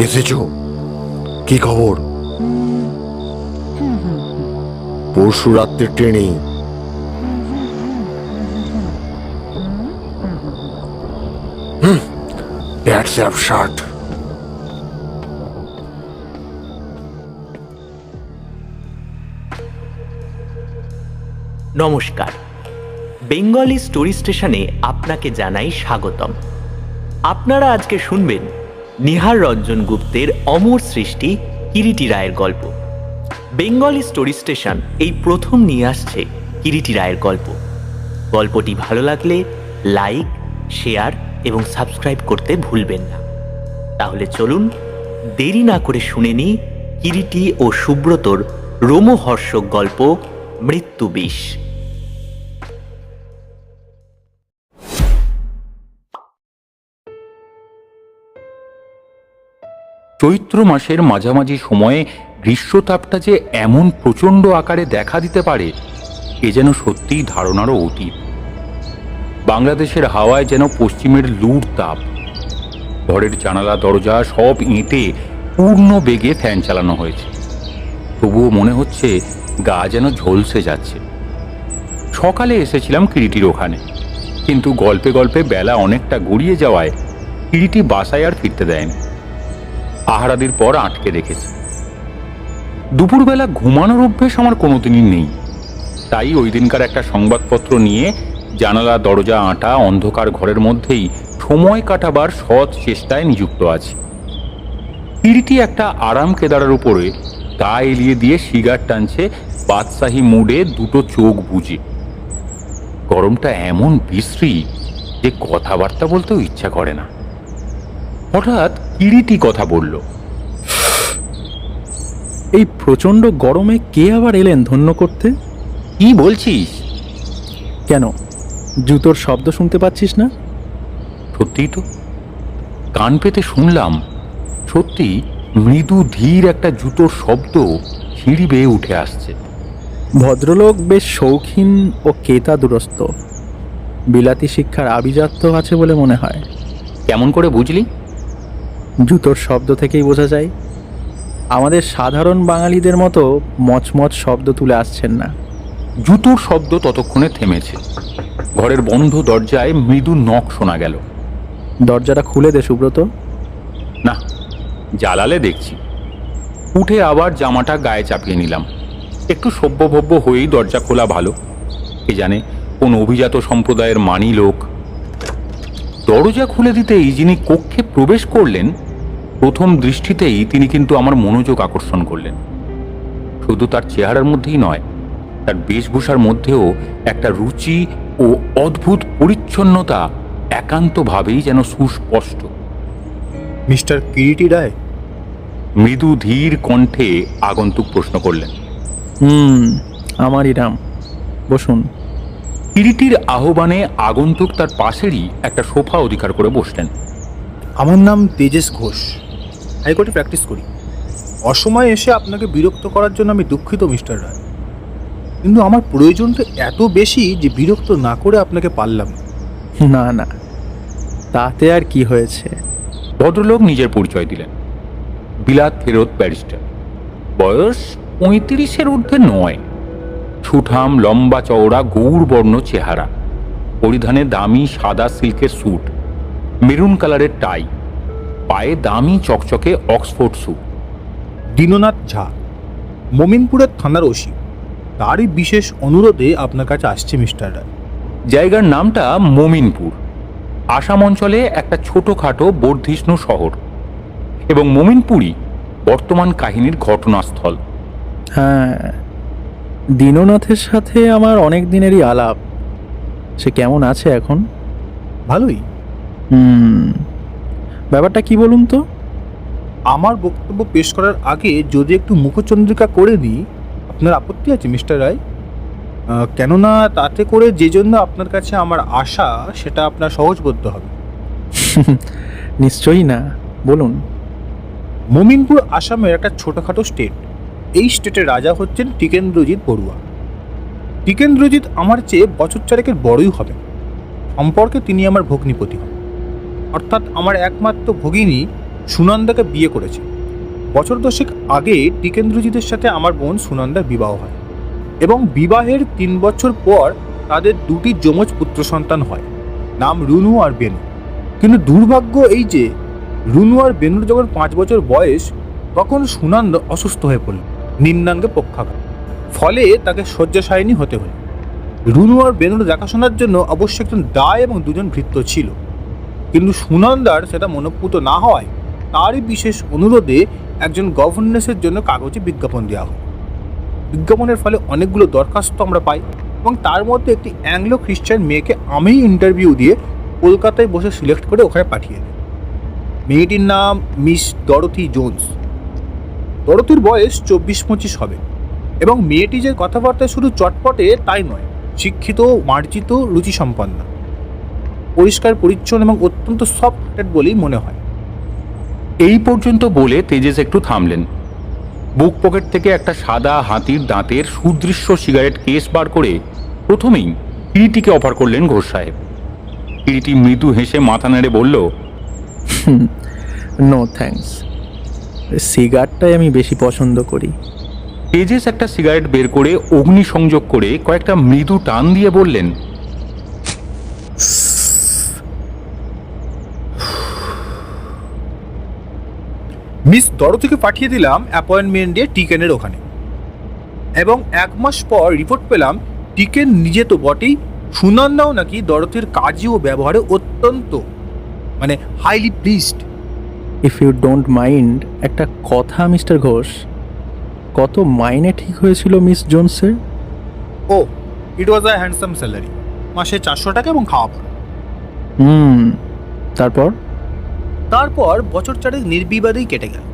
এসেছো? কি খবর? পরশু রাত্রের ট্রেনে দ্যাটস অ্যাবসার্ড। নমস্কার, বেঙ্গলি স্টোরি স্টেশনে আপনাকে জানাই স্বাগতম। আপনারা আজকে শুনবেন নিহার রঞ্জন গুপ্তের অমর সৃষ্টি কিরিটি রায়ের গল্প। বেঙ্গলি স্টোরি স্টেশন এই প্রথম নিয়ে আসছে কিরিটি রায়ের গল্প। গল্পটি ভালো লাগলে লাইক, শেয়ার এবং সাবস্ক্রাইব করতে ভুলবেন না। তাহলে চলুন দেরি না করে শুনে নিই কিরিটি ও সুব্রতর রোমহর্ষক গল্প মৃত্যু বিষ। চৈত্র মাসের মাঝামাঝি সময়ে গ্রীষ্মতাপটা যে এমন প্রচণ্ড আকারে দেখা দিতে পারে এ যেন সত্যিই ধারণারও অতীত। বাংলাদেশের হাওয়ায় যেন পশ্চিমের লুর তাপ। ঘরের জানালা দরজা সব এঁটে পূর্ণ বেগে ফ্যান চালানো হয়েছে, তবুও মনে হচ্ছে গা যেন ঝলসে যাচ্ছে। সকালে এসেছিলাম কিরিটির ওখানে, কিন্তু গল্পে গল্পে বেলা অনেকটা গড়িয়ে যাওয়ায় কিরিটি বাসায় আর ফিরতে দেয়নি। আহারাদির পর আটকে রেখেছি। দুপুরবেলা ঘুমানোর অভ্যেস আমার কোনোদিনই নেই, তাই ওই দিনকার একটা সংবাদপত্র নিয়ে জানালা দরজা আঁটা অন্ধকার ঘরের মধ্যেই সময় কাটাবার সৎ চেষ্টায় নিযুক্ত আছি। কিরিটি একটা আরাম কেদারার উপরে গা এলিয়ে দিয়ে সিগার টানছে বাদশাহী মুডে, দুটো চোখ বুজে। গরমটা এমন বিশ্রী যে কথাবার্তা বলতেও ইচ্ছা করে না। হঠাৎ কিরিটি কথা বলল। এই প্রচণ্ড গরমে কে আবার এলেন ধন্য করতে? কি বলছিস? কেন, জুতোর শব্দ শুনতে পাচ্ছিস না? সত্যিই তো, কান পেতে শুনলাম। সত্যি মৃদু ধীর একটা জুতোর শব্দ সিঁড়ি বেয়ে উঠে আসছে। ভদ্রলোক বেশ শৌখিন ও কেতা দুরস্ত, বিলাতি শিক্ষার আভিজাত্য আছে বলে মনে হয়। কেমন করে বুঝলি? জুতোর শব্দ থেকেই বোঝা যায়। আমাদের সাধারণ বাঙালিদের মতো মচমচ শব্দ তুলে আসছেন না। জুতোর শব্দ ততক্ষণে থেমেছে। ঘরের বন্ধ দরজায় মৃদু নখ শোনা গেল। দরজাটা খুলে দে সুব্রত। না, জ্বালালে দেখছি। উঠে আবার জামাটা গায়ে চাপিয়ে নিলাম। একটু সভ্যভব্য হয়েই দরজা খোলা ভালো। কে জানে কোন অভিজাত সম্প্রদায়ের মানি লোক। দরজা খুলে দিতেই যিনি কক্ষে প্রবেশ করলেন, প্রথম দৃষ্টিতেই তিনি কিন্তু আমার মনোযোগ আকর্ষণ করলেন। শুধু তার চেহারার মধ্যেই নয়, তার বেশভূষার মধ্যেও একটা রুচি ও অদ্ভুত পরিচ্ছন্নতা একান্তভাবেই যেন সুস্পষ্ট। মিস্টার কিরিটি রায়? মৃদু ধীর কণ্ঠে আগন্তুক প্রশ্ন করলেন। আমারই নাম, বসুন। কিরিটির আহ্বানে আগন্তুক তার পাশেরই একটা সোফা অধিকার করে বসলেন। আমার নাম তেজেশ ঘোষ, হাইকোর্টে প্র্যাকটিস করি। অসময়ে এসে আপনাকে বিরক্ত করার জন্য আমি দুঃখিত মিস্টার রায়, কিন্তু আমার প্রয়োজনটা এত বেশি যে বিরক্ত না করে আপনাকে পারলাম না। না না, তাতে আর কি হয়েছে? ভদ্রলোক নিজের পরিচয় দিলেন। বিলাত ফেরত ব্যারিস্টার, বয়স 35-এর ঊর্ধ্বে নয়। সুঠাম লম্বা চওড়া গৌরবর্ণ চেহারা, পরিধানে দামি সাদা সিল্কের স্যুট, মেরুন কালারের টাই, পায়ে দামি চকচকে অক্সফোর্ড শু। দীননাথ ঝা, মোমিনপুরের থানার ওসি। তারই বিশেষ অনুরোধে আপনার কাছে আসছে মিস্টার রায়। জায়গার নামটা মোমিনপুর। আসাম অঞ্চলে একটা ছোটখাটো বর্ধিষ্ণু শহর, এবং মোমিনপুরই বর্তমান কাহিনীর ঘটনাস্থল। হ্যাঁ, দীননাথের সাথে আমার অনেক দিনেরই আলাপ। সে কেমন আছে এখন? ভালোই। ব্যাপারটা কি বলুন তো? আমার বক্তব্য পেশ করার আগে যদি একটু মুখচন্দ্রিকা করে দিই, আপনার আপত্তি আছে মিস্টার রায়? কেননা তাতে করে যে জন্য আপনার কাছে আমার আশা সেটা আপনার সহজবোধ্য হবে। নিশ্চয়ই না, বলুন। মোমিনপুর আসামের একটা ছোটোখাটো স্টেট। এই স্টেটের রাজা হচ্ছেন টিকেন্দ্রজিৎ বড়ুয়া। টিকেন্দ্রজিৎ আমার চেয়ে বছর চারেকের বড়ই হবে। সম্পর্কে তিনি আমার ভগ্নিপতি হন, অর্থাৎ আমার একমাত্র ভগিনী সুনন্দাকে বিয়ে করেছে। বছর দশেক আগে টিকেন্দ্রজিতের সাথে আমার বোন সুনন্দার বিবাহ হয় এবং বিবাহের 3 বছর পর তাদের দুটি যমজ পুত্র সন্তান হয়, নাম রুনু আর বেনু। কিন্তু দুর্ভাগ্য এই যে রুনু আর বেনুর যখন 5 বছর বয়স তখন সুনন্দা অসুস্থ হয়ে পড়ল, নিম্নাঙ্গে পক্ষাঘাত। ফলে তাকে শয্যাশায়িনী হতে হলো। রুনু আর বেনুর দেখাশোনার জন্য অবশ্যই একজন দায় এবং দুজন ভৃত্য ছিল, কিন্তু সুনন্দার সেটা মনোপুত না হওয়ায় তারই বিশেষ অনুরোধে একজন গভর্নেন্সের জন্য কাগজে বিজ্ঞাপন দেওয়া হয়। বিজ্ঞাপনের ফলে অনেকগুলো দরখাস্ত আমরা পাই এবং তার মধ্যে একটি অ্যাংলো খ্রিস্টান মেয়েকে আমি ইন্টারভিউ দিয়ে কলকাতায় বসে সিলেক্ট করে ওখানে পাঠিয়ে দিই। মেয়েটির নাম মিস ডরোথি জোন্স। ডরোথির বয়স 24-25 হবে এবং মেয়েটি যে কথাবার্তায় শুধু চটপটে তাই নয়, শিক্ষিত, মার্জিত, রুচিসম্পন্ন, পরিষ্কার পরিচ্ছন্ন এবং অত্যন্ত সফট হার্টেড বলেই মনে হয়। এই পর্যন্ত বলে তেজেস একটু থামলেন। বুক পকেট থেকে একটা সাদা হাতির দাঁতের সুদৃশ্য সিগারেট কেস বার করে প্রথমেই কিরিটিকে অফার করলেন ঘোষ সাহেব। কিরিটি মৃদু হেসে মাথা নেড়ে বলল, নো থ্যাঙ্কস, সিগারটাই আমি বেশি পছন্দ করি। তেজেস একটা সিগারেট বের করে অগ্নি সংযোগ করে কয়েকটা মৃদু টান দিয়ে বললেন, মিস ডরোথিকে পাঠিয়ে দিলাম অ্যাপয়েন্টমেন্ট দিয়ে টিকেনের ওখানে এবং 1 মাস পর রিপোর্ট পেলাম টিকেন নিজে তো বটেই, সুনন্দাও নাকি ডরোথির কাজে ও ব্যবহারে অত্যন্ত highly pleased. If you don't mind, একটা কথা মিস্টার ঘোষ, কত মাইনে ঠিক হয়েছিল মিস জোনসের? ও, it was a handsome salary, মাসে 400 টাকা এবং খাওয়া পড়া। তারপর তারপর বছর 4 নির্বিবাদেই কেটে গেল।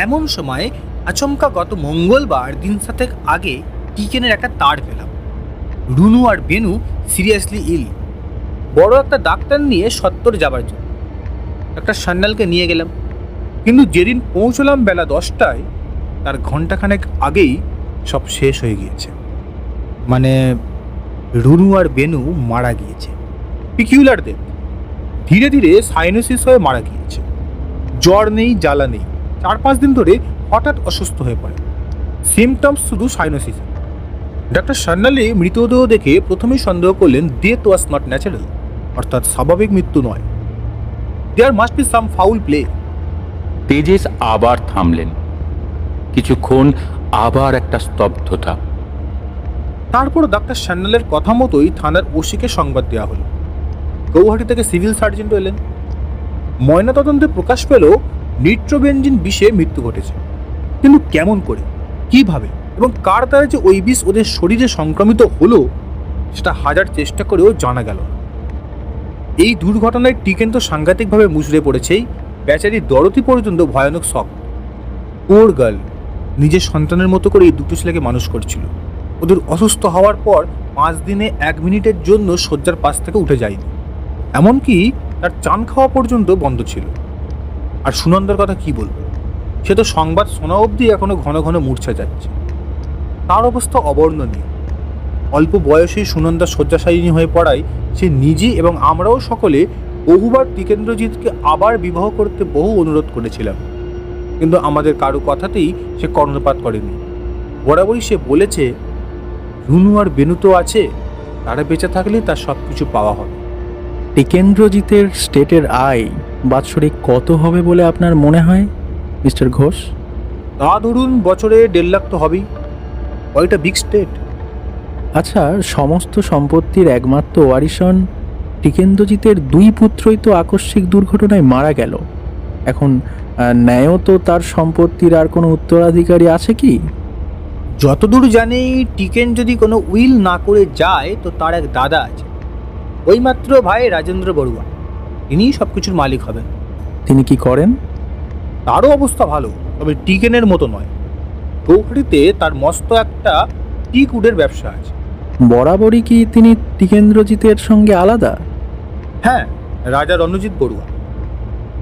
এমন সময় আচমকা গত মঙ্গলবার দিন 7 আগে টিকেনের একটা তার পেলাম। রুনু আর বেনু সিরিয়াসলি ইল, বড় একটা ডাক্তার নিয়ে সত্তর যাবার জন্য ডাক্তার সান্যালকে নিয়ে গেলাম। কিন্তু যেদিন পৌঁছলাম বেলা 10টায়, তার ঘন্টাখানেক আগেই সব শেষ হয়ে গিয়েছে। রুনু আর বেনু মারা গিয়েছে। পিকিউলার ডেথ, ধীরে ধীরে সাইনোসিস হয়ে মারা গিয়েছে। জ্বর নেই, জ্বালা নেই, 4-5 দিন ধরে হঠাৎ অসুস্থ হয়ে পড়ে। সিমটমস শুধু সাইনোসিস। ডাক্তার সান্যালি মৃতদেহ দেখে প্রথমেই সন্দেহ করলেন ডেথ ওয়াজ নট ন্যাচারাল, অর্থাৎ স্বাভাবিক মৃত্যু নয়। There must be some foul play. তেজেস আবার থামলেন। কিছুক্ষণ আবার একটা স্তব্ধতা। তারপর ডাক্তার সান্যালের কথা মতোই থানার ওসিকে সংবাদ দেওয়া হলো। গৌহাটি থেকে সিভিল সার্জেন্টও এলেন। ময়নাতদন্তে প্রকাশ পেল নিট্রোবেনজিন বিষে মৃত্যু ঘটেছে। কিন্তু কেমন করে, কিভাবে এবং কার দ্বারা যে ওই বিষ ওদের শরীরে সংক্রমিত হলো সেটা হাজার চেষ্টা করেও জানা গেল না। এই দুর্ঘটনায় টিকেন তো সাংঘাতিকভাবে মুচড়ে পড়েছেই, বেচারি ডরোথি পর্যন্ত ভয়ানক শক। পোর গার্ল, নিজের সন্তানের মতো করে এই দুটো ছেলেকে মানুষ করছিল। ওদের অসুস্থ হওয়ার পর 5 দিনে 1 মিনিটের জন্য শয্যার পাশ থেকে উঠে যায়নি, এমনকি তার চান খাওয়া পর্যন্ত বন্ধ ছিল। আর সুনন্দার কথা কি বলবো, সে তো সংবাদ শোনা অবধি এখনো ঘন ঘন মূর্ছা যাচ্ছে। তার অবস্থা অবর্ণনীয়। অল্প বয়সেই সুনন্দা শয্যাশায়িনী হয়ে পড়ায় সে নিজে এবং আমরাও সকলে বহুবার টিকেন্দ্রজিৎকে আবার বিবাহ করতে বহু অনুরোধ করেছিলাম, কিন্তু আমাদের কারো কথাতেই সে কর্ণপাত করেনি। বরাবরই সে বলেছে, রুনু আর বেনু তো আছে, তারা বেঁচে থাকলে তার সব কিছু পাওয়া হবে। টিকেন্দ্রজিতের স্টেটের আয় বাৎসরিক কত হবে বলে আপনার মনে হয় মিস্টার ঘোষ? তা ধরুন বছরে 1.5 লাখ তো হবেই। ওইটা বিগ স্টেট। আচ্ছা, সমস্ত সম্পত্তির একমাত্র ওয়ারিশন টিকেন্দ্রজিতের 2 পুত্রই তো আকস্মিক দুর্ঘটনায় মারা গেল। এখন ন্যায়ও তো তার সম্পত্তির আর কোনো উত্তরাধিকারী আছে কি? যতদূর জানি টিকেন যদি কোনো উইল না করে যায় তো তার এক দাদা আছে, ওই মাত্র ভাই রাজেন্দ্র বড়ুয়া, ইনিই সব কিছুর মালিক হবেন। তিনি কি করেন? তারও অবস্থা ভালো, তবে টিকেনের মতো নয়। গৌহাটিতে তার মস্ত একটা টিক উডের ব্যবসা আছে। বরাবরই কি তিনি টিকেন্দ্রজিতের সঙ্গে আলাদা? হ্যাঁ, রাজা রণজিৎ বড়ুয়া।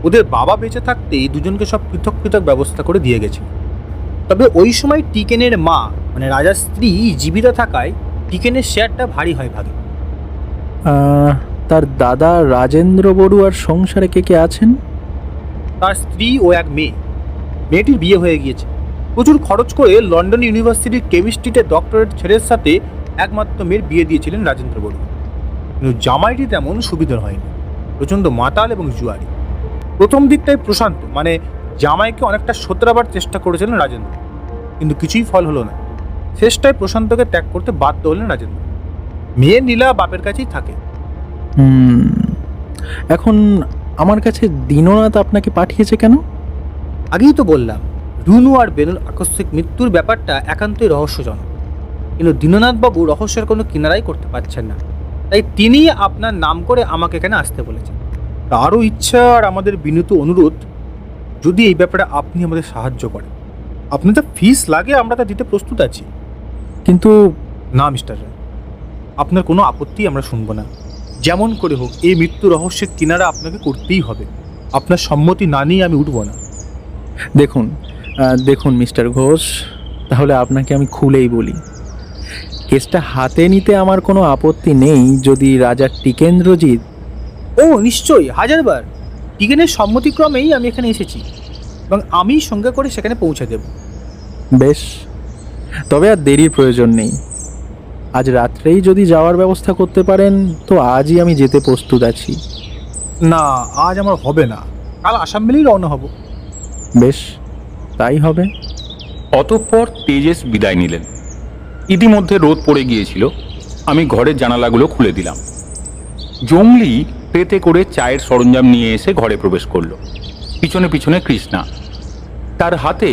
ওদের বাবা বেঁচে থাকতেই দুজনকে সব পৃথক পৃথক ব্যবস্থা করে দিয়ে গেছে। তবে ওই সময় টিকেনের মা রাজার স্ত্রী জীবিত থাকায় টিকেনের শেয়ারটা ভারী হয় ভাগে। তার দাদা রাজেন্দ্র বড়ুয়ার সংসারে কে কে আছেন? তার স্ত্রী ও এক মেয়ে। মেয়েটির বিয়ে হয়ে গিয়েছে। প্রচুর খরচ করে লন্ডন ইউনিভার্সিটির কেমিস্ট্রিতে ডক্টরেট ছেলের সাথে একমাত্র মেয়ের বিয়ে দিয়েছিলেন রাজেন্দ্র বড়ুয়া। কিন্তু জামাইটি তেমন সুবিধার হয়নি, প্রচণ্ড মাতাল এবং জুয়ারি। প্রথম দিকটাই প্রশান্ত মানে জামাইকে অনেকটা সতরাবার চেষ্টা করেছিলেন রাজেন্দ্র, কিন্তু কিছুই ফল হলো না। শেষটায় প্রশান্তকে ত্যাগ করতে বাধ্য হলেন রাজেন্দ্র। মেয়ে নীলা বাপের কাছেই থাকে। এখন আমার কাছে দীননাথ আপনাকে পাঠিয়েছে কেন? আগেই তো বললাম, রুনু আর বেনুর আকস্মিক মৃত্যুর ব্যাপারটা একান্তই রহস্যজনক। কিন্তু দীননাথবাবু রহস্যের কোনো কিনারাই করতে পারছেন না, তাই তিনি আপনার নাম করে আমাকে এখানে আসতে বলেছেন। তারও ইচ্ছা আর আমাদের বিনীত অনুরোধ, যদি এই ব্যাপারে আপনি আমাদের সাহায্য করেন। আপনার যা ফিস লাগে আমরা তা দিতে প্রস্তুত আছি। কিন্তু না মিস্টার রায়, আপনার কোনো আপত্তি আমরা শুনব না। যেমন করে হোক এই মৃত্যু রহস্যের কিনারা আপনাকে করতেই হবে। আপনার সম্মতি না নিয়ে আমি উঠব না। দেখুন মিস্টার ঘোষ, তাহলে আপনাকে আমি খুলেই বলি, কেসটা হাতে নিতে আমার কোনো আপত্তি নেই যদি রাজা টিকেন্দ্রজিৎ। ও নিশ্চয়ই, হাজারবার। টিকেনের সম্মতিক্রমেই আমি এখানে এসেছি এবং আমি সঙ্গে করে সেখানে পৌঁছে দেব। বেশ, তবে আর দেরির প্রয়োজন নেই। আজ রাত্রেই যদি যাওয়ার ব্যবস্থা করতে পারেন তো আজই আমি যেতে প্রস্তুত আছি। না, আজ আমার হবে না, কাল আসাম মেলেই রওনা হব। বেশ, তাই হবে। অতঃপর তেজেস বিদায় নিলেন। ইতিমধ্যে রোদ পড়ে গিয়েছিল। আমি ঘরের জানালাগুলো খুলে দিলাম। জংলি ট্রেতে করে চায়ের সরঞ্জাম নিয়ে এসে ঘরে প্রবেশ করলো। পিছনে পিছনে কৃষ্ণা। তার হাতে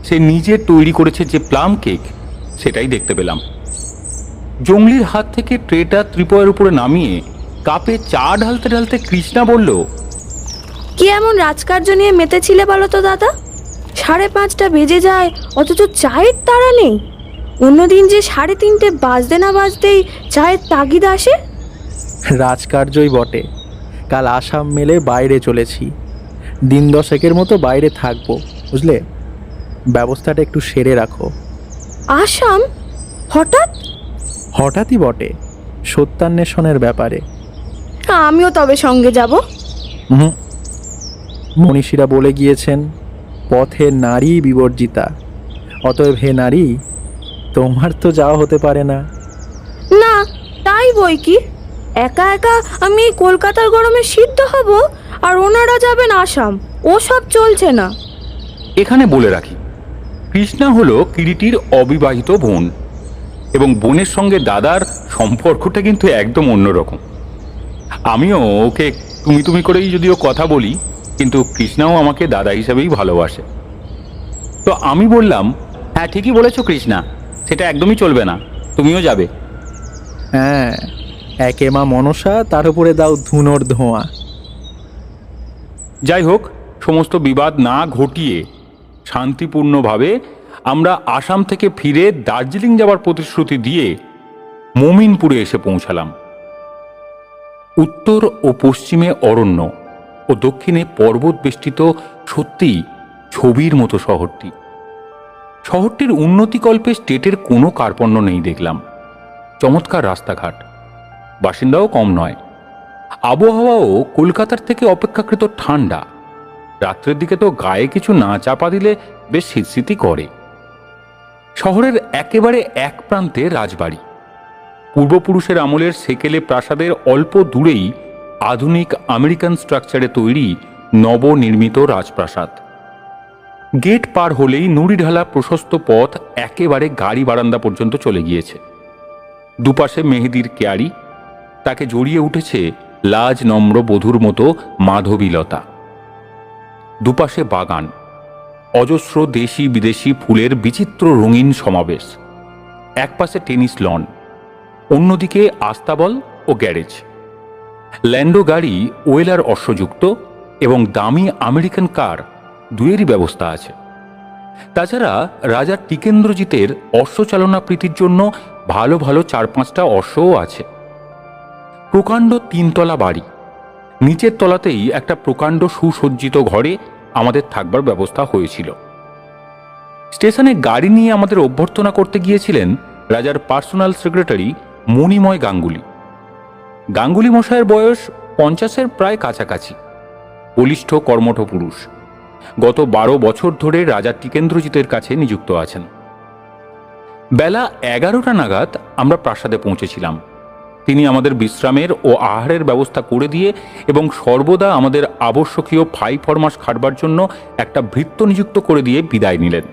সে নিজে তৈরি করেছে যে প্লাম কেক, সেটাই দেখতে পেলাম। জংলির হাত থেকে ট্রেটা ত্রিপয়ের উপরে নামিয়ে কাপে চা ঢালতে ঢালতে কৃষ্ণা বলল, কি এমন রাজকার্য নিয়ে মেতেছিলে বলো তো দাদা? 5:30 বেজে যায় অথচ চায়ের তাড়া নেই। অন্যদিন যে 3:30 বাজতে না বাজতেই চায়ের তাগিদ আসে। রাজকার্যই বটে। কাল আসাম মেলে বাইরে চলেছি, দিন 10 মতো বাইরে থাকবো, বুঝলে? ব্যবস্থাটা একটু সেরে রাখো। আসাম? হঠাৎ? হঠাৎই বটে, সত্যান্বেষণের ব্যাপারে। আমিও তবে সঙ্গে যাব। মনীষীরা বলে গিয়েছেন, পথে নারী বিবর্জিতা। অতএব হে নারী, তোমার তো যাওয়া হতে পারে না। না, তাই বই কি, একা একা আমি এই কলকাতার গরমে সিদ্ধ হব আর ওনারা যাবেন আসাম? ও সব চলছে না। এখানে বলে রাখি, কৃষ্ণা হলো কিরিটির অবিবাহিত বোন, এবং বোনের সঙ্গে দাদার সম্পর্কটা কিন্তু একদম অন্যরকম। আমিও ওকে তুমি তুমি করেই যদিও কথা বলি, কিন্তু কৃষ্ণাও আমাকে দাদা হিসেবেই ভালোবাসে। তো আমি বললাম, হ্যাঁ ঠিকই বলেছো কৃষ্ণা, সেটা একদমই চলবে না, তুমিও যাবে। হ্যাঁ, একে মা মনসা, তার উপরে দাও ধুনোর ধোঁয়া। যাই হোক, সমস্ত বিবাদ না ঘটিয়ে শান্তিপূর্ণভাবে আমরা আসাম থেকে ফিরে দার্জিলিং যাওয়ার প্রতিশ্রুতি দিয়ে মোমিনপুরে এসে পৌঁছালাম। উত্তর ও পশ্চিমে অরণ্য ও দক্ষিণে পর্বত বেষ্টিত সত্যিই ছবির মতো শহরটি। শহরটির উন্নতিকল্পে স্টেটের কোনো কার্পণ্য নেই দেখলাম। চমৎকার রাস্তাঘাট, বাসিন্দাও কম নয়। আবহাওয়াও কলকাতার থেকে অপেক্ষাকৃত ঠান্ডা। রাত্রের দিকে তো গায়ে কিছু না চাপা দিলে বেশ শীতশীতই করে। শহরের একেবারে এক প্রান্তে রাজবাড়ি। পূর্বপুরুষের আমলের সেকেলে প্রাসাদের অল্প দূরেই আধুনিক আমেরিকান স্ট্রাকচারে তৈরি নবনির্মিত রাজপ্রাসাদ। গেট পার হলেই নুড়িঢালা প্রশস্ত পথ একেবারে গাড়ি বারান্দা পর্যন্ত চলে গিয়েছে। দুপাশে মেহেদির কেয়ারি, তাকে জড়িয়ে উঠেছে লাজ নম্র বধূর মতো মাধবীলতা। দুপাশে বাগান, অজস্র দেশি বিদেশি ফুলের বিচিত্র রঙিন সমাবেশ। একপাশে টেনিস লন, অন্যদিকে আস্তাবল ও গ্যারেজ। ল্যান্ডো গাড়ি, ওয়েলার অশ্বযুক্ত এবং দামি আমেরিকান কার দুয়েরই ব্যবস্থা আছে। তাছাড়া রাজা টিকেন্দ্রজিতের অশ্বচালনা প্রীতির জন্য ভালো ভালো 4-5টা অশ্বও আছে। প্রকাণ্ড 3তলা বাড়ি, নিচের তলাতেই একটা প্রকাণ্ড সুসজ্জিত ঘরে আমাদের থাকবার ব্যবস্থা হয়েছিল। স্টেশনে গাড়ি নিয়ে আমাদের অভ্যর্থনা করতে গিয়েছিলেন রাজার পার্সোনাল সেক্রেটারি মণিময় গাঙ্গুলি। গাঙ্গুলি মশাইয়ের বয়স 50-এর প্রায় কাছাকাছি। বলিষ্ঠ কর্মঠ পুরুষ, গত 12 বছর ধরে রাজা টিকেন্দ্রজিতের কাছে নিযুক্ত আছেন। বেলা 11টা নাগাদ আমরা প্রাসাদে পৌঁছেছিলাম। তিনি আমাদের বিশ্রামের ও আহারের ব্যবস্থা করে দিয়ে এবং সর্বদা আমাদের আবশ্যকীয় ফাই ফরমাস খাটবার জন্য একটা ভৃত্য নিযুক্ত করে দিয়ে বিদায় নিলেন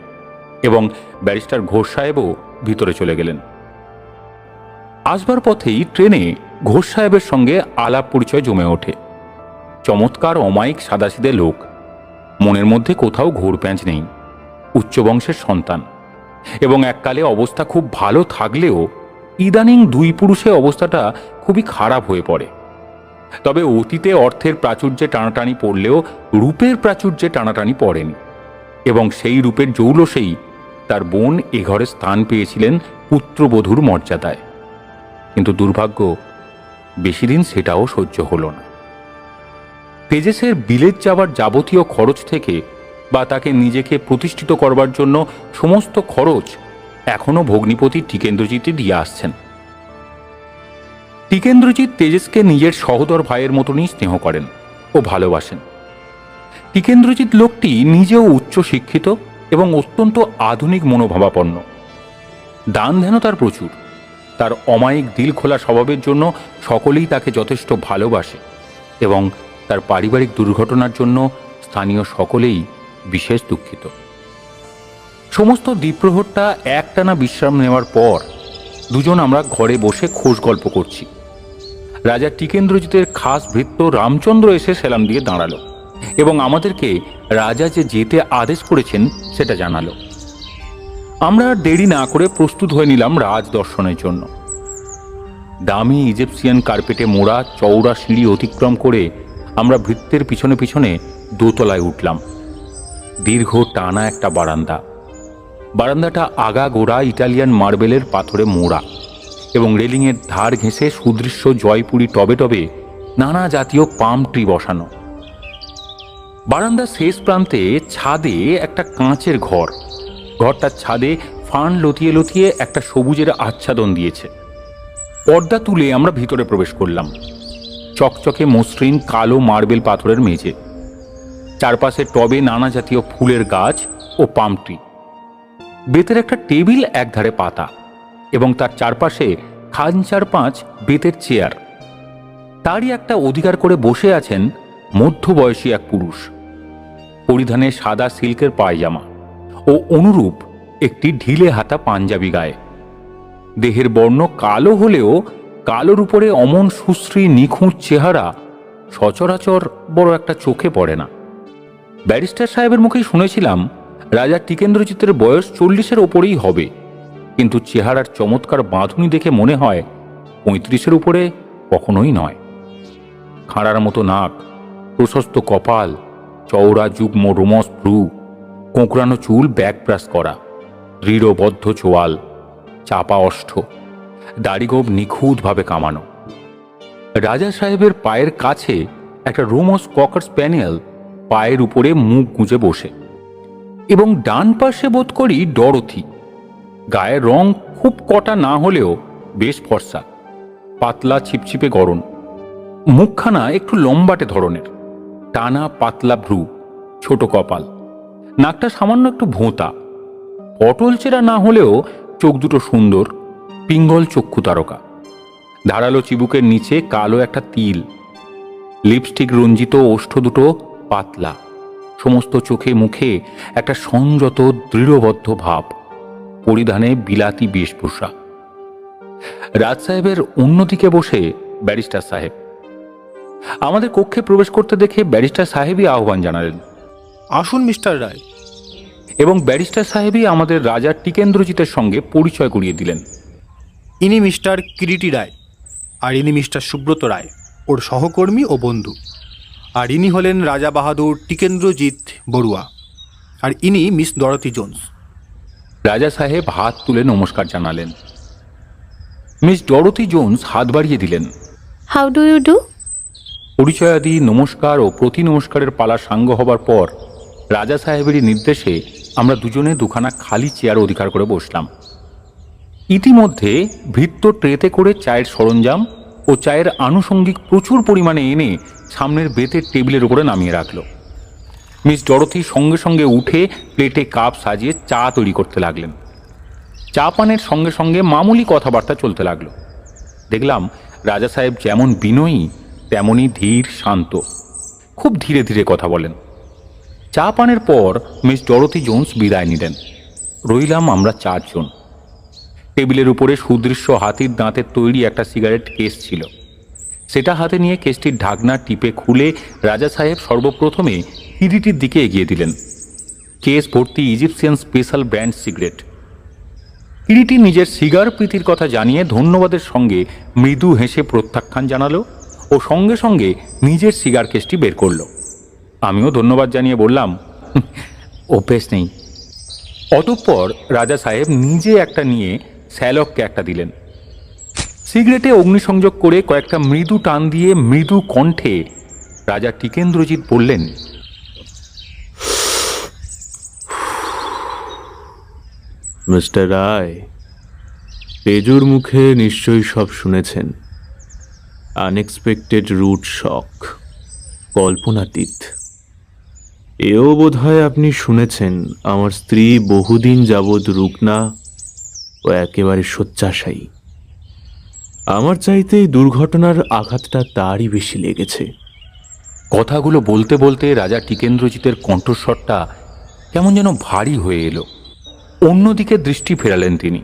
এবং ব্যারিস্টার ঘোষ সাহেবও ভিতরে চলে গেলেন। আসবার পথেই ট্রেনে ঘোষ সাহেবের সঙ্গে আলাপ পরিচয় জমে ওঠে। চমৎকার অমায়িক সাদাসিদে লোক, মনের মধ্যে কোথাও ঘোর প্যাঁচ নেই, উচ্চ বংশের সন্তান এবং এককালে অবস্থা খুব ভালো থাকলেও ইদানিং দুই পুরুষে অবস্থাটা খুবই খারাপ হয়ে পড়ে। তবে অতীতে অর্থের প্রাচুর্যে টানাটানি পড়লেও রূপের প্রাচুর্যে টানাটানি পড়েনি এবং সেই রূপের জৌলসেই তার বোন এ ঘরে স্থান পেয়েছিলেন পুত্রবধূর মর্যাদায়। কিন্তু দুর্ভাগ্য, বেশিদিন সেটাও সহ্য হল না। তেজেসের বিলেত যাবার যাবতীয় খরচ থেকে বা তাকে নিজেকে প্রতিষ্ঠিত করবার জন্য সমস্ত খরচ এখনো ভগ্নিপতি টিকেন্দ্রজিৎই দিয়ে আসছেন। টিকেন্দ্রজিৎ তেজেসকে নিজের সহোদর ভাইয়ের মতনই স্নেহ করেন ও ভালোবাসেন। টিকেন্দ্রজিৎ লোকটি নিজেও উচ্চ শিক্ষিত এবং অত্যন্ত আধুনিক মনোভাবাপন্ন। দান ধ্যানও তার প্রচুর। তার অমায়িক দিল খোলা স্বভাবের জন্য সকলেই তাকে যথেষ্ট ভালোবাসে এবং তার পারিবারিক দুর্ঘটনার জন্য স্থানীয় সকলেই বিশেষ দুঃখিত। সমস্ত দ্বীপ্রহরটা একটানা বিশ্রাম নেওয়ার পর দুজন আমরা ঘরে বসে খোশ গল্প করছি। রাজা টিকেন্দ্রজিতের খাস ভৃত্য রামচন্দ্র এসে সেলাম দিয়ে দাঁড়ালো এবং আমাদেরকে রাজা যে যেতে আদেশ করেছেন সেটা জানালো। আমরা আর দেরি না করে প্রস্তুত হয়ে নিলাম রাজ দর্শনের জন্য। দামি ইজিপসিয়ান কার্পেটে মোড়া চওড়া সিঁড়ি অতিক্রম করে আমরা ভৃত্যের পিছনে পিছনে দোতলায় উঠলাম। দীর্ঘ টানা একটা বারান্দা। বারান্দাটা আগা গোড়া ইটালিয়ান মার্বেলের পাথরে মোড়া এবং রেলিংয়ের ধার ঘেঁষে সুদৃশ্য জয়পুরি টবে টবে নানা জাতীয় পাম ট্রি বসানো। বারান্দার শেষ প্রান্তে ছাদে একটা কাঁচের ঘর। ঘরটার ছাদে ফান লতিয়ে লতিয়ে একটা সবুজের আচ্ছাদন দিয়েছে। পর্দা তুলে আমরা ভিতরে প্রবেশ করলাম। চকচকে মসৃণ কালো মার্বেল পাথরের মেঝে, চারপাশে টবে নানা জাতীয় ফুলের গাছ ও পাম ট্রি। বেতের একটা টেবিল একধারে পাতা এবং তার চারপাশে খান 4-5 বেতের চেয়ার। তারই একটা অধিকার করে বসে আছেন মধ্যবয়সী এক পুরুষ, পরিধানে সাদা সিল্কের পায়জামা ও অনুরূপ একটি ঢিলে হাতা পাঞ্জাবি গায়ে। দেহের বর্ণ কালো হলেও কালোর উপরে অমন সুশ্রী নিখুঁত চেহারা সচরাচর বড় একটা চোখে পড়ে না। ব্যারিস্টার সাহেবের মুখেই শুনেছিলাম রাজা টিকেন্দ্রজিতের বয়স 40-এর ওপরেই হবে, কিন্তু চেহারার চমৎকার বাঁধুনি দেখে মনে হয় 35-এর উপরে কখনোই নয়। খাঁড়ার মতো নাক, প্রশস্ত কপাল, চওড়া যুগ্ম রোমস ভ্রু, কোঁকড়ানো চুল ব্যাকব্রাশ করা, দৃঢ়বদ্ধ চোয়াল, চাপা অষ্ঠ, দাড়িগোঁফ নিখুঁতভাবে কামানো। রাজা সাহেবের পায়ের কাছে একটা রোমস ককার স্প্যানিয়েল পায়ের উপরে মুখ গুঁজে বসে এবং ডান পাশে বোধ করি ডরথি। গায়ের রং খুব কটা না হলেও বেশ ফর্সা, পাতলা ছিপছিপে গড়ন, মুখখানা একটু লম্বাটে ধরনের, টানা পাতলা ভ্রু, ছোট কপাল, নাকটা সামান্য একটু ভোঁতা, পটল চেরা না হলেও চোখ দুটো সুন্দর, পিঙ্গল চক্ষু তারকা, ধারালো চিবুকের নিচে কালো একটা তিল, লিপস্টিক রঞ্জিত ওষ্ঠ দুটো পাতলা, সমস্ত চোখে মুখে একটা সংযত দৃঢ়বদ্ধ ভাব, পরিধানে বিলাতি বেশভূষা। রাজ সাহেবের অন্যদিকে বসে ব্যারিস্টার সাহেব। আমাদের কক্ষে প্রবেশ করতে দেখে ব্যারিস্টার সাহেবই আহ্বান জানালেন। আসুন মিস্টার রায়। এবং ব্যারিস্টার সাহেবই আমাদের রাজা টিকেন্দ্রজিতের সঙ্গে পরিচয় করিয়ে দিলেন। ইনি মিস্টার কিরিটি রায়, আর ইনি মিস্টার সুব্রত রায়, ওর সহকর্মী ও বন্ধু। আর ইনি হলেন রাজা বাহাদুর টিকেন্দ্রজিৎ বড়ুয়া, আর ইনি মিস ডরথি জোন্স। রাজা সাহেব হাত তুলে নমস্কার জানালেন। মিস ডরথি জোন্স হাত বাড়িয়ে দিলেন। How do you do? পরিচয়াদি, নমস্কার ও প্রতি নমস্কারের পালা সাঙ্গ হবার পর রাজা সাহেবেরই নির্দেশে আমরা দুজনে দুখানা খালি চেয়ার অধিকার করে বসলাম। ইতিমধ্যে ভৃত্য ট্রেতে করে চায়ের সরঞ্জাম ও চায়ের আনুষঙ্গিক প্রচুর পরিমাণে এনে সামনের বেতের টেবিলের উপরে নামিয়ে রাখল। মিস ডরথি সঙ্গে সঙ্গে উঠে প্লেটে কাপ সাজিয়ে চা তৈরি করতে লাগলেন। চা পানের সঙ্গে সঙ্গে মামুলি কথাবার্তা চলতে লাগলো। দেখলাম রাজা সাহেব যেমন বিনয়ী তেমনই ধীর শান্ত, খুব ধীরে ধীরে কথা বলেন। চা পানের পর মিস ডরথি জোন্স বিদায় নিলেন। রইলাম আমরা 4 জন। টেবিলের উপরে সুদৃশ্য হাতির দাঁতের তৈরি একটা সিগারেট কেস ছিল। সেটা হাতে নিয়ে কেসটির ঢাকনা টিপে খুলে রাজা সাহেব সর্বপ্রথমে কিরিটির দিকে এগিয়ে দিলেন। কেস ভর্তি Egyptian special brand cigarette. Kiriti নিজের সিগার প্রীতির কথা জানিয়ে ধন্যবাদের সঙ্গে মৃদু হেসে প্রত্যাখ্যান জানালো ও সঙ্গে সঙ্গে নিজের সিগার কেসটি বের করল। আমিও ধন্যবাদ জানিয়ে বললাম, অভ্যেস নেই। অতঃপর রাজা সাহেব নিজে একটা নিয়ে শ্যালককে একটা দিলেন। সিগারেটে অগ্নিসংযোগ করে কয়েকটা মৃদু টান দিয়ে মৃদু কণ্ঠে রাজা টিকেন্দ্রজিৎ বললেন, মিস্টার রায়, তেজুর মুখে নিশ্চয়ই সব শুনেছেন। আনএক্সপেক্টেড রুট শক, কল্পনাতীত। এও বোধহয় আপনি শুনেছেন আমার স্ত্রী বহুদিন যাবৎ রুগ্না ও একেবারে শয্যাশায়ী। আমার চাইতে এই দুর্ঘটনার আঘাতটা তারই বেশি লেগেছে। কথাগুলো বলতে বলতে রাজা টিকেন্দ্রজিতের কণ্ঠস্বরটা কেমন যেন ভারী হয়ে এলো। অন্যদিকে দৃষ্টি ফেরালেন তিনি।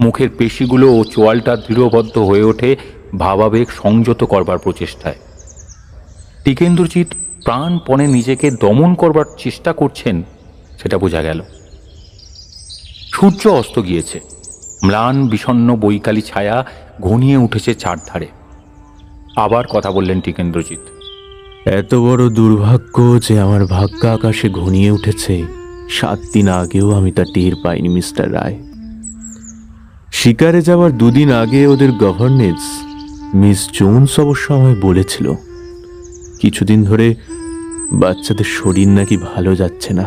মুখের পেশিগুলো ও চোয়ালটা দৃঢ়বদ্ধ হয়ে ওঠে ভাবাবেগ সংযত করবার প্রচেষ্টায়। টিকেন্দ্রজিৎ প্রাণপণে নিজেকে দমন করবার চেষ্টা করছেন, সেটা বোঝা গেল। সূর্য অস্ত গিয়েছে। ম্লান বিষণ্ণ বৈকালী ছায়া ঘনিয়ে উঠেছে চারধারে। আবার কথা বললেন টিকেন্দ্রজিৎ। এত বড় দুর্ভাগ্য যে আমার ভাগ্য আকাশে ঘনিয়ে উঠেছে, 7 দিন আগেও আমি তা টের পাইনি মিস্টার রায়। শিকারে যাওয়ার 2 দিন আগে ওদের গভর্নেন্স মিস জোন্স অবশ্য আমায় বলেছিল কিছুদিন ধরে বাচ্চাদের শরীর নাকি ভালো যাচ্ছে না।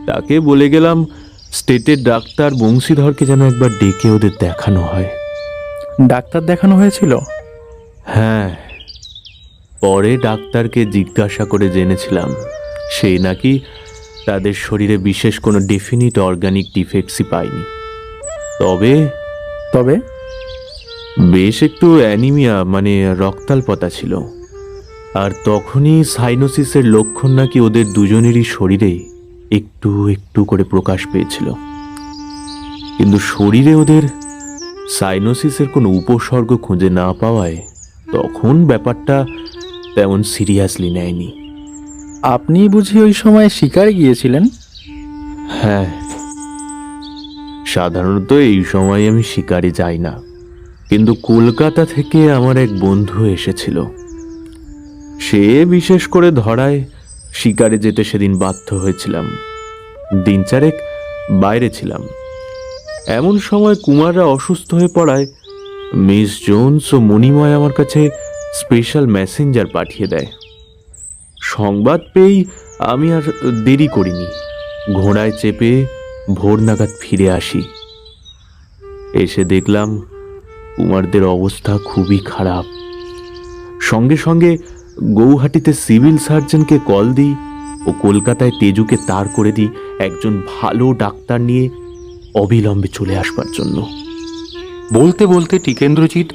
তাকে বলে গেলাম স্টেটের ডাক্তার বংশীধরকে যেন একবার ডেকে ওদের দেখানো হয়। ডাক্তার দেখানো হয়েছিল? হ্যাঁ, পরে ডাক্তারকে জিজ্ঞাসা করে জেনেছিলাম সেই নাকি তাদের শরীরে বিশেষ কোনো ডেফিনিট অর্গানিক ডিফেক্টসই পায়নি। তবে তবে বেশ একটু অ্যানিমিয়া মানে রক্তাল্পতা ছিল। আর তখনই সাইনোসিসের লক্ষণ নাকি ওদের দুজনেরই শরীরে একটু একটু করে প্রকাশ পেয়েছিল। কিন্তু শরীরে ওদের সাইনোসিসের কোনো উপসর্গ খুঁজে না পাওয়ায় তখন ব্যাপারটা তেমন সিরিয়াসলি নেয়নি। আপনি বুঝি ওই সময় শিকারে গিয়েছিলেন? হ্যাঁ, সাধারণত এই সময় আমি শিকারে যাই না, কিন্তু কলকাতা থেকে আমার এক বন্ধু এসেছিল। সে বিশেষ করে ধরায় শিকারে যেতে সেদিন বাধ্য হয়েছিলাম। দিন 4 বাইরে ছিলাম। এমন সময় কুমাররা অসুস্থ হয়ে পড়ায় মিস জোন্স ও মণিময় আমার কাছে স্পেশাল মেসেঞ্জার পাঠিয়ে দেয়। সংবাদ পেয়েই আমি আর দেরি করিনি, ঘোড়ায় চেপে ভোর নাগাদ ফিরে আসি। এসে দেখলাম কুমারদের অবস্থা খুবই খারাপ। সঙ্গে সঙ্গে গৌহাটিতে সিভিল সার্জনকে কল দিই ও কলকাতায় তেজুকে তার করে দিই একজন ভালো ডাক্তার নিয়ে অবিলম্বে চলে আসবার জন্য। বলতে বলতে টিকেন্দ্রজিৎ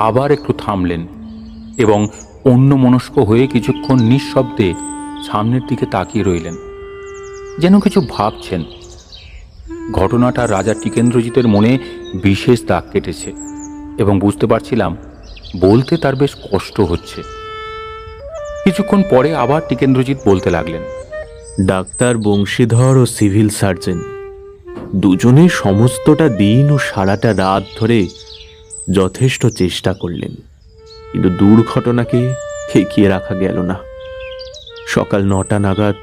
আবার একটু থামলেন এবং অন্যমনস্ক হয়ে কিছুক্ষণ নিঃশব্দে সামনের দিকে তাকিয়ে রইলেন, যেন কিছু ভাবছেন। ঘটনাটা রাজা টিকেন্দ্রজিতের মনে বিশেষ দাগ কেটেছে এবং বুঝতে পারছিলাম বলতে তার বেশ কষ্ট হচ্ছে। কিছুক্ষণ পরে আবার টিকেন্দ্রজিৎ বলতে লাগলেন, ডাক্তার বংশীধর ও সিভিল সার্জন দুজনে সমস্তটা দিন ও সারাটা রাত ধরে যথেষ্ট চেষ্টা করলেন, কিন্তু দুর্ঘটনাকে ঠেকিয়ে রাখা গেল না। সকাল 9টা নাগাদ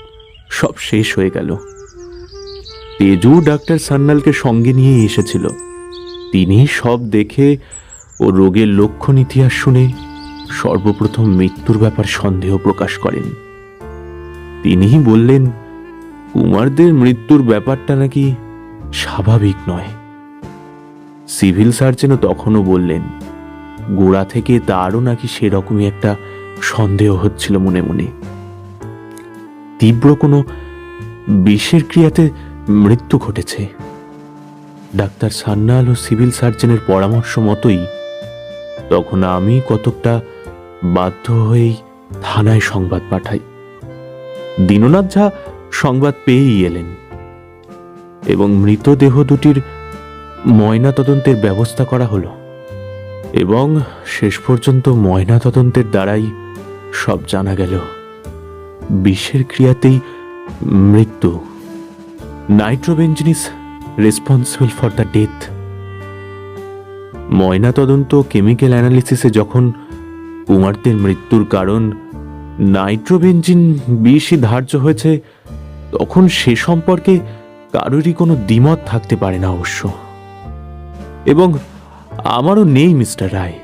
সব শেষ হয়ে গেল। তেজু ডাক্তার সান্যালকে সঙ্গে নিয়ে এসেছিল। তিনি সব দেখে ও রোগের লক্ষণ ইতিহাস শুনে সর্বপ্রথম মৃত্যুর ব্যাপার সন্দেহ প্রকাশ করেন। তিনি বললেন কুমারদের মৃত্যুর ব্যাপারটা নাকি স্বাভাবিক নয়। সিভিল সার্জনও তখনও বললেন গোড়া থেকে তারও নাকি সেরকমই একটা সন্দেহ হচ্ছিল মনে মনে। তীব্র কোনো বিষের ক্রিয়াতে মৃত্যু ঘটেছে। ডাক্তার সান্যাল ও সিভিল সার্জনের পরামর্শ মতোই তখন আমি কতকটা বাধ্য হয়েই থানায় সংবাদ পাঠাই। দীননাথ ঝা সংবাদ পেয়েই এলেন এবং মৃতদেহ দুটির ময়নাতদন্তের ব্যবস্থা করা হলো এবং শেষ পর্যন্ত ময়নাতদন্তের দ্বারাই সব জানা গেল বিষের ক্রিয়াতেই মৃত্যু। Nitrobenzene is responsible for the death. ময়নাতদন্ত কেমিক্যাল অ্যানালিসিসে যখন কুমারদের মৃত্যুর কারণ নাইট্রোবেঞ্জিন বিষই ধার্য হয়েছে, তখন সে সম্পর্কে কারোরই কোনো দ্বিমত থাকতে পারে না অবশ্য, এবং আমারও নেই মিস্টার রায়।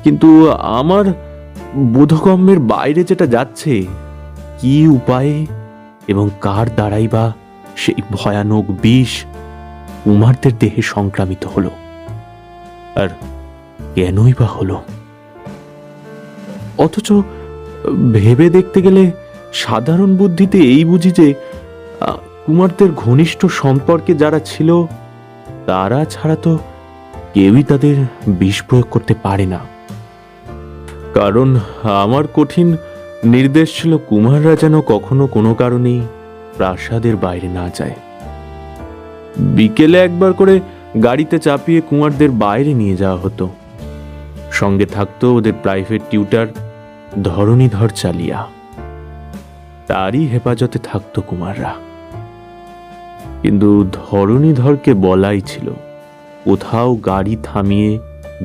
কিন্তু আমার বোধগম্যের বাইরে যেটা যাচ্ছে, কি উপায়ে এবং কার দ্বারাই বা সেই ভয়ানক বিষ কুমারদের দেহে সংক্রামিত হলো, আর কেনই বা হলো? অথচ ভেবে দেখতে গেলে সাধারণ বুদ্ধিতে এই বুঝি যে কুমারদের ঘনিষ্ঠ সম্পর্কে যারা ছিল তারা ছাড়া তো কেউই তাদের বিষ প্রয়োগ করতে পারে না। কারণ আমার কঠিন নির্দেশ ছিল কুমাররা যেন কখনো কোনো কারণেই প্রাসাদের বাইরে না যায়। বিকেলে একবার করে গাড়িতে চাপিয়ে কুমারদের বাইরে নিয়ে যাওয়া হতো। সঙ্গে থাকতো ওদের প্রাইভেট টিউটার ধরণীধর চালিয়া, তারই হেফাজতে থাকতো কুমাররা। কিন্তু ধরণীধরকে বলাই ছিল কোথাও গাড়ি থামিয়ে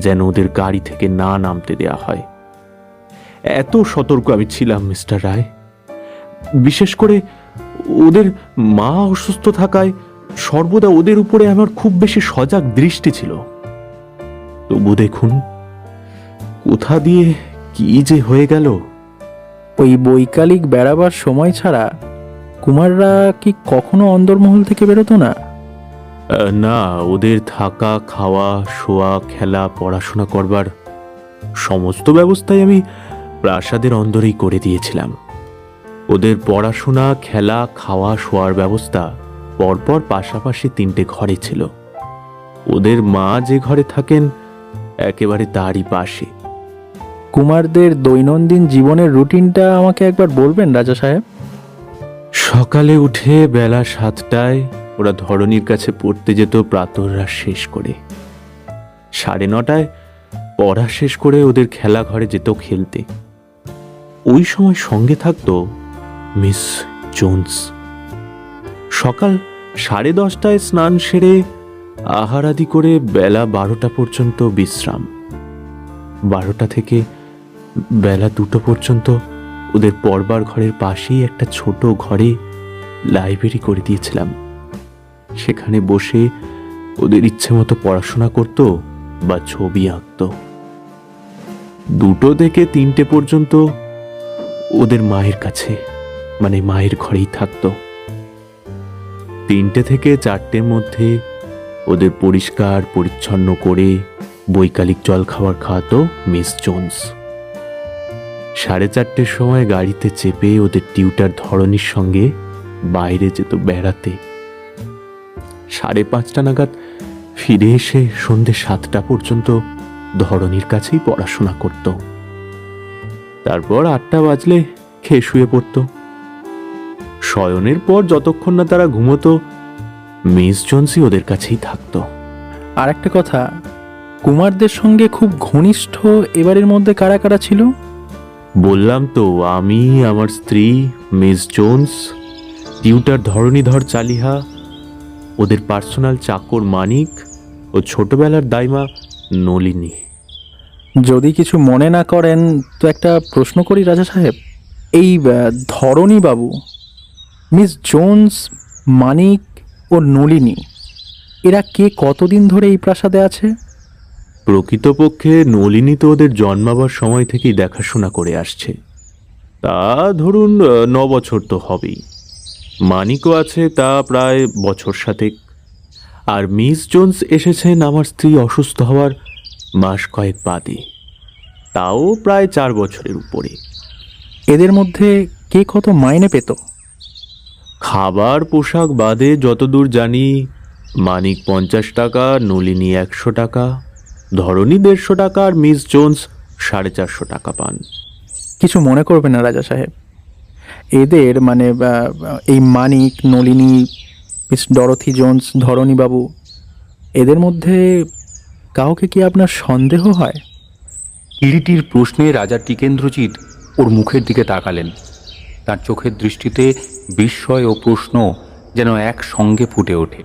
যেন ওদের গাড়ি থেকে না নামতে দেয়া হয়। এত সতর্ক আমি ছিলাম মিস্টার রায়। বিশেষ করে ওদের মা অসুস্থ থাকায় সর্বদা ওদের উপরে আমার খুব বেশি সজাগ দৃষ্টি ছিল। তবু দেখুন কোথা দিয়ে কি যে হয়ে গেল। ওই বৈকালিক বেড়াবার সময় ছাড়া কুমাররা কি কখনো অন্দরমহল থেকে বেরোতো না? না, ওদের থাকা, খাওয়া, শোয়া, খেলা, পড়াশোনা করবার সমস্ত ব্যবস্থাই আমি প্রাসাদের অন্দরেই করে দিয়েছিলাম। ওদের পড়াশোনা, খেলা, খাওয়া, শোয়ার ব্যবস্থা পরপর পাশাপাশি 3টে ঘরে ছিল। ওদের মা যে ঘরে থাকেন একেবারে তারই পাশে। কুমারদের দৈনন্দিন জীবনের রুটিনটা আমাকে একবার বলবেন রাজা সাহেব? সকালে উঠে বেলা 7টায় ওরা ধরণীর কাছে পড়তে যেত প্রাতরাশ শেষ করে। 9:30টায় পড়া শেষ করে ওদের খেলা ঘরে যেত খেলতে। ওই সময় সঙ্গে থাকতো মিস জোন্স। সকাল 10:30টায় স্নান সেরে আহার আদি করে বেলা 12টা পর্যন্ত বিশ্রাম। 12টা থেকে বেলা 2টো পর্যন্ত ওদের পড়বার ঘরের পাশেই একটা ছোট ঘরে লাইব্রেরি করে দিয়েছিলাম। সেখানে বসে ওদের ইচ্ছে মতো পড়াশোনা করতো বা ছবি আঁকতো। 2টো থেকে 3টে পর্যন্ত ওদের মায়ের কাছে, মানে মায়ের ঘরেই থাকতো। 3টে থেকে 4টের মধ্যে ওদের পরিষ্কার পরিচ্ছন্ন করে বৈকালিক জলখাবার খাওয়াতো মিস জোন্স। 4:30টের সময় গাড়িতে চেপে ওদের টিউটার ধরণীর সঙ্গে বাইরে যেত বেড়াতে। 5:30টা নাগাদ ফিরে এসে সন্ধ্যে 7টা পর্যন্ত ধরণীর কাছেই পড়াশোনা করত। তারপর 8টা বাজলে খেয়ে শুয়ে পড়ত। শয়নের পর যতক্ষণ না তারা ঘুমতো, মিস জোন্সই ওদের কাছেই থাকতো। আর একটা কথা, কুমারদের সঙ্গে খুব ঘনিষ্ঠ এবারের মধ্যে কারা কারা ছিল? বললাম তো, আমি, আমার স্ত্রী miss Jones, tutor Dharanidhar Chaliha, ওদের পার্সোনাল চাকর মানিক ও ছোটবেলার দাইমা নলিনী। যদি কিছু মনে না করেন তো একটা প্রশ্ন করি রাজা সাহেব। এই ধরণী বাবু, মিস জোন্স, মানিক ও নলিনী, এরা কে কতদিন ধরে এই প্রাসাদে আছে? প্রকৃতপক্ষে নলিনী তো ওদের জন্মাবার সময় থেকেই দেখাশোনা করে আসছে। তা ধরুন 9 বছর তো হবেই। মানিকও আছে, তা প্রায় বছর 7। আর মিস জোন্স এসেছেন আমার স্ত্রী অসুস্থ হওয়ার মাস কয়েক বাদে, তাও প্রায় 4 বছরের উপরে। এদের মধ্যে কে কত মাইনে পেত? খাবার পোশাক বাদে যতদূর জানি মানিক 50 টাকা, নলিনী 100 টাকা, ধরনী 150 টাকা আর মিস জোন্স 450 টাকা পান। কিছু মনে করবেন না রাজা সাহেব, এদের মানে এই মানিক, নলিনী, মিস ডরথি জোন্স, ধরণীবাবু, এদের মধ্যে কাউকে কি আপনার সন্দেহ হয়? কিরিটির প্রশ্নে রাজা টিকেন্দ্রজিৎ ওর মুখের দিকে তাকালেন। তার চোখের দৃষ্টিতে বিস্ময় ও প্রশ্ন যেন একসঙ্গে ফুটে ওঠে।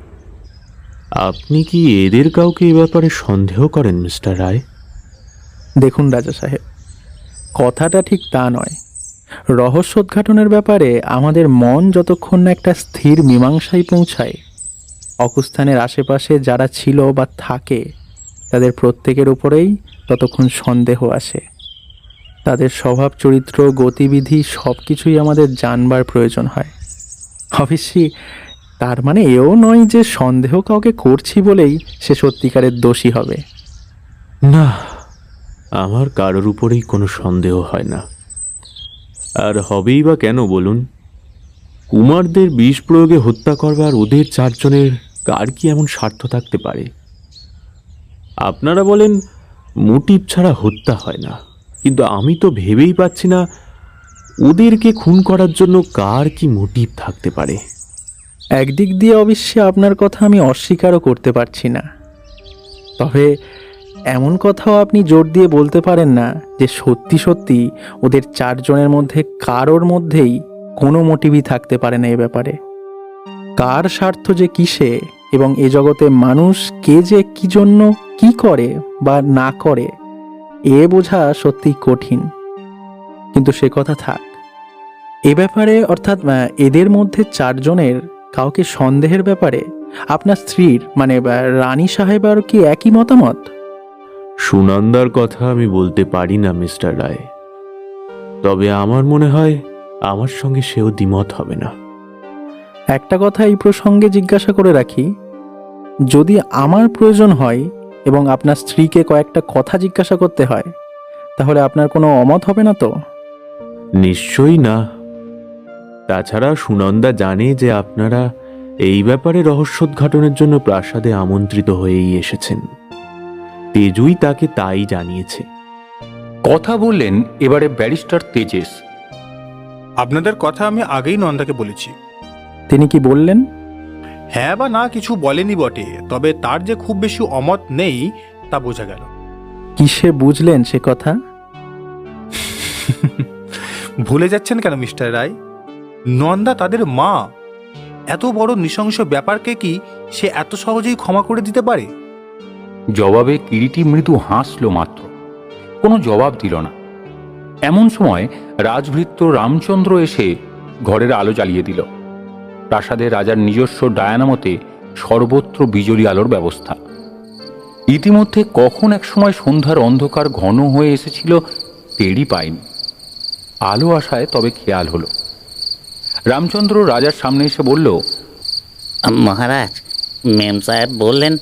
আপনি কি এদের কাউকে এ ব্যাপারে সন্দেহ করেন মিস্টার রায়? দেখুন রাজা সাহেব, কথাটা ঠিক তা নয়। রহস্যোদ্ঘাটনের ব্যাপারে আমাদের মন যতক্ষণ না একটা স্থির মীমাংসায় পৌঁছায়, অকুস্থানের আশেপাশে যারা ছিল বা থাকে তাদের প্রত্যেকের উপরেই ততক্ষণ সন্দেহ আসে। তাদের স্বভাব, চরিত্র, গতিবিধি সব কিছুই আমাদের জানবার প্রয়োজন হয়। অবশ্যই তার মানে এও নয় যে সন্দেহ কাউকে করছি বলেই সে সত্যিকারের দোষী হবে। না, আমার কারোর উপরেই কোনো সন্দেহ হয় না। আর হবেই বা কেন বলুন? কুমারদের বিষ প্রয়োগে হত্যা করবার ওদের 4 জনের কার কি এমন স্বার্থ থাকতে পারে? আপনারা বলেন মোটিভ ছাড়া হত্যা হয় না, কিন্তু আমি তো ভেবেই পাচ্ছি না ওদেরকে খুন করার জন্য কার কি মোটিভ থাকতে পারে। একদিক দিয়ে অবশ্যই আপনার কথা আমি অস্বীকারও করতে পারছি না, তবে এমন কথাও আপনি জোর দিয়ে বলতে পারেন না যে সত্যি সত্যি ওদের 4 জনের মধ্যে কারোর মধ্যেই কোনো মোটিভই থাকতে পারে না এ ব্যাপারে। কার স্বার্থ যে কিসে এবং এ জগতে মানুষ কে যে কি জন্য কি করে বা না করে এ বোঝা সত্যি কঠিন। কিন্তু সে কথা থাক, এ ব্যাপারে অর্থাৎ এদের মধ্যে 4 জনের কাউকে সন্দেহের ব্যাপারে আপনার স্ত্রীর মানে রানী সাহেবার কি একই মতামত? সুনন্দার কথা আমি বলতে পারি না মিস্টার রায়, তবে আমার মনে হয় আমার সঙ্গে সেও দ্বিমত হবে না। একটা কথা এই প্রসঙ্গে জিজ্ঞাসা করে রাখি, যদি আমার প্রয়োজন হয় এবং আপনার স্ত্রীকে কয়েকটা কথা জিজ্ঞাসা করতে হয়, তাহলে আপনার কোনো অমত হবে না তো? নিশ্চয়ই না। তাছাড়া সুনন্দা জানে যে আপনারা এই ব্যাপারে রহস্যোদ্ঘাটনের জন্য প্রাসাদে আমন্ত্রিত হয়েই এসেছেন। তেজুই তাকে তাই জানিয়েছে। কথা বললেন এবারে ব্যারিস্টার তেজেশ। আপনাদের কথা আমি আগেই নন্দাকে বলেছি। তিনি কি বললেন? হ্যাঁ বা না কিছু বলেনি বটে, তবে তার যে খুব বেশি অমত নেই তা বোঝা গেল। কিসে বুঝলেন সে কথা? ভুলে যাচ্ছেন কেন মিস্টার রায়? নন্দা তাদের মা। এত বড় নৃশংস ব্যাপারকে কি সে এত সহজেই ক্ষমা করে দিতে পারে? জবাবে কিরিটি মৃদু হাসল মাত্র, কোনো জবাব দিল না। এমন সময় রাজভৃত্য রামচন্দ্র এসে ঘরের আলো জ্বালিয়ে দিল। প্রাসাদে রাজার নিজস্ব ডায়ানা মতে সর্বত্র বিজলী আলোর ব্যবস্থা। ইতিমধ্যে কখন এক সময় সন্ধ্যার অন্ধকার ঘন হয়ে এসেছিল টেরই পায়নি। আলো আসায় তবে খেয়াল হলো। রামচন্দ্র রাজার সামনে এসে বলল, মহারাজ, মেম সাহেব বললেন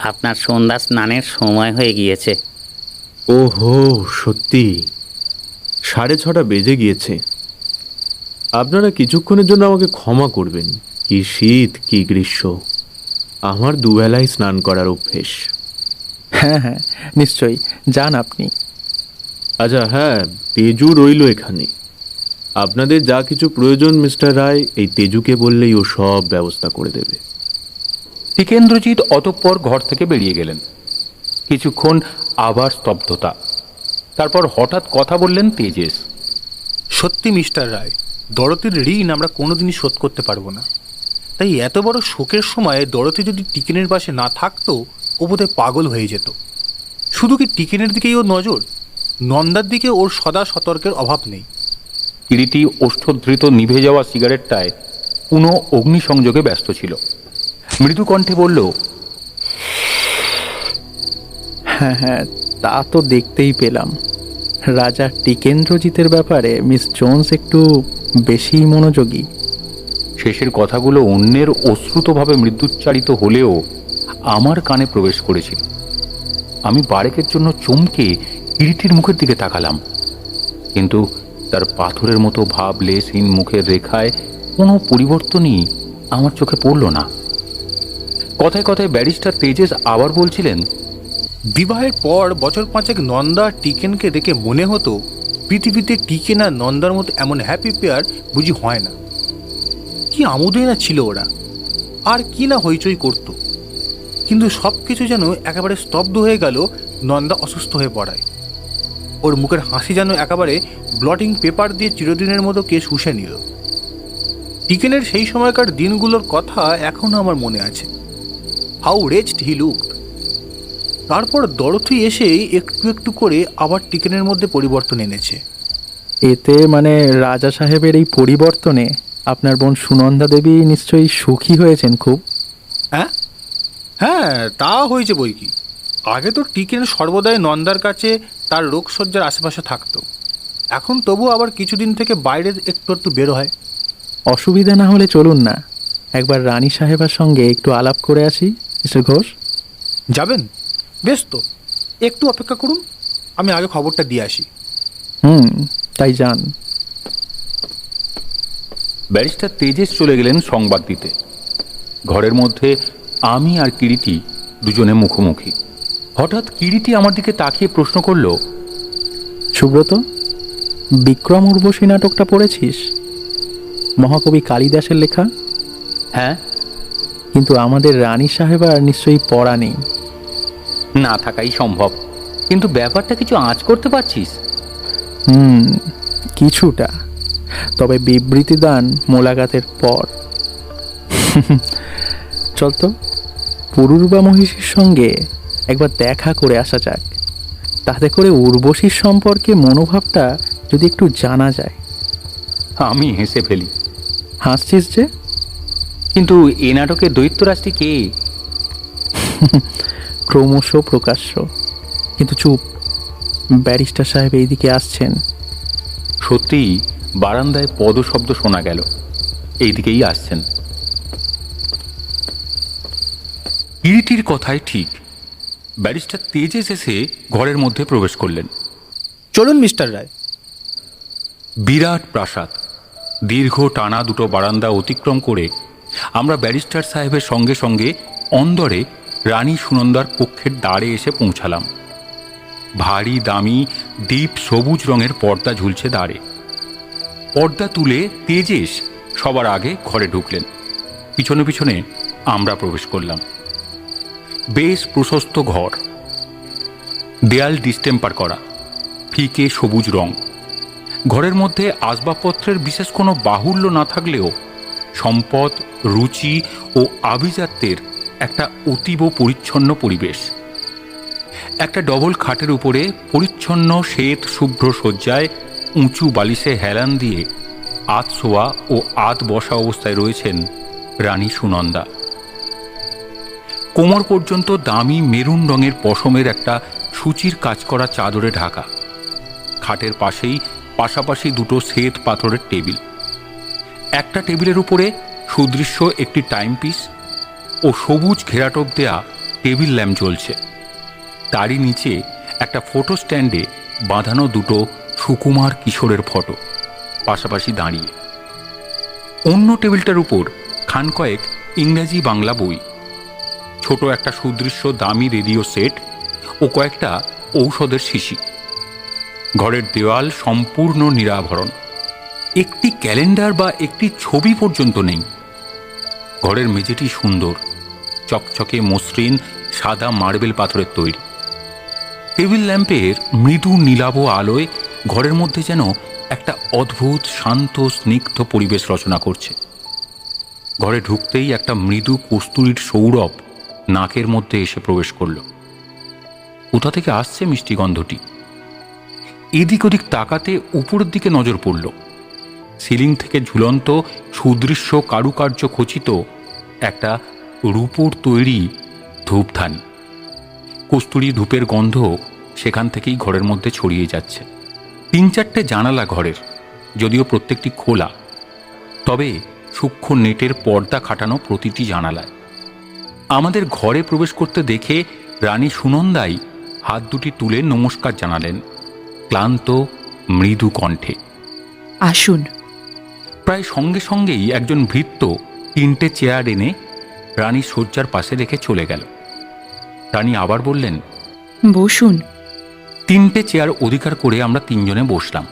আপনার সন্ধ্যা স্নানের সময় হয়ে গিয়েছে। ওহো, সত্যি 6:30 বেজে গিয়েছে। আপনারা কিছুক্ষণের জন্য আমাকে ক্ষমা করবেন। কি শীত, কি গ্রীষ্ম, আমার দুবেলায় স্নান করার অভ্যেস। হ্যাঁ হ্যাঁ, নিশ্চয়ই যান আপনি। আচ্ছা হ্যাঁ, তেজু রইল এখানে। আপনাদের যা কিছু প্রয়োজন মিস্টার রায়, এই তেজুকে বললেই ও সব ব্যবস্থা করে দেবে। টিকেন্দ্রজিৎ অতঃপর ঘর থেকে বেরিয়ে গেলেন। কিছুক্ষণ আবার স্তব্ধতা। তারপর হঠাৎ কথা বললেন তেজেশ। সত্যি মিস্টার রায়, দরতির ঋণ আমরা কোনোদিনই শোধ করতে পারবো না। তাই এত বড় শোকের সময়ে দরতি যদি টিকেনের পাশে না থাকতো, ও বোধহয় পাগল হয়ে যেত। শুধু কি টিকেনের দিকেই ওর নজর? নন্দার দিকে ওর সদা সতর্কের অভাব নেই। কিরিটি ওষ্ঠধৃত নিভে যাওয়া সিগারেটটায় পুনঃ অগ্নিসংযোগে ব্যস্ত ছিল। মৃদু কণ্ঠে বলল, হ্যাঁ হ্যাঁ, তা তো দেখতেই পেলাম। রাজা টিকেন্দ্রজিতের ব্যাপারে মিস জোন্স একটু বেশিই মনোযোগী। শেষের কথাগুলো অন্যের অশ্রুতভাবে মৃত্যুচ্চারিত হলেও আমার কানে প্রবেশ করেছিল। আমি বারেকের জন্য চমকে কিরিটির মুখের দিকে তাকালাম, কিন্তু তার পাথরের মতো ভাব লেসহীন মুখের রেখায় কোনো পরিবর্তনই আমার চোখে পড়ল না। কথায় কথায় ব্যারিস্টার তেজেশ আবার বলছিলেন, বিবাহের পর বছর পাঁচেক নন্দা আর টিকেনকে দেখে মনে হতো পৃথিবীতে টিকেন আর নন্দার মতো এমন হ্যাপি পেয়ার বুঝি হয় না। কি আমোদই না ছিল ওরা, আর কি না হইচই করত। কিন্তু সব কিছু যেন একেবারে স্তব্ধ হয়ে গেল নন্দা অসুস্থ হয়ে পড়ায়। ওর মুখের হাসি যেন একেবারে ব্লটিং পেপার দিয়ে চিরদিনের মতো কে শুষে নিল। টিকেনের সেই সময়কার দিনগুলোর কথা এখনো আমার মনে আছে। How raised he looked. তারপর দরথি এসেই একটু একটু করে আবার টিকেনের মধ্যে পরিবর্তন এনেছে। এতে মানে রাজা সাহেবের এই পরিবর্তনে আপনার বোন সুনন্দা দেবী নিশ্চয়ই সুখী হয়েছেন খুব। হ্যাঁ হ্যাঁ, তা হয়েছে বই কি। আগে তো টিকেন সর্বদাই নন্দার কাছে তার রোগশয্যার আশেপাশে থাকতো। এখন তবু আবার কিছুদিন থেকে বাইরে একটু একটু বেরো হয়। অসুবিধা না হলে চলুন না, একবার রানী সাহেবার সঙ্গে একটু আলাপ করে আসি। মিস্টার ঘোষ, যাবেন? বেশ, তো একটু অপেক্ষা করুন, আমি আগে খবরটা দিয়ে আসি। তাই যান। ব্যারিস্টার তেজেশ চলে গেলেন সংবাদ দিতে। ঘরের মধ্যে আমি আর কিরিটি দুজনে মুখোমুখি। হঠাৎ কিরিটি আমার দিকে তাকিয়ে প্রশ্ন করল, সুব্রত, বিক্রম উর্বশী নাটকটা পড়েছিস? মহাকবি কালিদাসের লেখা। হ্যাঁ। কিন্তু আমাদের রানী সাহেবার নিশ্চয়ই পড়া নেই। না থাকাই সম্ভব, কিন্তু ব্যাপারটা কিছু আঁচ করতে পারছিস? কিছুটা, তবে বিবৃতি দান মোলাকাতের পর। চল তো, পুরুরবা মহিষীর সঙ্গে একবার দেখা করে আসা যাক। তাতে করে উর্বশীর সম্পর্কে মনোভাবটা যদি একটু জানা যায়। আমি হেসে ফেলি। হাসছিস যে? কিন্তু এ নাটকের দৈত্যরাজটি কে? ক্রমশ প্রকাশ্য। কিন্তু চুপ, ব্যারিস্টার সাহেব এইদিকে আসছেন। সত্যিই বারান্দায় পদশব্দ শোনা গেল। এইদিকেই আসছেন। কিরিটির কথাই ঠিক। ব্যারিস্টার তেজেশ এসে ঘরের মধ্যে প্রবেশ করলেন। চলুন মিস্টার রায়। বিরাট প্রাসাদ, দীর্ঘ টানা দুটো বারান্দা অতিক্রম করে আমরা ব্যারিস্টার সাহেবের সঙ্গে সঙ্গে অন্দরে রানী সুনন্দার কক্ষের দ্বারে এসে পৌঁছালাম। ভারী দামি ডিপ সবুজ রঙের পর্দা ঝুলছে দ্বারে। পর্দা তুলে তেজেশ সবার আগে ঘরে ঢুকলেন। পিছনে পিছনে আমরা প্রবেশ করলাম। বেশ প্রশস্ত ঘর, দেয়াল ডিস্টেম্পার করা, ফিকে সবুজ রং। ঘরের মধ্যে আসবাবপত্রের বিশেষ কোনো বাহুল্য না থাকলেও সম্পদ, রুচি ও আভিজাত্যের একটা অতীব পরিচ্ছন্ন পরিবেশ। একটা ডবল খাটের উপরে পরিচ্ছন্ন শ্বেত শুভ্র শয্যায় উঁচু বালিশে হেলান দিয়ে আধ শোয়া ও আধ বসা অবস্থায় রয়েছেন রানী সুনন্দা। কোমর পর্যন্ত দামি মেরুন রঙের পশমের একটা সূচির কাজ করা চাদরে ঢাকা। খাটের পাশেই পাশাপাশি দুটো শ্বেত পাথরের টেবিল। একটা টেবিলের উপরে সুদৃশ্য একটি টাইমপিস ও সবুজ ঘেরাটোপ দেয়া টেবিল ল্যাম্প জ্বলছে। তারই নিচে একটা ফটো স্ট্যান্ডে বাঁধানো দুটো সুকুমার কিশোরের ফটো পাশাপাশি দাঁড়িয়ে। অন্য টেবিলটার উপর খান কয়েক ইংরেজি বাংলা বই, ছোট একটা সুদৃশ্য দামি রেডিও সেট ও কয়েকটা ঔষধের শিশি। ঘরের দেওয়াল সম্পূর্ণ নিরাভরণ। একটি ক্যালেন্ডার বা একটি ছবি পর্যন্ত নেই। ঘরের মেঝেটি সুন্দর, চকচকে মসৃণ সাদা মার্বেল পাথরের তৈরি। টেবিল ল্যাম্পের মৃদু নীলাভ আলোয় ঘরের মধ্যে যেন একটা অদ্ভুত শান্ত স্নিগ্ধ পরিবেশ রচনা করছে। ঘরে ঢুকতেই একটা মৃদু কস্তুরীর সৌরভ নাকের মধ্যে এসে প্রবেশ করল। কোথা থেকে আসছে মিষ্টি গন্ধটি? এদিক ওদিক তাকাতে উপরের দিকে নজর পড়ল। সিলিং থেকে ঝুলন্ত সুদৃশ্য কারুকার্য খচিত একটা রূপোর তৈরি ধূপধানি। কস্তুরী ধূপের গন্ধ সেখান থেকেই ঘরের মধ্যে ছড়িয়ে যাচ্ছে। 3-4টে জানালা ঘরের, যদিও প্রত্যেকটি খোলা, তবে সূক্ষ্ম নেটের পর্দা খাটানো প্রতিটি জানালায়। আমাদের ঘরে প্রবেশ করতে দেখে রানী সুনন্দাই হাত দুটি তুলে নমস্কার জানালেন ক্লান্ত মৃদু কণ্ঠে। আসুন। প্রায় সঙ্গে সঙ্গেই একজন ভৃত্য 3টে চেয়ার এনে রানী শয্যার পাশে রেখে চলে গেল। রানী আবার বললেন, বসুন। 3টে চেয়ার অধিকার করে আমরা 3 জনে বসলাম।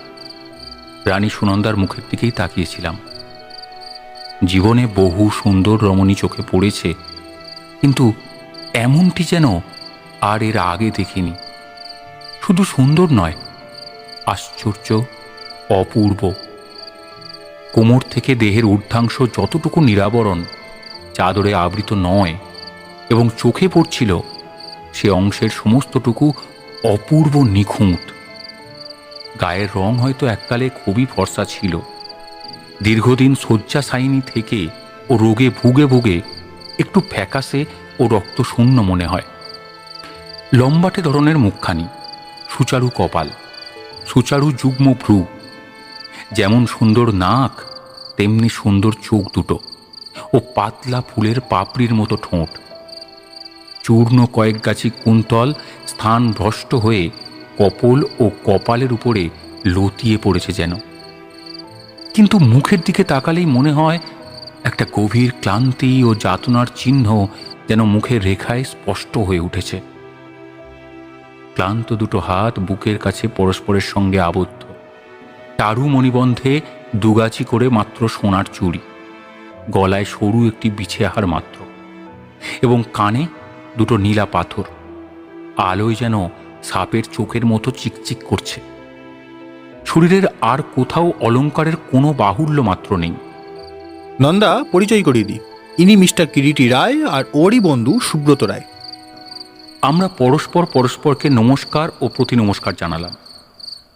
রানী সুনন্দার মুখের দিকেই তাকিয়েছিলাম। জীবনে বহু সুন্দর রমণী চোখে পড়েছে, কিন্তু এমনটি যেন আর এর আগে দেখিনি। শুধু সুন্দর নয়, আশ্চর্য, অপূর্ব। কোমর থেকে দেহের ঊর্ধ্বাংশ যতটুকু নিরাবরণ, চাদরে আবৃত নয় এবং চোখে পড়ছিল, সে অংশের সমস্তটুকু অপূর্ব নিখুঁত। গায়ের রং হয়তো এককালে খুবই ফর্সা ছিল। দীর্ঘদিন শয্যাশায়িনী থেকে ও রোগে ভুগে ভুগে একটু ফ্যাকাশে ও রক্তশূন্য মনে হয়। লম্বাটে ধরনের মুখখানি, সুচারু কপাল, সুচারু যুগ্ম ভ্রু, যেমন সুন্দর নাক তেমনি সুন্দর চোখ দুটো ও পাতলা ফুলের পাপড়ির মতো ঠোঁট। চূর্ণ কয়েক গাছি কুন্তল স্থান ভ্রষ্ট হয়ে কপোল ও কপালের উপরে লতিয়ে পড়েছে যেন। কিন্তু মুখের দিকে তাকালেই মনে হয় একটা গভীর ক্লান্তি ও যাতনার চিহ্ন যেন মুখের রেখায় স্পষ্ট হয়ে উঠেছে। ক্লান্ত দুটো হাত বুকের কাছে পরস্পরের সঙ্গে আবদ্ধ। টারু মণিবন্ধে দুগাছি করে মাত্র সোনার চুড়ি, গলায় সরু একটি বিছেহার মাত্র, এবং কানে দুটো নীলা পাথর। আলোয় যেন সাপের চোখের মতো চিকচিক করছে। শরীরের আর কোথাও অলঙ্কারের কোনো বাহুল্য মাত্র নেই। নন্দা, পরিচয় করিয়ে দিই, ইনি মিস্টার কিরিটি রায় আর ওরই বন্ধু সুব্রত রায়। আমরা পরস্পর পরস্পরকে নমস্কার ও প্রতি নমস্কার জানালাম।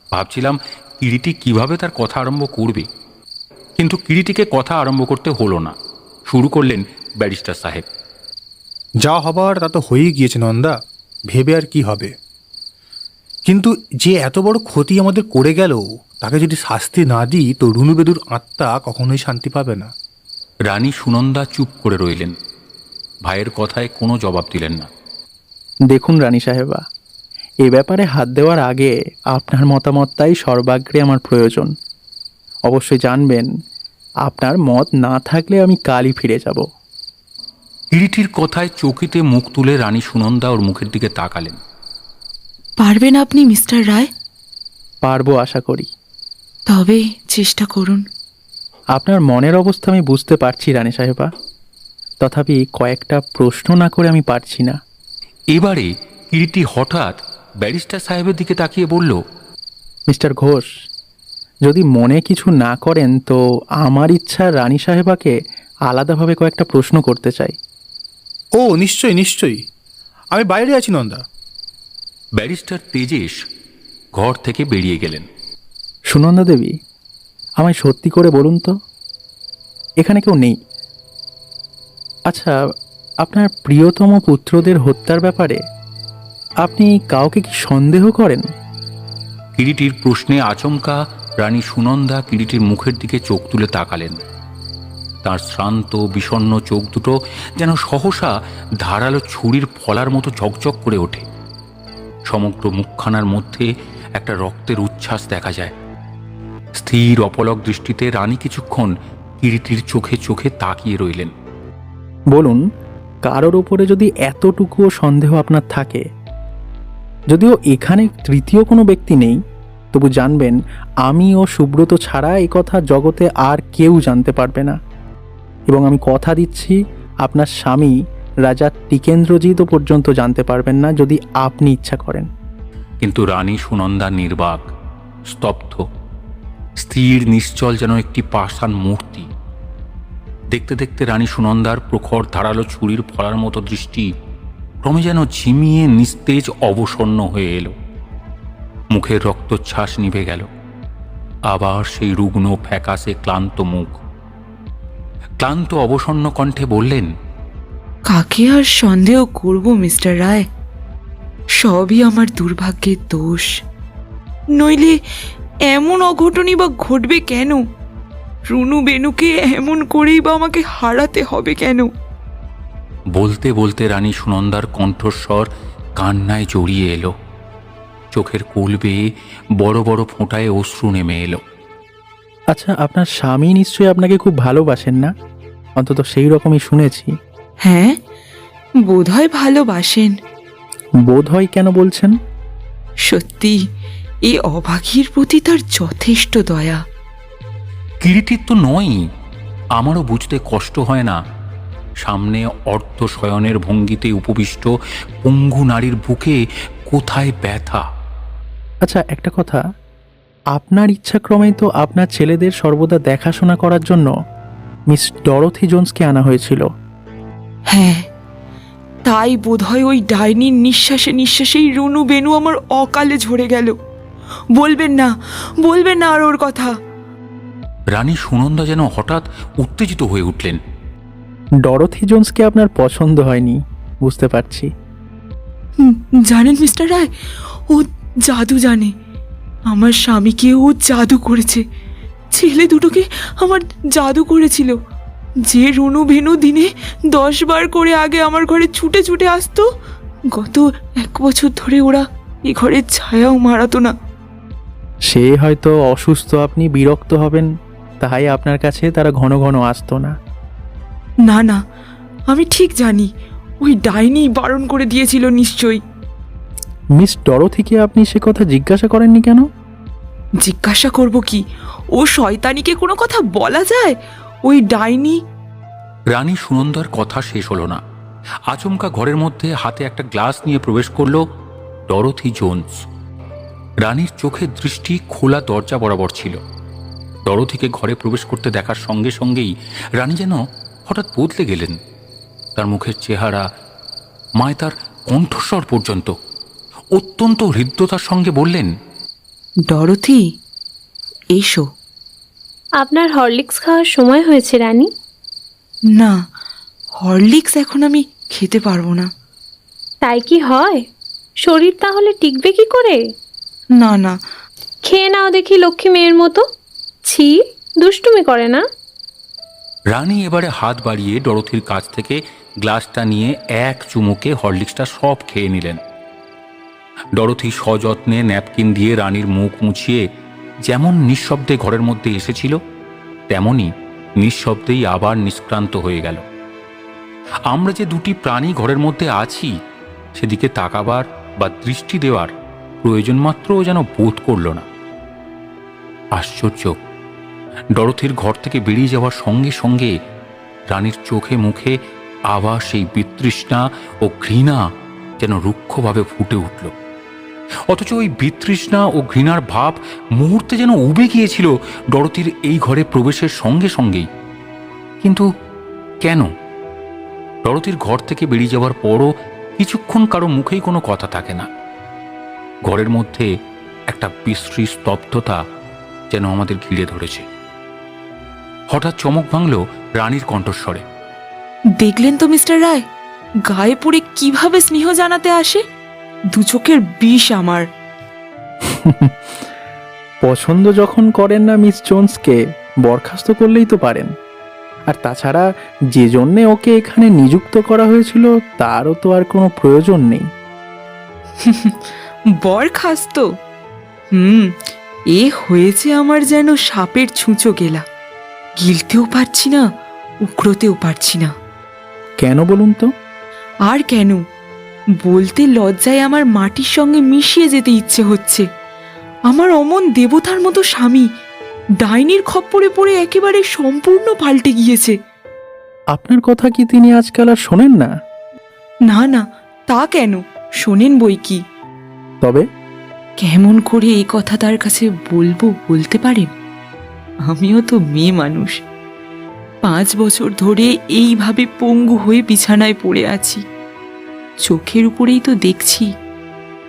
ভাবছিলাম কিরিটি কিভাবে তার কথা আরম্ভ করবে, কিন্তু কিরিটিকে কথা আরম্ভ করতে হলো না। শুরু করলেন ব্যারিস্টার সাহেব। যা হবার তা তো হয়েই গিয়েছে নন্দা, ভেবে আর কি হবে। কিন্তু যে এত বড় ক্ষতি আমাদের করে গেল, তাকে যদি শাস্তি না দিই তো রুনুবেদুর আত্মা কখনোই শান্তি পাবে না। রানী সুনন্দা চুপ করে রইলেন, ভাইয়ের কথায় কোনো জবাব দিলেন না। দেখুন রানী সাহেবা, এ ব্যাপারে হাত দেওয়ার আগে আপনার মতামতটাই সর্বাগ্রে আমার প্রয়োজন। অবশ্যই জানবেন, আপনার মত না থাকলে আমি কালই ফিরে যাব। কিরিটির কথায় চকিতে মুখ তুলে রানী সুনন্দা ওর মুখের দিকে তাকালেন। পারবেন আপনি মিস্টার রায়? পারবো আশা করি। তবে চেষ্টা করুন। আপনার মনের অবস্থা আমি বুঝতে পারছি রানী সাহেবা, তথাপি কয়েকটা প্রশ্ন না করে আমি পারছি না। এবারে কিরিটি হঠাৎ ব্যারিস্টার সাহেবের দিকে তাকিয়ে বলল, মিস্টার ঘোষ, যদি মনে কিছু না করেন তো আমার ইচ্ছা রানী সাহেবাকে আলাদাভাবে কয়েকটা প্রশ্ন করতে চাই। ও নিশ্চয়ই নিশ্চয়ই, আমি বাইরে আছি নন্দা। ব্যারিস্টার তেজেশ ঘর থেকে বেরিয়ে গেলেন। সুনন্দা দেবী, আমায় সত্যি করে বলুন তো, এখানে কেউ নেই? আচ্ছা, আপনার প্রিয়তম পুত্রদের হত্যার ব্যাপারে আপনি কাউকে কি সন্দেহ করেন? কিরিটির প্রশ্নে আচমকা রানী সুনন্দা কিরিটির মুখের দিকে চোখ তুলে তাকালেন। তার শ্রান্ত বিষণ্ণ চোখ দুটো যেন সহসা ধারালো ছুরির ফলার মতো ঝকঝক করে ওঠে। সমগ্র মুখখানার মধ্যে একটা রক্তের উচ্ছ্বাস দেখা যায়। স্থির অপলক দৃষ্টিতে রানী কিছুক্ষণ কিরিটির চোখে চোখে তাকিয়ে রইলেন। বলুন, কারোর উপরে যদি এতটুকুও সন্দেহ আপনার থাকে, যদিও এখানে তৃতীয় কোনো ব্যক্তি নেই, তবু জানবেন আমি ও সুব্রত ছাড়া এই কথা জগতে আর কেউ জানতে পারবে না। এবং আমি কথা দিচ্ছি, আপনার স্বামী রাজা টিকেন্দ্রজিৎও পর্যন্ত জানতে পারবেন না, যদি আপনি ইচ্ছা করেন। কিন্তু রানী সুনন্দা নির্বাক, স্তব্ধ, স্থির নিশ্চল, যেন একটি পাষাণ মূর্তি। দেখতে দেখতে রানী সুনন্দার প্রখর ধারালো ছুরির ফলার মতো দৃষ্টি ক্রমে যেন ঝিমিয়ে নিস্তেজ অবসন্ন হয়ে এলো। মুখের রক্তচ্ছ্বাস নিভে গেল। আবার সেই রুগ্ন ফ্যাকাশে ক্লান্ত মুখ। ক্লান্ত অবসন্ন কণ্ঠে বললেন, কাকে আর সন্দেহ করব মিস্টার রায়? সবই আমার দুর্ভাগ্যের দোষ, নইলে এমন অঘটনই বা ঘটবে কেন? রুনু বেনুকে এমন করেই বা আমাকে হারাতে হবে কেন? বলতে বলতে রানী সুনন্দার কণ্ঠস্বর কান্নায় জড়িয়ে এলো। চোখের কোল বেয়ে বড় বড় ফোঁটায় অশ্রু নেমে এলো। আচ্ছা, আপনার স্বামী নিশ্চয়ই আপনাকে খুব ভালোবাসেন না? অন্তত সেই রকমই শুনেছি। হ্যাঁ, বোধহয় ভালোবাসেন। বোধ হয় কেন বলছেন? সত্যি এই অভাগীর প্রতি তার যথেষ্ট দয়া। কিরিটির তো নয়ই, আমারও বুঝতে কষ্ট হয় না সামনে অর্ধ শয়নের ভঙ্গিতে উপবিষ্ট পঙ্গু নারীর বুকে কোথায় ব্যথা। আচ্ছা, একটা কথা, আপনার ইচ্ছাক্রমেই তো আপনার ছেলেদের সর্বদা দেখাশোনা করার জন্য মিস ডরোথি জোন্সকে আনা হয়েছিল। হ্যাঁ, তাই বোধহয় ওই ডাইনির নিঃশ্বাসে নিঃশ্বাসেই রুনু বেনু আমার অকালে ঝরে গেল। বলবেন না, বলবেন না আর ওর কথা। রানী সুনন্দা যেন হঠাৎ উত্তেজিত হয়ে উঠলেন। ডরোথি জোন্সকে আপনার পছন্দ হয়নি, বুঝতে পারছি। জানেন মিস্টার রায়, ও জাদু জানে। আমার স্বামীকে ও জাদু করেছে, ছেলে দুটোকে আমার জাদু করেছিল। যে রুনু ভেনু দিনে 10 বার করে আগে আমার ঘরে ছুটে ছুটে আসতো, গত 1 বছর ধরে ওরা এ ঘরের ছায়াও মারাতো না। সে হয়তো অসুস্থ, আপনি বিরক্ত হবেন, তাই আপনার কাছে তারা ঘন ঘন আসতো না। না না, আমি ঠিক জানি ওই ডাইনি বারণ করে দিয়েছিল নিশ্চয়ই। মিস ডরোথিকে আপনি সে কথা জিজ্ঞাসা করেননি কেন? জিজ্ঞাসা করব কি? ও শয়তানিকে কোনো কথা বলা যায়? ওই ডাইনি। রানী সুনন্দার কথা শেষ হলো না। আচমকা ঘরের মধ্যে হাতে একটা গ্লাস নিয়ে প্রবেশ করল ডরোথি জোন্স। রানীর চোখের দৃষ্টি খোলা দরজা বরাবর ছিল। ডরোথিকে ঘরে প্রবেশ করতে দেখার সঙ্গে সঙ্গেই রানী যেন হঠাৎ বদলে গেলেন। তার মুখের চেহারা, মায় তার কণ্ঠস্বর পর্যন্ত অত্যন্ত হৃদ্যতার সঙ্গে বললেন, ডরোথি, এসো। আপনার হরলিক্স খাওয়ার সময় হয়েছে রানী। না, হরলিক্স এখন আমি খেতে পারবো না। তাই কি হয়? শরীর তাহলে টিকবে কি করে? না না, খেয়ে নাও দেখি লক্ষ্মী মেয়ের মতো। ছি, দুষ্টুমি করে না। রানী এবারে হাত বাড়িয়ে ডরোথির কাছ থেকে গ্লাসটা নিয়ে এক চুমুকে হরলিক্সটা সব খেয়ে নিলেন। ডরোথি সযত্নে ন্যাপকিন দিয়ে রানীর মুখ মুছিয়ে যেমন নিঃশব্দে ঘরের মধ্যে এসেছিল, তেমনি নিঃশব্দেই আবার নিষ্ক্রান্ত হয়ে গেল। আমরা যে দুটি প্রাণী ঘরের মধ্যে আছি সেদিকে তাকাবার বা দৃষ্টি দেওয়ার প্রয়োজন মাত্রও যেন বোধ করল না। আশ্চর্য, ডরোথির ঘর থেকে বেরিয়ে যাওয়ার সঙ্গে সঙ্গে রানীর চোখে মুখে আবার সেই বিতৃষ্ণা ও ঘৃণা যেন রুক্ষভাবে ফুটে উঠল। অথচ ওই বিতৃষ্ণা ও ঘৃণার ভাব মুহূর্তে যেন উবে গিয়েছিল ডরোথির এই ঘরে প্রবেশের সঙ্গে সঙ্গেই। কিন্তু কেন? ডরোথির ঘর থেকে বেরিয়ে যাওয়ার পরও কিছুক্ষণ কারো মুখেই কোনো কথা থাকে না। ঘরের মধ্যে একটা বিশ্রী স্তব্ধতা যেন আমাদের ঘিরে ধরেছে। হঠাৎ চমক ভাঙল রানীর কণ্ঠস্বরে। দেখলেন তো মিস্টার রায়, গায়ে পড়ে কিভাবে স্নেহ জানাতে আসে? দু চোখের বিষ আমার। পছন্দ যখন করেন না মিস জোন্সকে, বরখাস্ত করলেই তো পারেন। আর তাছাড়া যে জন্যে ওকে এখানে নিযুক্ত করা হয়েছিল তারও তো আর কোনো প্রয়োজন নেই। বরখাস্ত? এ হয়েছে আমার যেন সাপের ছুঁচো গেলা। গিলতেও পারছি না, উকড়োতেও পারছি না। কেন বলুন তো? আর কেন? বলতে লজ্জায় আমার মাটির সঙ্গে মিশিয়ে যেতে ইচ্ছে হচ্ছে। আমার অমন দেবতার মতো স্বামী ডাইনির খপ্পরে পড়ে একেবারে সম্পূর্ণ পাল্টে গিয়েছে। আপনার কথা কি তিনি আজকাল আর শোনেন না? না না, তা কেন, শোনেন বই কি। তবে কেমন করে এই কথা তার কাছে বলবো বলতে পারেন? আমিও তো মেয়ে মানুষ। 5 বছর ধরে এইভাবে পঙ্গু হয়ে বিছানায় পড়ে আছি। চোখের উপরেই তো দেখছি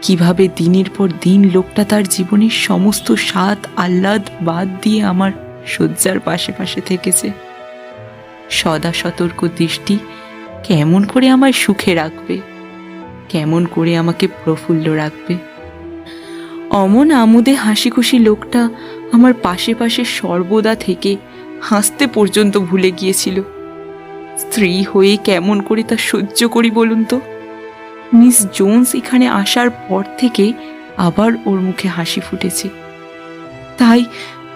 কিভাবে দিনের পর দিন লোকটা তার জীবনের সমস্ত স্বাদ আহ্লাদ বাদ দিয়ে আমার শয্যার পাশে পাশে থেকেছে। সদা সতর্ক দৃষ্টি কেমন করে আমায় সুখে রাখবে, কেমন করে আমাকে প্রফুল্ল রাখবে। অমন আমোদে হাসি খুশি লোকটা আমার পাশে পাশে সর্বদা থেকে হাসতে পর্যন্ত ভুলে গিয়েছিল। স্ত্রী হয়ে কেমন করে তা সহ্য করি বলুন তো? মিস জোন্স এখানে আসার পর থেকে আবার ওর মুখে হাসি ফুটেছে। তাই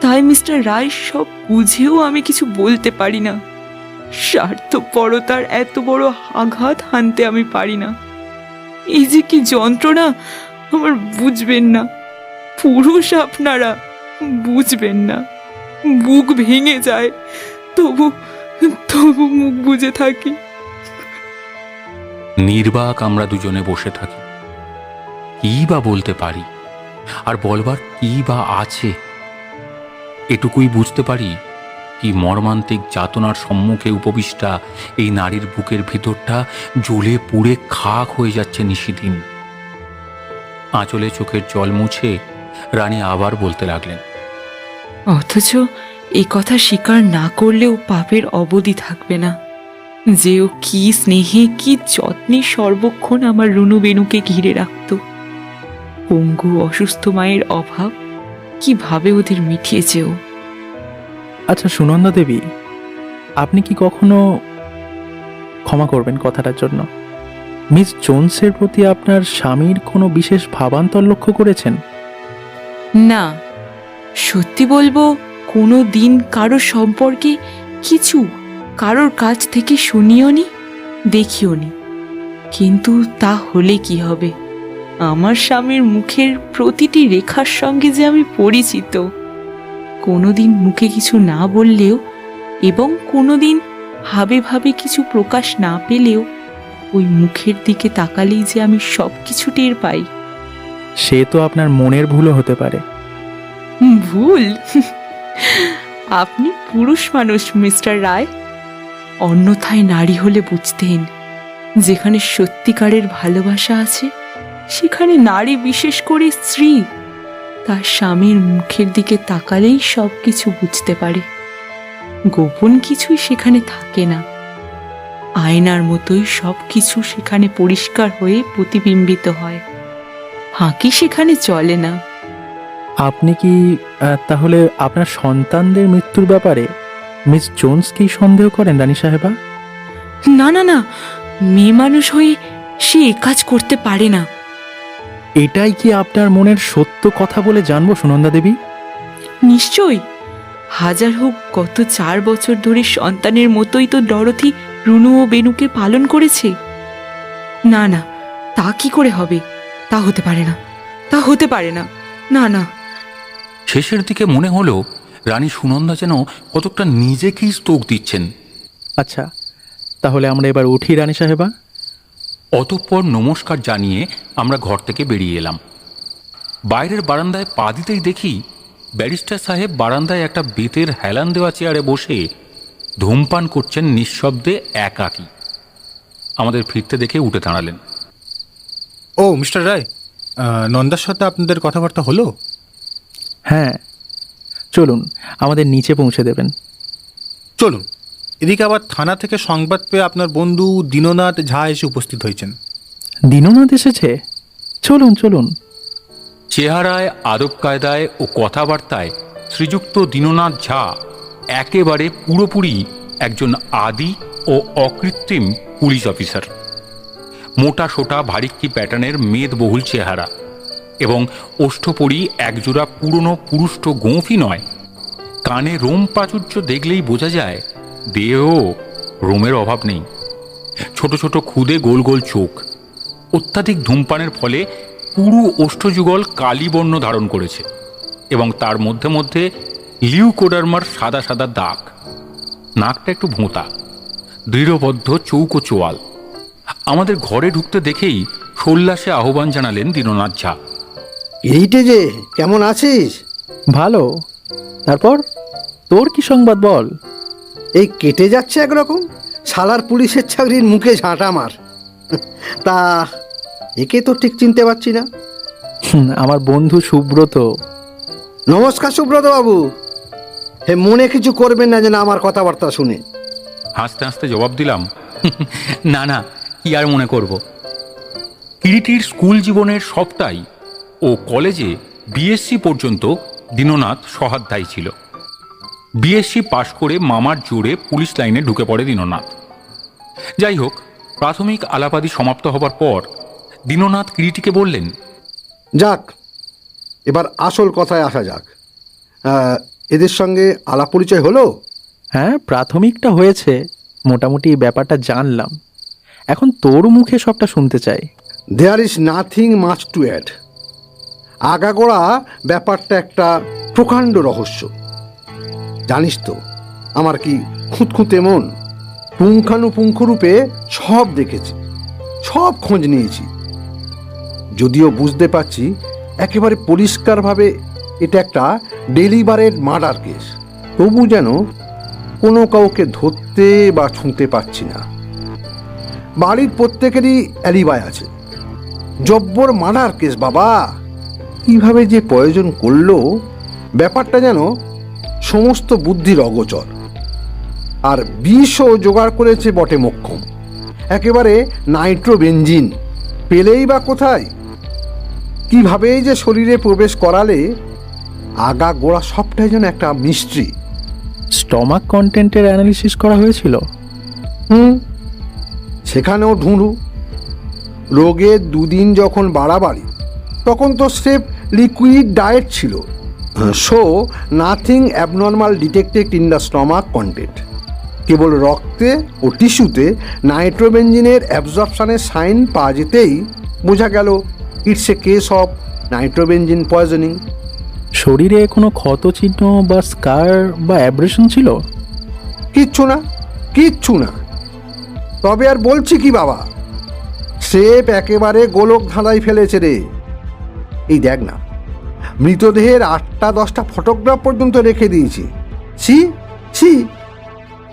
তাই মিস্টার রায় সব বুঝেও আমি কিছু বলতে পারি না। স্বার্থপরতার এত বড় আঘাত হানতে আমি পারি না। এই যে কি যন্ত্রণা আমার বুঝবেন না, পুরুষ আপনারা বুঝবেন না। বুক ভেঙে যায়, তবু তবু মুখ বুজে থাকি। নির্বাক আমরা দুজনে বসে থাকি। কি বা বলতে পারি, আর বলবার কি বা আছে? এটুকুই বুঝতে পারি কি মর্মান্তিক যাতনার সম্মুখে উপবিষ্টা এই নারীর বুকের ভিতরটা জ্বলে পুড়ে খাক হয়ে যাচ্ছে নিশিদিন। আঁচলে চোখের জল মুছে রানী আবার বলতে লাগলেন, অথচ এই কথা স্বীকার না করলেও পাপের অবধি থাকবে না যে ও কি স্নেহে কি যত্নে সর্বক্ষণ আমার রুনু বেনুকে ঘিরে রাখত। পঙ্গু অসুস্থ মায়ের অভাব কিভাবে ওদের মিটিয়েছে ও। আচ্ছা সুনন্দা দেবী, আপনি কি কখনো ক্ষমা করবেন কথাটার জন্য? মিস জোনসের প্রতি আপনার স্বামীর কোনো বিশেষ ভাবান্তর লক্ষ্য করেছেন? না, সত্যি বলবো কোনো দিন কারোর সম্পর্কে কিছু কারোর কাছ থেকে শুনিওনি, দেখিওনি। কিন্তু তা হলে কি হবে, আমার স্বামীর মুখের প্রতিটি রেখার সঙ্গে যে আমি পরিচিত। কোনোদিন মুখে কিছু না বললেও এবং কোনোদিন ভাবে ভাবে কিছু প্রকাশ না পেলেও ওই মুখের দিকে তাকালেই যে আমি সব কিছু টের পাই। সে তো আপনার মনের ভুলও হতে পারে। ভুল? আপনি পুরুষ মানুষ মিস্টার রায়, অন্যথায় নারী হলে বুঝতেন যেখানে সত্যিকারের ভালোবাসা আছে সেখানে নারী, বিশেষ করে স্ত্রী, তার স্বামীর মুখের দিকে তাকালেই সব কিছু বুঝতে পারে। গোপন কিছুই সেখানে থাকে না, আয়নার মতোই সব কিছু সেখানে পরিষ্কার হয়ে প্রতিবিম্বিত হয়। ফাঁকি সেখানে চলে না। আপনি কি তাহলে আপনার সন্তানদের মৃত্যুর ব্যাপারে মিস জোনসকেই সন্দেহ করেন রানী সাহেবা? না না না, মেয়ে মানুষ হয়ে সে এ কাজ করতে পারে না। এটাই কি আপনার মনের সত্য কথা বলে জানবো সুনন্দা দেবী? নিশ্চয়ই। হাজার হোক গত 4 বছর ধরে সন্তানের মতোই তো ডরথি রুনু ও বেনুকে পালন করেছে। না না, তা কি করে হবে? তা হতে পারে না, তা হতে পারে না, না না। শেষের দিকে মনে হলো রানী সুনন্দা যেন কতকটা নিজেকেই স্তোক দিচ্ছেন। আচ্ছা, তাহলে আমরা এবার উঠি রানী সাহেবা। অতঃপর নমস্কার জানিয়ে আমরা ঘর থেকে বেরিয়ে এলাম। বাইরের বারান্দায় পা দিতেই দেখি ব্যারিস্টার সাহেব বারান্দায় একটা বেতের হেলান দেওয়া চেয়ারে বসে ধূমপান করছেন নিঃশব্দে একাকী। আমাদের ফিরতে দেখে উঠে দাঁড়ালেন। ও মিস্টার রায়, নন্দার সাথে আপনাদের কথাবার্তা হলো? হ্যাঁ, চলুন আমাদের নিচে পৌঁছে দেবেন। চলুন। এদিকে আবার থানা থেকে সংবাদ পেয়ে আপনার বন্ধু দীননাথ ঝা এসে উপস্থিত হয়েছেন। দীননাথ এসেছে? চলুন চলুন। চেহারায়, আদব কায়দায় ও কথাবার্তায় শ্রীযুক্ত দীননাথ ঝা একেবারে পুরোপুরি একজন আদি ও অকৃত্রিম পুলিশ অফিসার। মোটা সোটা ভারিক্কি প্যাটার্নের মেদবহুল চেহারা এবং ওষ্ঠপরি একজোড়া পুরনো পুরুষ্ট গোঁফই নয়, কানে রোম প্রাচুর্য দেখলেই বোঝা যায় দেহ রোমের অভাব নেই। ছোট ছোট খুদে গোল গোল চোখ, অত্যাধিক ধূমপানের ফলে পুরো ওষ্ঠযুগল কালি বর্ণ ধারণ করেছে এবং তার মধ্যে মধ্যে লিউকোডার্মার সাদা সাদা দাগ। নাকটা একটু ভোঁতা, দৃঢ়বদ্ধ চৌকো চোয়াল। আমাদের ঘরে ঢুকতে দেখেই সোল্লাসে আহ্বান জানালেন দীননাথ ঝা। কিরিটে যে কেমন আছিস? ভালো। তারপর তোর কি সংবাদ বল? এই কেটে যাচ্ছে একরকম, শালার পুলিশের চাকরির মুখে ঝাঁটা মার। তা একে তো ঠিক চিনতে পারছি না। আমার বন্ধু সুব্রত। নমস্কার সুব্রত বাবু। হে, মনে কিছু করবেন না যেন আমার কথাবার্তা শুনে। হাসতে হাসতে জবাব দিলাম, না না, কি আর মনে করব। কিরিটির স্কুল জীবনের সবটাই ও কলেজে বিএসসি পর্যন্ত দীননাথ সহাধ্যায়ী ছিল। বিএসসি পাশ করে মামার জোরে পুলিশ লাইনে ঢুকে পড়ে দীননাথ। যাই হোক, প্রাথমিক আলাপাদি সমাপ্ত হবার পর দীননাথ কিরিটিকে বললেন, যাক, এবার আসল কথায় আসা যাক। এদের সঙ্গে আলাপ পরিচয় হলো? হ্যাঁ, প্রাথমিকটা হয়েছে, মোটামুটি ব্যাপারটা জানলাম। এখন তোর মুখে সবটা শুনতে চাই। There is nothing much to add. আগাগোড়া ব্যাপারটা একটা প্রকাণ্ড রহস্য। জানিস তো আমার কি খুঁতখুঁতে মন। পুঙ্খানুপুঙ্খরূপে সব দেখেছি, সব খোঁজ নিয়েছি। যদিও বুঝতে পারছি একেবারে পরিষ্কারভাবে এটা একটা ডেলিভারেড মার্ডার কেস, তবু যেন কোনো কাউকে ধরতে বা ছুঁতে পারছি না। বাড়ির প্রত্যেকেরই অ্যালিবাই আছে। জব্বর মার্ডার কেস বাবা। কিভাবে যে প্রয়োজন করলো ব্যাপারটা যেন সমস্ত বুদ্ধির অগোচর। আর বিষও জোগাড় করেছে বটে মোক্ষম, একেবারে নাইট্রোবেনজিন। পেলেই বা কোথায়, কিভাবেই যে শরীরে প্রবেশ করালে, আগা গোড়া সবটাই যেন একটা মিস্ট্রি। স্টমাক কন্টেন্টের অ্যানালিসিস করা হয়েছিল? সেখানেও ঢুঁড়ু। রোগের দুদিন যখন বাড়াবাড়ি, তখন তো স্রেফ লিকুইড ডায়েট ছিল। So nothing abnormal detected in the stomach content. কেবল রক্তে ও টিস্যুতে নাইট্রোবেনজিনের অ্যাবজর্পশনের সাইন পাওয়া যেতেই বোঝা গেল it's a case of nitrobenzene poisoning. শরীরে কোনো ক্ষতচিহ্ন বা স্কার বা অ্যাব্রেশন ছিল? কিচ্ছু না, কিচ্ছু না। তবে আর বলছি কি বাবা, স্রেফ একেবারে গোলক ধাঁধায় ফেলেছে রে। এই দেখ না, মৃতদেহের 8-10টা ফটোগ্রাফ পর্যন্ত রেখে দিয়েছি। ছি ছি।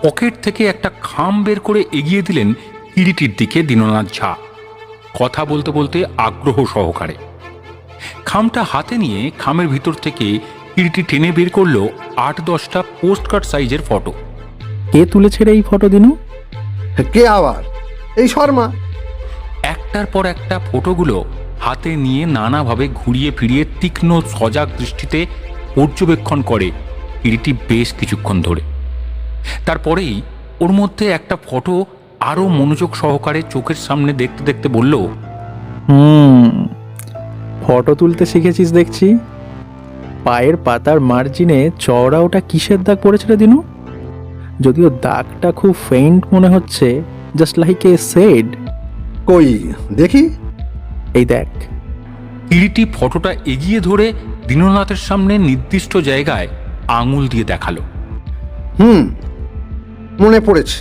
পকেট থেকে একটা খাম বের করে এগিয়ে দিলেন কিরিটির দিকে দীননাথ ঝা, কথা বলতে বলতে আগ্রহ সহকারে। খামটা হাতে নিয়ে খামের ভিতর থেকে কিরিটি টেনে বের করলো 8-10টা পোস্টকার্ড সাইজের ফটো। কে তুলেছে রে এই ফটো দিনু? কে আবার? এই শর্মা। একটার পর একটা ফটোগুলো হাতে নিয়ে নানাভাবে ঘুরিয়ে ফিরিয়ে তীক্ষ্ণ সজাগ দৃষ্টিতে পর্যবেক্ষণ করে কিরিটি বেশ কিছুক্ষণ ধরে। তারপরেই ওর মধ্যে একটা ফটো আরও মনোযোগ সহকারে চোখের সামনে দেখতে দেখতে বলল, ফটো তুলতে শিখেছিস দেখছি। পায়ের পাতার মার্জিনে চওড়া ওটা কিসের দাগ পড়েছে রে দিনু? যদিও দাগটা খুব ফেইন্ট মনে হচ্ছে, জাস্ট লাইক এ শেড। কই দেখি। এই দেখ। কিরিটি ফটোটা এগিয়ে ধরে দীননাথের সামনে নির্দিষ্ট জায়গায় আঙুল দিয়ে দেখালো। মনে পড়েছে।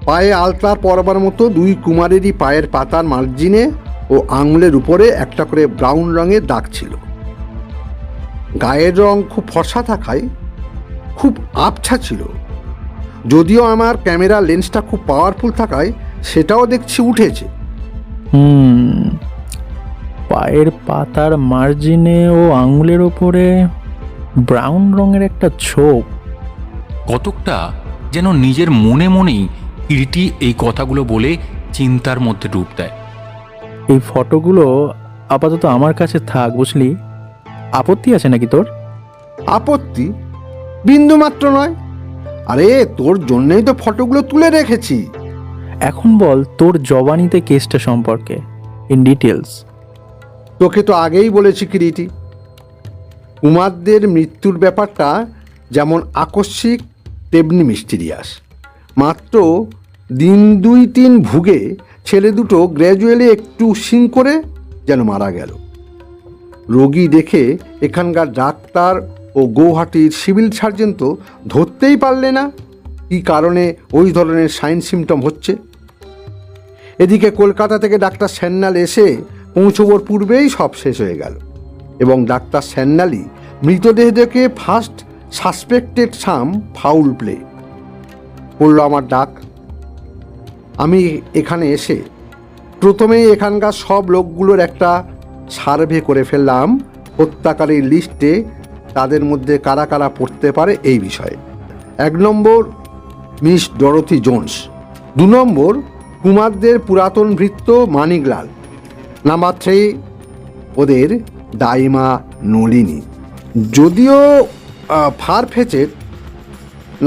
পায়ে আলতার পরবার মতো দুই কুমারেরই পায়ের পাতার মার্জিনে ও আঙুলের উপরে একটা করে ব্রাউন রঙের দাগ ছিল। গায়ের রং খুব ফর্সা থাকায় খুব আবছা ছিল। যদিও আমার ক্যামেরা লেন্সটা খুব পাওয়ারফুল থাকায় সেটাও দেখছি উঠেছে। পায়ের পাতার মার্জিনে ও আঙুলের ওপরে ব্রাউন রঙের একটা ছোপ। কতকটা যেন নিজের মনে মনেই কিরিটি এই কথাগুলো বলে চিন্তার মধ্যে ডুব দেয়। এই ফটোগুলো আপাতত আমার কাছে থাক, বুঝলি? আপত্তি আছে নাকি তোর? আপত্তি বিন্দু মাত্র নয়। আরে তোর জন্যই তো ফটোগুলো তুলে রেখেছি। এখন বল তোর জবানিতে কেসটা সম্পর্কে ইন ডিটেলস। তোকে তো আগেই বলেছি কিরিটি, কুমারদের মৃত্যুর ব্যাপারটা যেমন আকস্মিক তেমনি মিস্টিরিয়াস। মাত্র দিন 2-3 ভুগে ছেলে দুটো গ্র্যাজুয়ালি একটু সিং করে যেন মারা গেল। রোগী দেখে এখানকার ডাক্তার ও গৌহাটির সিভিল সার্জন তো ধরতেই পারলে না কী কারণে ওই ধরনের সাইন সিমটম হচ্ছে। এদিকে কলকাতা থেকে ডাক্তার স্যান্যাল এসে পৌঁছবার পূর্বেই সব শেষ হয়ে গেল এবং ডাক্তার স্যান্যালই মৃতদেহ দেখে ফার্স্ট সাসপেক্টেড সাম ফাউল প্লে পড়ল আমার ডাক। আমি এখানে এসে প্রথমেই এখানকার সব লোকগুলোর একটা সার্ভে করে ফেললাম হত্যাকারীর লিস্টে তাদের মধ্যে কারা কারা পড়তে পারে এই বিষয়ে। 1 নম্বর মিস ডরোথি জোন্স, 2 নম্বর কুমারদের পুরাতন ভৃত্য মানিকলাল, নাম্বার 3 ওদের দাইমা নলিনী, যদিও ফারফেচেড,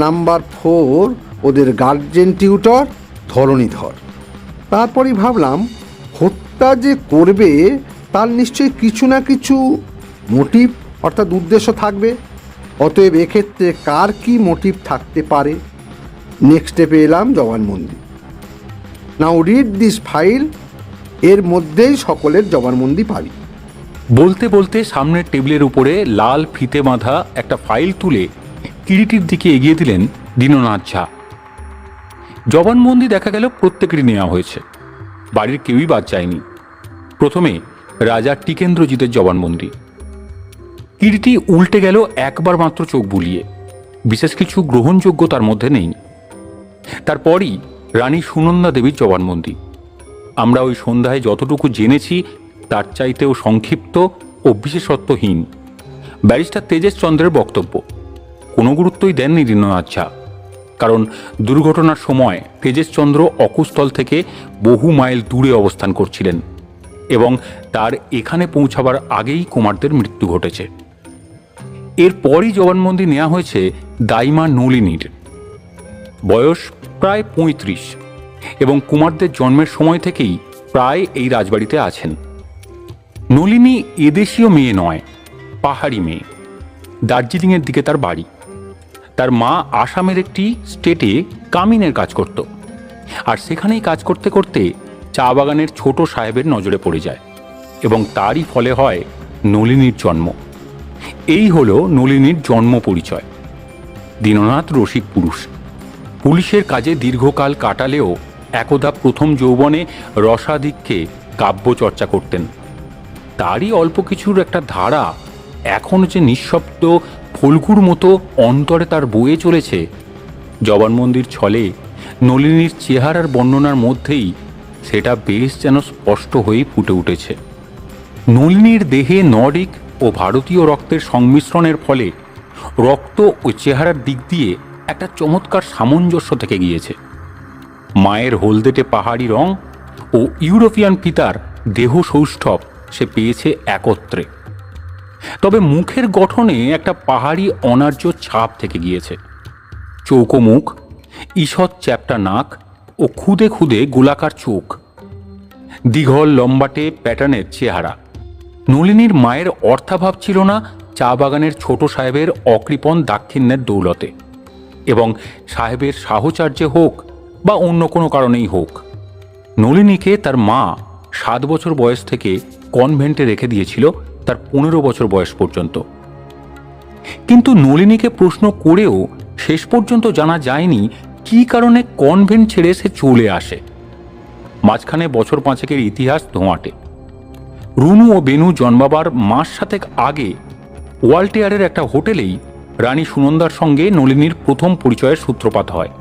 নাম্বার 4 ওদের গার্জেন টিউটর ধরণীধর। তারপরই ভাবলাম হত্যা যে করবে তার নিশ্চয়ই কিছু না কিছু মোটিভ অর্থাৎ উদ্দেশ্য থাকবে। অতএব এক্ষেত্রে কার কি মোটিভ থাকতে পারে? নেক্সট স্টেপে এলাম জবানবন্দি। Now read this file. এর মধ্যেই সকলের জবানবন্দি পাবি। বলতে বলতে সামনের টেবিলের উপরে লাল ফিতে বাঁধা একটা ফাইল তুলে কিরিটির দিকে এগিয়ে দিলেন দীননাথ ঝা। জবানবন্দি দেখা গেল প্রত্যেকেরই নেওয়া হয়েছে, বাড়ির কেউই বাদ যায়নি। প্রথমে রাজা টিকেন্দ্রজিতের জবানবন্দি। কিরিটি উল্টে গেল একবার মাত্র চোখ বুলিয়ে, বিশেষ কিছু গ্রহণযোগ্য তার মধ্যে নেই। তারপরই রানী সুনন্দা দেবীর জবানবন্দি। আমরা ওই সন্ধ্যায় যতটুকু জেনেছি তার চাইতেও সংক্ষিপ্ত ও বিশেষত্বহীন। ব্যারিস্টার তেজেশ চন্দ্রের বক্তব্য কোনো গুরুত্বই দেননি দীননাথ ঝা, কারণ দুর্ঘটনার সময় তেজেশ চন্দ্র অকুস্থল থেকে বহু মাইল দূরে অবস্থান করছিলেন এবং তার এখানে পৌঁছাবার আগেই কুমারদের মৃত্যু ঘটেছে। এরপরই জবানবন্দি নেওয়া হয়েছে দাইমা নলিনীর। বয়স প্রায় ৩৫ এবং কুমারদের জন্মের সময় থেকেই প্রায় এই রাজবাড়িতে আছেন। নলিনী এদেশীয় মেয়ে নয়, পাহাড়ি মেয়ে। দার্জিলিংয়ের দিকে তার বাড়ি। তার মা আসামের একটি স্টেটে কামিনের কাজ করত, আর সেখানেই কাজ করতে করতে চা বাগানের ছোট সাহেবের নজরে পড়ে যায় এবং তারই ফলে হয় নলিনীর জন্ম। এই হলো নলিনীর জন্ম পরিচয়। দীননাথ রসিক পুরুষ, পুলিশের কাজে দীর্ঘকাল কাটালেও একদা প্রথম যৌবনে রসাধিক্যে কাব্য চর্চা করতেন। তারই অল্প কিছুর একটা ধারা এখন যে নিঃশব্দ ফল্গুর মতো অন্তরে তার বয়ে চলেছে, জবানবন্দির ছলে নলিনীর চেহারার বর্ণনার মধ্যেই সেটা বেশ যেন স্পষ্ট হয়ে ফুটে উঠেছে। নলিনীর দেহে নর্ডিক ও ভারতীয় রক্তের সংমিশ্রণের ফলে রক্ত ও চেহারার দিক দিয়ে একটা চমৎকার সামঞ্জস্য থেকে গিয়েছে। মায়ের হলদেটে পাহাড়ি রং ও ইউরোপিয়ান পিতার দেহ সৌষ্ঠব সে পেয়েছে একত্রে। তবে মুখের গঠনে একটা পাহাড়ি অনার্য ছাপ থেকে গিয়েছে। চৌকো মুখ, ঈষৎ চ্যাপ্টা নাক ও খুদে খুদে গোলাকার চোখ, দীঘল লম্বাটে প্যাটার্নের চেহারা। নলিনীর মায়ের অর্থাভাব ছিল না চা বাগানের ছোট সাহেবের অকৃপণ দাক্ষিণ্যের দৌলতে, এবং সাহেবের সাহচর্যে হোক বা অন্য কোনো কারণেই হোক, নলিনীকে তার মা 7 বছর বয়স থেকে কনভেন্টে রেখে দিয়েছিল তার 15 বছর বয়স পর্যন্ত। কিন্তু নলিনীকে প্রশ্ন করেও শেষ পর্যন্ত জানা যায়নি কী কারণে কনভেন্ট ছেড়ে সে চলে আসে। মাঝখানে বছর 5 ইতিহাস ধোঁয়াটে। রুনু ও বেনু জন্মাবার মাস 7 আগে ওয়ালটেয়ারের একটা হোটেলেই রানী সুনন্দার সঙ্গে নলিনীর প্রথম পরিচয়ের সূত্রপাত হয়।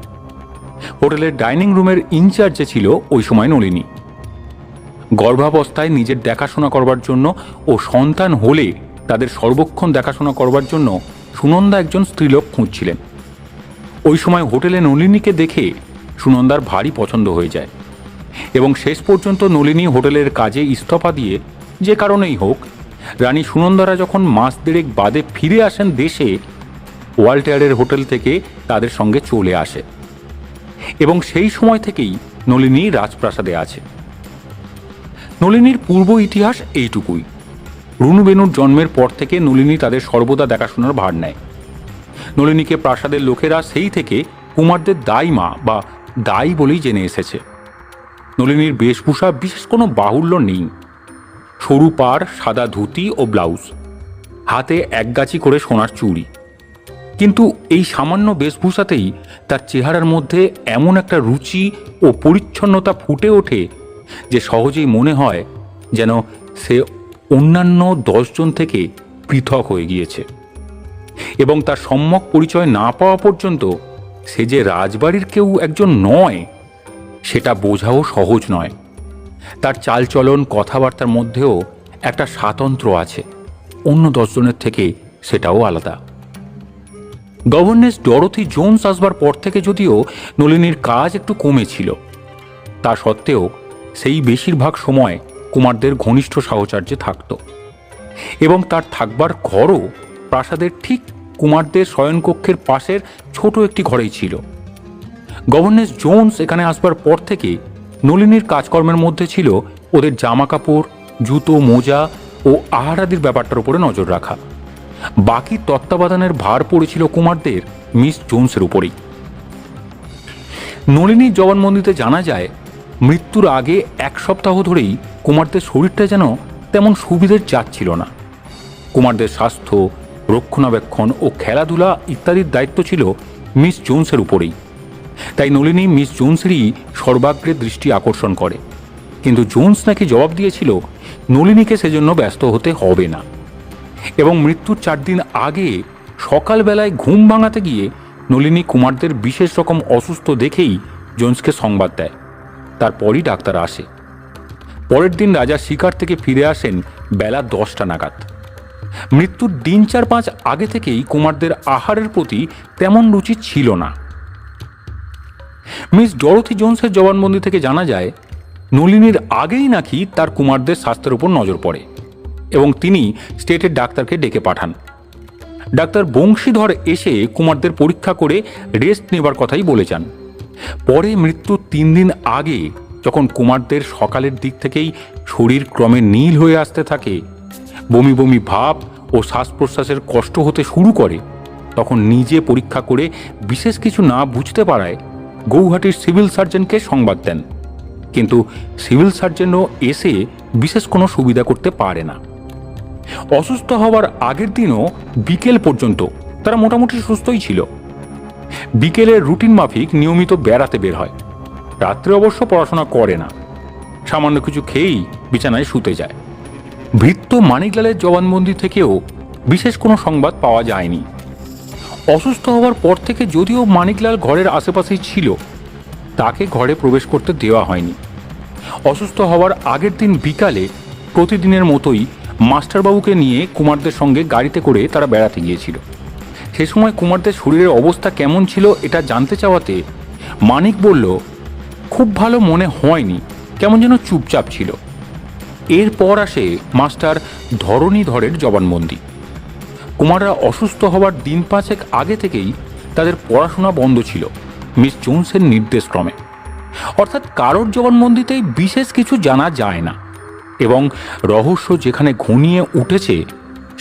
হোটেলের ডাইনিং রুমের ইনচার্জে ছিল ওই সময় নলিনী। গর্ভাবস্থায় নিজের দেখাশোনা করবার জন্য ও সন্তান হলে তাদের সর্বক্ষণ দেখাশোনা করবার জন্য সুনন্দা একজন স্ত্রীলোক খুঁজছিলেন। ওই সময় হোটেলে নলিনীকে দেখে সুনন্দার ভারী পছন্দ হয়ে যায় এবং শেষ পর্যন্ত নলিনী হোটেলের কাজে ইস্তফা দিয়ে যে কারণেই হোক রানী সুনন্দারা যখন মাস 1.5 বাদে ফিরে আসেন দেশে, ওয়ালটেয়ারের হোটেল থেকে তাদের সঙ্গে চলে আসে এবং সেই সময় থেকেই নলিনী রাজপ্রাসাদে আছে। নলিনীর পূর্ব ইতিহাস এইটুকুই। রুনু বেনুর জন্মের পর থেকে নলিনী তাদের সর্বদা দেখাশোনার ভার নেয়। নলিনীকে প্রাসাদের লোকেরা সেই থেকে কুমারদের দাইমা বা দাই বলেই জেনে এসেছে। নলিনীর বেশভূষা বিশেষ কোনো বাহুল্য নেই। সরু পাড় সাদা ধুতি ও ব্লাউজ, হাতে একগাছি করে সোনার চুড়ি। কিন্তু এই সামান্য বেশভূষাতেই তার চেহারার মধ্যে এমন একটা রুচি ও পরিচ্ছন্নতা ফুটে ওঠে যে সহজেই মনে হয় যেন সে অন্যান্য 10 জন থেকে পৃথক হয়ে গিয়েছে, এবং তার সম্যক পরিচয় না পাওয়া পর্যন্ত সে যে রাজবাড়ির কেউ একজন নয় সেটা বোঝাও সহজ নয়। তার চালচলন কথাবার্তার মধ্যেও একটা স্বাতন্ত্র্য আছে, অন্য 10 জনের থেকে সেটাও আলাদা। গভর্নেস ডরোথি জোন্স আসবার পর থেকে যদিও নলিনীর কাজ একটু কমেছিল, তা সত্ত্বেও সেই বেশিরভাগ সময় কুমারদের ঘনিষ্ঠ সাহচর্যে থাকত এবং তার থাকবার ঘরও প্রাসাদের ঠিক কুমারদের শয়নকক্ষের পাশের ছোট একটি ঘরেই ছিল। গভর্নেস জোন্স এখানে আসবার পর থেকে নলিনীর কাজকর্মের মধ্যে ছিল ওদের জামা কাপড়, জুতো, মোজা ও আহারাদির ব্যাপারটার উপরে নজর রাখা বাকি তত্ত্বাবধানের ভার পড়েছিল কুমারদের মিস জোনসের উপরেই। নলিনীর জবানবন্দিতে জানা যায়, মৃত্যুর আগে 1 সপ্তাহ ধরেই কুমারদের শরীরটা যেন তেমন সুবিধের যাচ্ছিল না। কুমারদের স্বাস্থ্য, রক্ষণাবেক্ষণ ও খেলাধুলা ইত্যাদির দায়িত্ব ছিল মিস জোনসের উপরেই। তাই নলিনী মিস জোনসেরই সর্বাগ্রে দৃষ্টি আকর্ষণ করে, কিন্তু জোনস নাকি জবাব দিয়েছিল নলিনীকে সেজন্য ব্যস্ত হতে হবে না। এবং মৃত্যুর 4 দিন আগে সকালবেলায় ঘুম ভাঙাতে গিয়ে নলিনী কুমারদের বিশেষ রকম অসুস্থ দেখেই জোনসকে সংবাদ দেয়। তারপরই ডাক্তার আসে। পরের দিন রাজা শিকার থেকে ফিরে আসেন বেলা 10টা নাগাদ। মৃত্যুর দিন 4-5 আগে থেকেই কুমারদের আহারের প্রতি তেমন রুচি ছিল না। মিস ডরোথি জোনসের জবানবন্দি থেকে জানা যায়, নলিনীর আগেই নাকি তার কুমারদের স্বাস্থ্যের উপর নজর পড়ে এবং তিনি স্টেটের ডাক্তারকে ডেকে পাঠান। ডাক্তার বংশীধর এসে কুমারদের পরীক্ষা করে রেস্ট নেবার কথাই বলে যান। পরে মৃত্যুর 3 দিন আগে যখন কুমারদের সকালের দিক থেকেই শরীর ক্রমে নীল হয়ে আসতে থাকে, বমি বমি ভাব ও শ্বাস প্রশ্বাসের কষ্ট হতে শুরু করে, তখন নিজে পরীক্ষা করে বিশেষ কিছু না বুঝতে পারায় গৌহাটির সিভিল সার্জনকে সংবাদ দেন। কিন্তু সিভিল সার্জনও এসে বিশেষ কোনো সুবিধা করতে পারে না। অসুস্থ হওয়ার আগের দিনও বিকেল পর্যন্ত তারা মোটামুটি সুস্থই ছিল। বিকেলের রুটিন মাফিক নিয়মিত বেড়াতে বের হয়। রাত্রে অবশ্য পড়াশোনা করে না, সামান্য কিছু খেয়েই বিছানায় শুতে যায়। ভৃত্য মানিকলালের জবানবন্দি থেকেও বিশেষ কোনো সংবাদ পাওয়া যায়নি। অসুস্থ হওয়ার পর থেকে যদিও মানিকলাল ঘরের আশেপাশেই ছিল, তাকে ঘরে প্রবেশ করতে দেওয়া হয়নি। অসুস্থ হওয়ার আগের দিন বিকালে প্রতিদিনের মতোই মাস্টারবাবুকে নিয়ে কুমারদের সঙ্গে গাড়িতে করে তারা বেড়াতে গিয়েছিল। সে সময় কুমারদের শরীরের অবস্থা কেমন ছিল এটা জানতে চাওয়াতে মানিক বলল, খুব ভালো মনে হয়নি, কেমন যেন চুপচাপ ছিল। এরপর আসে মাস্টার ধরণীধরের জবানবন্দি। কুমাররা অসুস্থ হওয়ার দিন 5 আগে থেকেই তাদের পড়াশোনা বন্ধ ছিল মিস জোনসের নির্দেশক্রমে। অর্থাৎ কারোর জবানবন্দিতেই বিশেষ কিছু জানা যায় না এবং রহস্য যেখানে ঘনিয়ে উঠেছে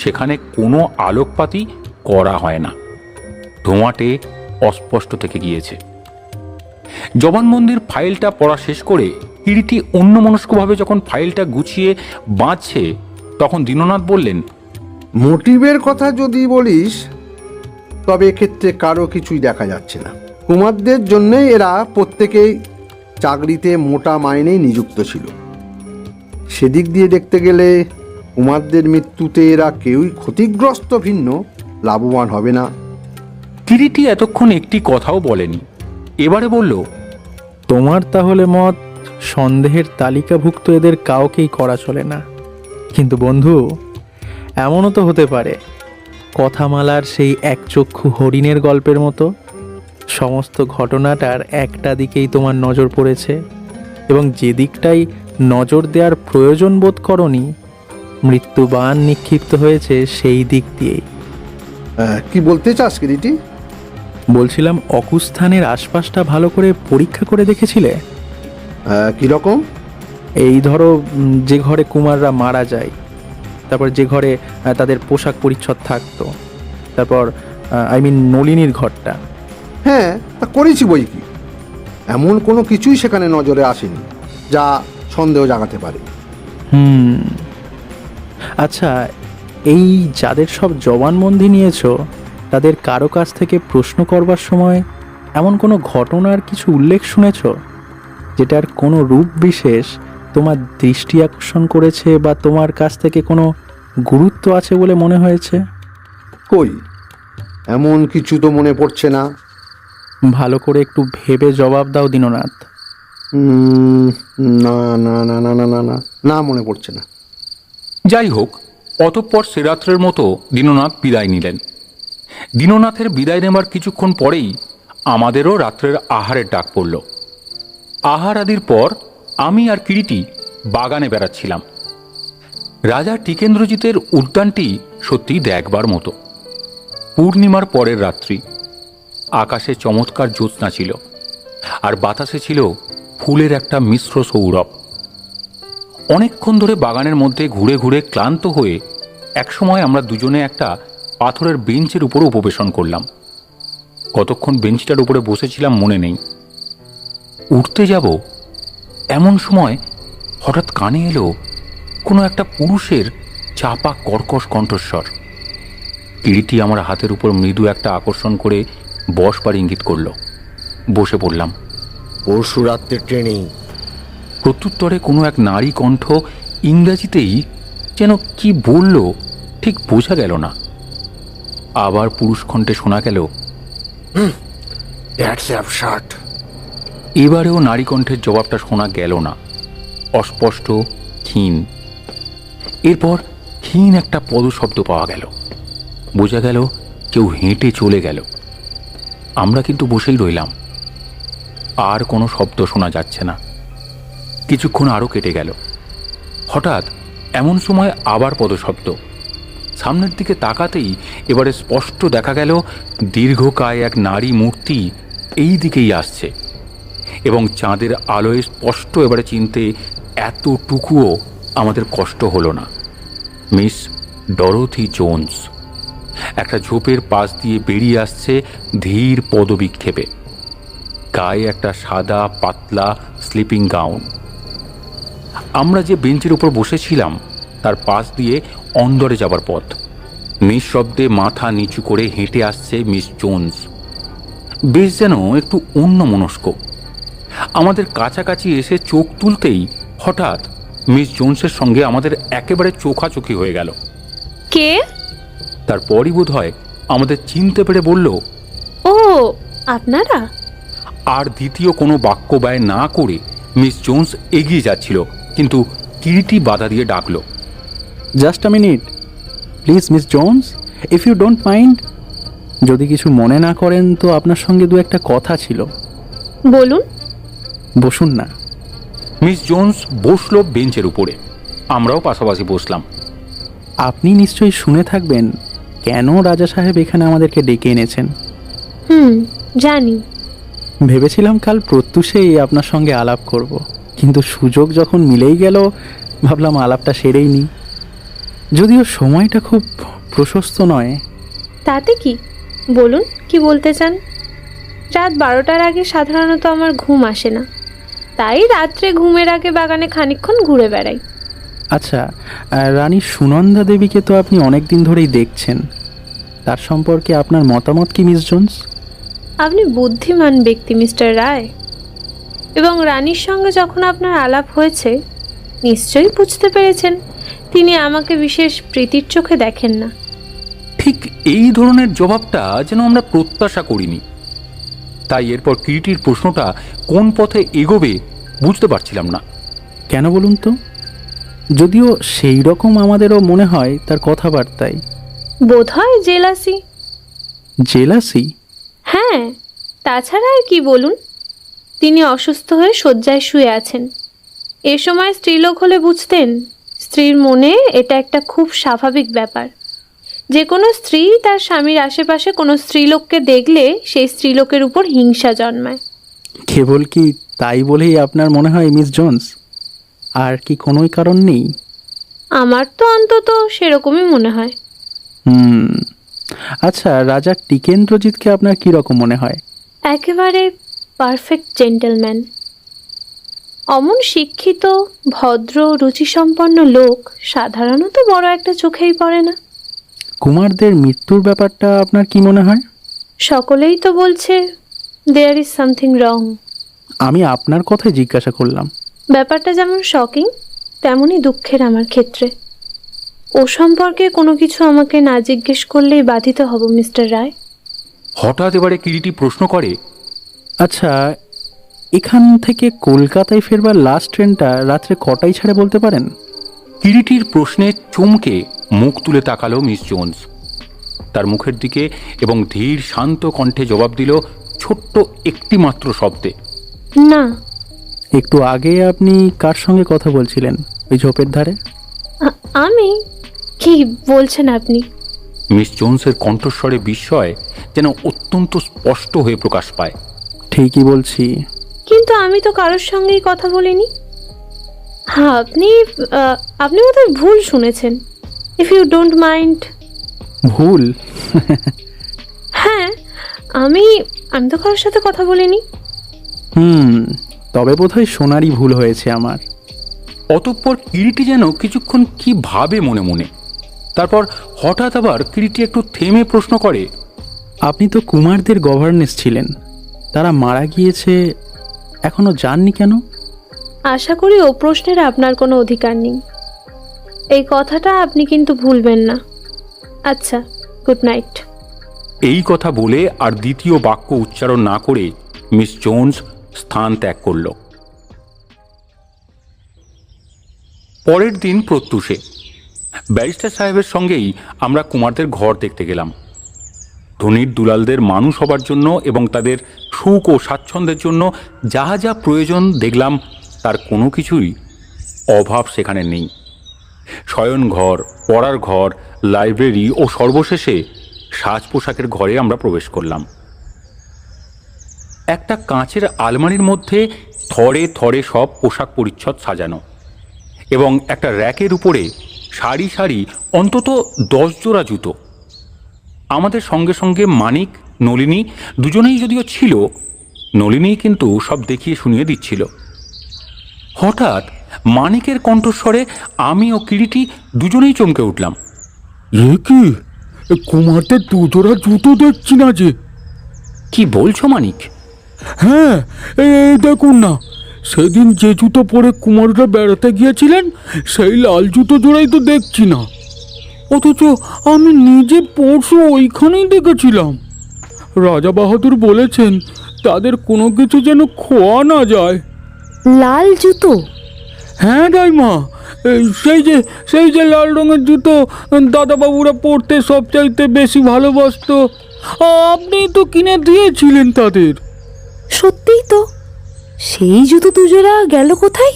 সেখানে কোনো আলোকপাতই করা হয় না। ধোঁয়াটে অস্পষ্ট থেকে গিয়েছে। জবানবন্দির ফাইলটা পড়া শেষ করে কিরিটি অন্যমনস্কভাবে যখন ফাইলটা গুছিয়ে বাঁধছে, তখন দীননাথ বললেন, মোটিভের কথা যদি বলিস তবে এক্ষেত্রে কারো কিছুই দেখা যাচ্ছে না। কুমারদের জন্যই এরা প্রত্যেকেই চাকরিতে মোটা মাইনেই নিযুক্ত ছিল। সেদিক দিয়ে দেখতে গেলে কুমারদের মৃত্যুতে এরা কেউই ক্ষতিগ্রস্ত ভিন্ন লাভবান হবে না। কিরিটি এতক্ষণ একটি কথাও বলেনি। এবারে বলল, তোমার তাহলে মত সন্দেহের তালিকাভুক্ত এদের কাউকেই করা চলে না। কিন্তু বন্ধু, এমনও তো হতে পারে কথামালার সেই একচক্ষু হরিণের গল্পের মতো সমস্ত ঘটনাটার একটা দিকেই তোমার নজর পড়েছে এবং যে দিকটাই নজর দেওয়ার প্রয়োজন বোধ করনি, মৃত্যুবান নিক্ষিপ্ত হয়েছে সেই দিক দিয়েই। কি বলতে চাস কিরিটি? বলছিলাম, অকুস্থানের আশপাশটা ভালো করে পরীক্ষা করে দেখেছিলে? কীরকম? এই ধরো, যে ঘরে কুমাররা মারা যায়, তারপর যে ঘরে তাদের পোশাক পরিচ্ছদ থাকতো, তারপর নলিনীর ঘরটা। হ্যাঁ, তা করেছি বই কি। এমন কোনো কিছুই সেখানে নজরে আসেনি যা সন্দেহ জাগাতে পারে। আচ্ছা, এই যাদের সব জবানবন্দি নিয়েছো, তাদের কারো কাছ থেকে প্রশ্ন করবার সময় এমন কোনো ঘটনার কিছু উল্লেখ শুনেছ যেটার কোনো রূপ বিশেষ তোমার দৃষ্টি আকর্ষণ করেছে বা তোমার কাছ থেকে কোনো গুরুত্ব আছে বলে মনে হয়েছে? কই, এমন কিছু তো মনে পড়ছে না। ভালো করে একটু ভেবে জবাব দাও দীননাথ। না না না না না না না না মনে পড়ছে না। যাই হোক, অতঃপর সে রাত্রের মতো দীননাথ বিদায় নিলেন। দীননাথের বিদায় নেবার কিছুক্ষণ পরেই আমাদেরও রাত্রের আহারের ডাক পড়ল। আহার আদির পর আমি আর কিরিটি বাগানে বেড়াচ্ছিলাম। রাজা টিকেন্দ্রজিতের উদ্যানটি সত্যি দেখবার মতো। পূর্ণিমার পরের রাত্রি, আকাশে চমৎকার জ্যোৎস্না ছিল আর বাতাসে ছিল ফুলের একটা মিশ্র সৌরভ। অনেকক্ষণ ধরে বাগানের মধ্যে ঘুরে ঘুরে ক্লান্ত হয়ে একসময় আমরা দুজনে একটা পাথরের বেঞ্চের উপর উপবেশন করলাম। কতক্ষণ বেঞ্চটার উপরে বসেছিলাম মনে নেই। উঠতে যাব এমন সময় হঠাৎ কানে এলো কোনো একটা পুরুষের চাপা কর্কশ কণ্ঠস্বর। কিরিটি আমার হাতের উপর মৃদু একটা আকর্ষণ করে বসবার ইঙ্গিত করল। বসে পড়লাম। পরশু রাত্রে ট্রেনিং। প্রত্যুত্তরে কোনো এক নারী কণ্ঠ ইংরাজিতেই যেন কি বলল ঠিক বোঝা গেল না। আবার পুরুষ কণ্ঠে শোনা গেল, দ্যাটস অ্যাবসার্ড। এবারেও নারী কণ্ঠের জবাবটা শোনা গেল না, অস্পষ্ট, ক্ষীণ। এরপর ক্ষীণ একটা পদশব্দ পাওয়া গেল। বোঝা গেল কেউ হেঁটে চলে গেল। আমরা কিন্তু বসেই রইলাম। আর কোনো শব্দ শোনা যাচ্ছে না। কিছুক্ষণ আরও কেটে গেল। হঠাৎ এমন সময় আবার পদশব্দ। সামনের দিকে তাকাতেই এবারে স্পষ্ট দেখা গেল দীর্ঘকায় এক নারী মূর্তি এই দিকেই আসছে, এবং চাঁদের আলোয় স্পষ্ট এবারে চিনতে এতটুকুও আমাদের কষ্ট হলো না। মিস ডরোথি জোন্স একটা ঝোপের পাশ দিয়ে বেরিয়ে আসছে ধীর পদবিক্ষেপে। গায়ে একটা সাদা পাতলা স্লিপিং গাউন। আমরা যে বেঞ্চের উপর বসেছিলাম তার পাশ দিয়ে অন্দরে যাবার পথ। নিঃশব্দে মাথা নিচু করে হেঁটে আসছে মিস জোন্স, বেশ যেন একটু অন্যমনস্ক। আমাদের কাছাকাছি এসে চোখ তুলতেই হঠাৎ মিস জোন্সের সঙ্গে আমাদের একেবারে চোখাচোখি হয়ে গেল। কে? তারপরই বোধ হয় আমাদের চিনতে পেরে বলল, ও আপনারা? আর দ্বিতীয় কোনো বাক্য ব্যয় না করে মিস জোন্স এগিয়ে যাচ্ছিল, কিন্তু কিরিটি বাধা দিয়ে ডাকল, just a minute please Miss Jones, if you don't mind. যদি কিছু মনে না করেন তো আপনার সঙ্গে দু একটা কথা ছিল। বলুন। বসুন না। মিস জোন্স বসলো বেঞ্চের উপরে। আমরাও পাশাপাশি বসলাম। আপনি নিশ্চয়ই শুনে থাকবেন কেন রাজা সাহেব এখানে আমাদেরকে ডেকে এনেছেন। জানি। ভেবেছিলাম কাল প্রত্যুষেই আপনার সঙ্গে আলাপ করব, কিন্তু সুযোগ যখন মিলেই গেল ভাবলাম আলাপটা সেরেই নিই। যদিও সময়টা খুব প্রশস্ত নয়। তাতে কি, বলুন কি বলতে চান। রাত 12টার আগে সাধারণত আমার ঘুম আসে না, তাই রাত্রে ঘুমের আগে বাগানে খানিকক্ষণ ঘুরে বেড়াই। আচ্ছা, রানী সুনন্দা দেবীকে তো আপনি অনেক দিন ধরেই দেখছেন, তার সম্পর্কে আপনার মতামত কি মিস জোন্স? আপনি বুদ্ধিমান ব্যক্তি মিস্টার রায়, এবং রানীর সঙ্গে যখন আপনার আলাপ হয়েছে নিশ্চয়ই বুঝতে পেরেছেন তিনি আমাকে বিশেষ প্রীতির চোখে দেখেন না। ঠিক এই ধরনের জবাবটা যেন আমরা প্রত্যাশা করিনি। তাই এরপর কিরিটির প্রশ্নটা কোন পথে এগোবে বুঝতে পারছিলাম না। কেন বলুন তো? যদিও সেই রকম আমাদেরও মনে হয় তার কথাবার্তায়। বোধহয় জেলাসি। জেলাসি? হ্যাঁ, তাছাড়া আর কি বলুন। তিনি অসুস্থ হয়ে শয্যায় শুয়ে আছেন। এ সময় স্ত্রীলোক হলে বুঝতেন স্ত্রীর মনে এটা একটা খুব স্বাভাবিক ব্যাপার। যে কোনো স্ত্রী তার স্বামীর আশেপাশে কোনো স্ত্রীলোককে দেখলে সেই স্ত্রীলোকের উপর হিংসা জন্মায়। কেবল কি তাই বলেই আপনার মনে হয় মিস জোন্স? আর কি কোনোই কারণ নেই? আমার তো অন্তত সেরকমই মনে হয়। আচ্ছা, রাজা টিকেন্দ্রজিৎকে আপনার কি রকম মনে হয়? একেবারে পারফেক্ট জেন্টলম্যান। অমন শিক্ষিত, ভদ্র, রুচিসম্পন্ন লোক সাধারণত বড় একটা চোখেই পড়ে না। কুমারদের মৃত্যুর ব্যাপারটা আপনার কি মনে হয়? সকলেই তো বলছে দেয়ার ইজ সামথিং রং। আমি আপনার কথাই জিজ্ঞাসা করলাম। ব্যাপারটা যেমন শকিং তেমনই দুঃখের আমার ক্ষেত্রে। ও সম্পর্কে কোনো কিছু আমাকে না জিজ্ঞেস করলেই বাধিত হব মিস্টার রায়। হঠাৎ এবারে কিরিটি প্রশ্ন করে, আচ্ছা, এখান থেকে কলকাতায় ফেরবার লাস্ট ট্রেনটা রাত্রে কটায় ছাড়ে বলতে পারেন? কিরিটির প্রশ্নে চমকে মুখ তুলে তাকালো মিস জোন্স তার মুখের দিকে, এবং ধীর শান্ত কণ্ঠে জবাব দিল ছোট্ট একটি মাত্র শব্দে, না। একটু আগে আপনি কার সঙ্গে কথা বলছিলেন ওই ঝোপের ধারে? আমি? কি বলছেন আপনি? মিস জোন্সের কণ্ঠস্বরে বিস্ময় যেন অত্যন্ত স্পষ্ট হয়ে প্রকাশ পায়। ঠিকই বলছি। কিন্তু আমি তো কারোর সঙ্গেই কথা বলিনি। আপনি বোধহয় ভুল শুনেছেন। If you don't mind. ভুল? হ্যাঁ, আমি তো কারোর সাথে কথা বলিনি। তবে বোধহয় সোনারই ভুল হয়েছে আমার। অতঃপর কিরিটি যেন কিছুক্ষণ কি ভাবে মনে মনে। তারপর হঠাৎ আবার কিরিটি একটু থেমে প্রশ্ন করে, আপনি তো কুমারদের গভর্নেস ছিলেন, তারা মারা গিয়েছে, এখনো যাননি কেন? আশা করি ও প্রশ্নের আপনার কোনো অধিকার নেই। এই কথাটা আপনি কিন্তু ভুলবেন না। আচ্ছা, গুড নাইট। এই কথা বলে আর দ্বিতীয় বাক্য উচ্চারণ না করে মিস জোন্স স্থান ত্যাগ করল। পরের দিন প্রত্যুষে ব্যারিস্টার সাহেবের সঙ্গেই আমরা কুমারদের ঘর দেখতে গেলাম। ধনীর দুলালদের মানুষ হবার জন্য এবং তাদের সুখ ও স্বাচ্ছন্দ্যের জন্য যা যা প্রয়োজন দেখলাম, তার কোনো কিছুই অভাব সেখানে নেই। শয়ন ঘর, পড়ার ঘর, লাইব্রেরি ও সর্বশেষে সাজ পোশাকের ঘরে আমরা প্রবেশ করলাম। একটা কাঁচের আলমারির মধ্যে থরে থরে সব পোশাক পরিচ্ছদ সাজানো এবং একটা র্যাকের উপরে সারি সারি অন্তত 10 জোড়া জুতো। আমাদের সঙ্গে সঙ্গে মানিক, নলিনী দুজনেই যদিও ছিল, নলিনী কিন্তু সব দেখিয়ে শুনিয়ে দিচ্ছিল। হঠাৎ মানিকের কণ্ঠস্বরে আমি ও কিরিটি দুজনেই চমকে উঠলাম। এ কি, কুমারদের 2 জোড়া জুতো দেখছি না যে? কি বলছো মানিক? হ্যাঁ, এই দেখুন না, সেদিন যে জুতো পরে কুমাররা বেড়াতে গিয়েছিলেন সেই লাল জুতো জোড়াই তো দেখছি না। অথচ আমি নিজে পরশু ওইখানেই দেখেছিলাম। রাজা বাহাদুর বলেছেন তাদের কোনো কিছু যেন খোয়া না যায়। লাল জুতো? হ্যাঁ রাইমা, সেই যে লাল রঙের জুতো দাদাবাবুরা পরতে সবচাইতে বেশি ভালোবাসতো, আপনি তো কিনে দিয়েছিলেন তাদের। সত্যিই তো, সেই জুতো দুজোড়া গেল কোথায়?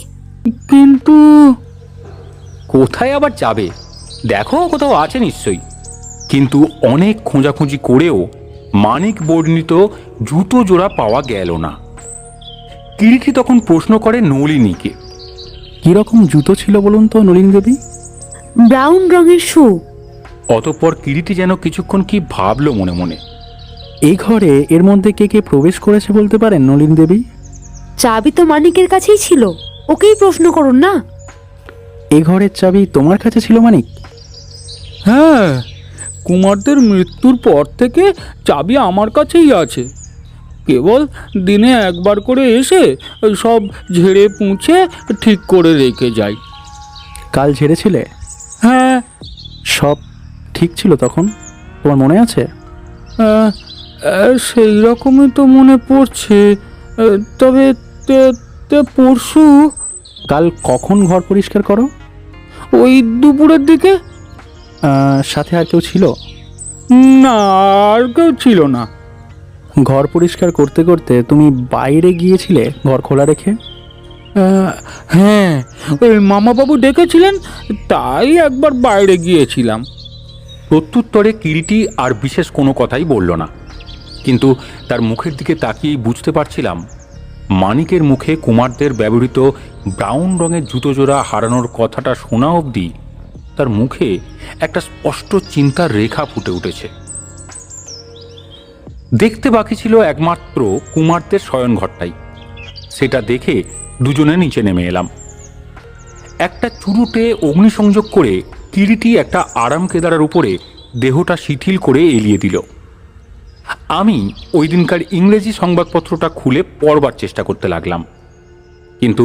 কিন্তু কোথায় আবার যাবে, দেখো কোথাও আছে নিশ্চয়ই। কিন্তু অনেক খোঁজাখুঁজি করেও মানিক বর্ণিত জুতো জোড়া পাওয়া গেল না। কিরিটি তখন প্রশ্ন করে নলিনীকে, কিরকম জুতো ছিল বলুন তো নলিনী দেবী? ব্রাউন রঙের শু। অতঃপর কিরিটি যেন কিছুক্ষণ কি ভাবলো মনে মনে। এই ঘরে এর মধ্যে কে কে প্রবেশ করেছে বলতে পারেন নলিনী দেবী? চাবি তো মানিকের কাছেই ছিল, ওকেই প্রশ্ন করুন না। এই ঘরের চাবি তোমার কাছে ছিল মানিক? হ্যাঁ, কুমারদের মৃত্যুর পর থেকে চাবি আমার কাছেই আছে। কেবল দিনে একবার করে এসে সব ঝেড়ে পুঁছে ঠিক করে রেখে যাই। কাল ঝেড়েছিলে? হ্যাঁ। সব ঠিক ছিল তখন, তোমার মনে আছে? সেই রকমই তো মনে পড়ছে, তবে পরশু। কাল কখন ঘর পরিষ্কার করো? ওই দুপুরের দিকে। সাথে আর কেউ ছিল? না, আর কেউ ছিল না। ঘর পরিষ্কার করতে করতে তুমি বাইরে গিয়েছিলে ঘর খোলা রেখে? হ্যাঁ, ওই মামাবাবু ডেকেছিলেন, তাই একবার বাইরে গিয়েছিলাম। প্রত্যুত্তরে কিরিটি আর বিশেষ কোনো কথাই বলল না, কিন্তু তার মুখের দিকে তাকিয়েই বুঝতে পারছিলাম মানিকের মুখে কুমারদের ব্যবহৃত ব্রাউন রঙের জুতো জোড়া হারানোর কথাটা শোনা অবধি তার মুখে একটা স্পষ্ট চিন্তার রেখা ফুটে উঠেছে। দেখতে বাকি ছিল একমাত্র কুমারদের শয়নঘরটাই। সেটা দেখে দুজনে নিচে নেমে এলাম। একটা চুরুটে অগ্নিসংযোগ করে কিরিটি একটা আরাম কেদারার উপরে দেহটা শিথিল করে এলিয়ে দিল। আমি ওই দিনকার ইংরেজি সংবাদপত্রটা খুলে পড়বার চেষ্টা করতে লাগলাম, কিন্তু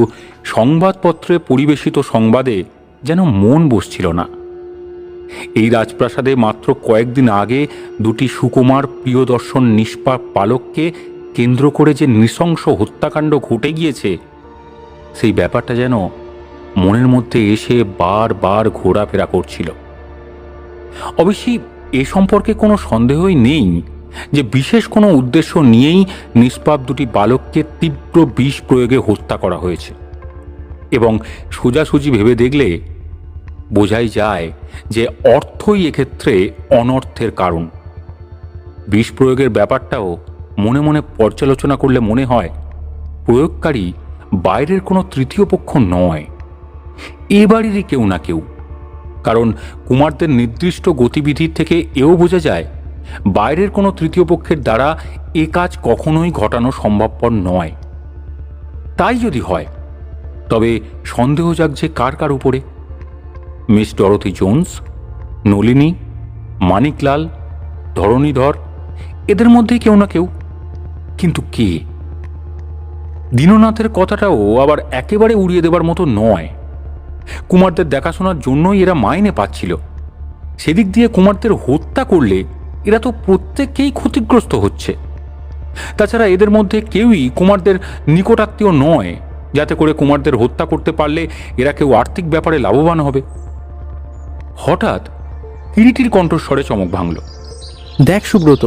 সংবাদপত্রে পরিবেশিত সংবাদে যেন মন বসছিল না। এই রাজপ্রাসাদে মাত্র কয়েকদিন আগে 2টি সুকুমার প্রিয়দর্শন নিষ্পাপ বালককে কেন্দ্র করে যে নৃশংস হত্যাকাণ্ড ঘটে গিয়েছে, সেই ব্যাপারটা যেন মনের মধ্যে এসে বারবার ঘোরাফেরা করছিল। অবশ্যই এ সম্পর্কে কোনো সন্দেহই নেই যে বিশেষ কোনো উদ্দেশ্য নিয়েই নিষ্পাপ 2টি বালককে তীব্র বিষ প্রয়োগে হত্যা করা হয়েছে, এবং সোজাসুজি ভেবে দেখলে বোঝাই যায় যে অর্থই এক্ষেত্রে অনর্থের কারণ। বিষ প্রয়োগের ব্যাপারটাও মনে মনে পর্যালোচনা করলে মনে হয় প্রয়োগকারী বাইরের কোনো তৃতীয় পক্ষ নয়, এ বাড়িরই কেউ না কেউ। কারণ কুমারদের নির্দিষ্ট গতিবিধির থেকে এও বোঝা যায় বাইরের কোনো তৃতীয় পক্ষের দ্বারা এ কাজ কখনোই ঘটানো সম্ভবপর নয়। তাই যদি হয় তবে সন্দেহ জাগছে কার কার উপরে? Miss Dorothy Jones, Nalini, Maniklal, Dharanidhar, এদের মধ্যেই কেউ না কেউ। কিন্তু কে? দীননাথের কথাটাও আবার একেবারে উড়িয়ে দেবার মতো নয়। কুমারদের দেখাশোনার জন্যই এরা মাইনে পাচ্ছিল। সেদিক দিয়ে কুমারদের হত্যা করলে এরা তো প্রত্যেককেই ক্ষতিগ্রস্ত হচ্ছে। তাছাড়া এদের মধ্যে কেউই কুমারদের নিকটাত্মীয় নয়, যাতে করে কুমারদের হত্যা করতে পারলে এরা কেউ আর্থিক ব্যাপারে লাভবান হবে। হঠাৎ কিরিটির কণ্ঠস্বরে চমক ভাঙল। দেখ সুব্রত,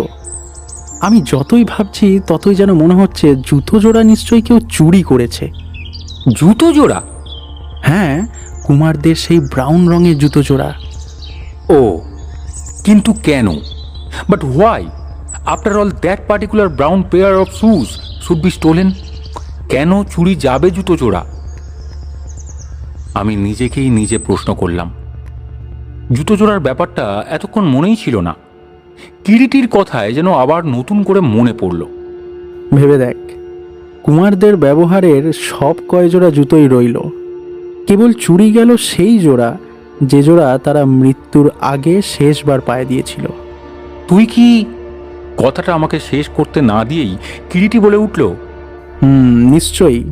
আমি যতই ভাবছি ততই যেন মনে হচ্ছে জুতো জোড়া নিশ্চয়ই কেউ চুরি করেছে। জুতো জোড়া? হ্যাঁ, কুমারদের সেই ব্রাউন রঙের জুতো জোড়া। ও, কিন্তু কেন? But why? After all that particular brown pair of shoes should be stolen. কেন চুরি যাবে জুতো জোড়া? আমি নিজেকেই নিজে প্রশ্ন করলাম। জুতো জোড়ার ব্যাপারটা এতক্ষণ মনেই ছিল না। কিরিটির কথায় যেন আবার নতুন করে মনে পড়ল। ভেবে দেখ, কুমারদের ব্যবহারের সব কয় জোড়া জুতোই রইল, কেবল চুরি গেল সেই জোড়া যে জোড়া তারা মৃত্যুর আগে শেষবার পায়ে দিয়েছিল। তুই কি? কথাটা আমাকে শেষ করতে না দিয়েই কিরিটি বলে উঠল, নিশ্চয়ই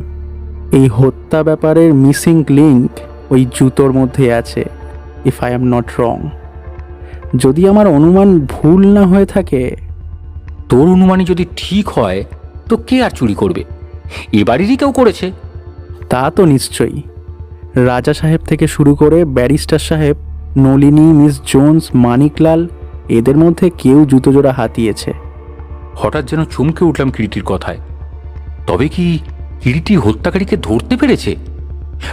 এই হত্যা ব্যাপারের মিসিং লিঙ্ক ওই জুতোর মধ্যে আছে, if I am not wrong. যদি আমার অনুমান ভুল না হয়ে থাকে। তোর অনুমানই যদি ঠিক হয় তো কে আর চুরি করবে? এ বাড়িরই কেউ করেছে। তা তো নিশ্চয়ই। রাজা সাহেব থেকে শুরু করে ব্যারিস্টার সাহেব, নলিনী, মিস জোন্স, মানিকলাল, এদের মধ্যে কেউ জুতো জোড়া হাতিয়েছে। হঠাৎ যেন চমকে উঠলাম কিরিটির কথায়। তবে কি কিরিটি হত্যাকারীকে ধরতে পেরেছে?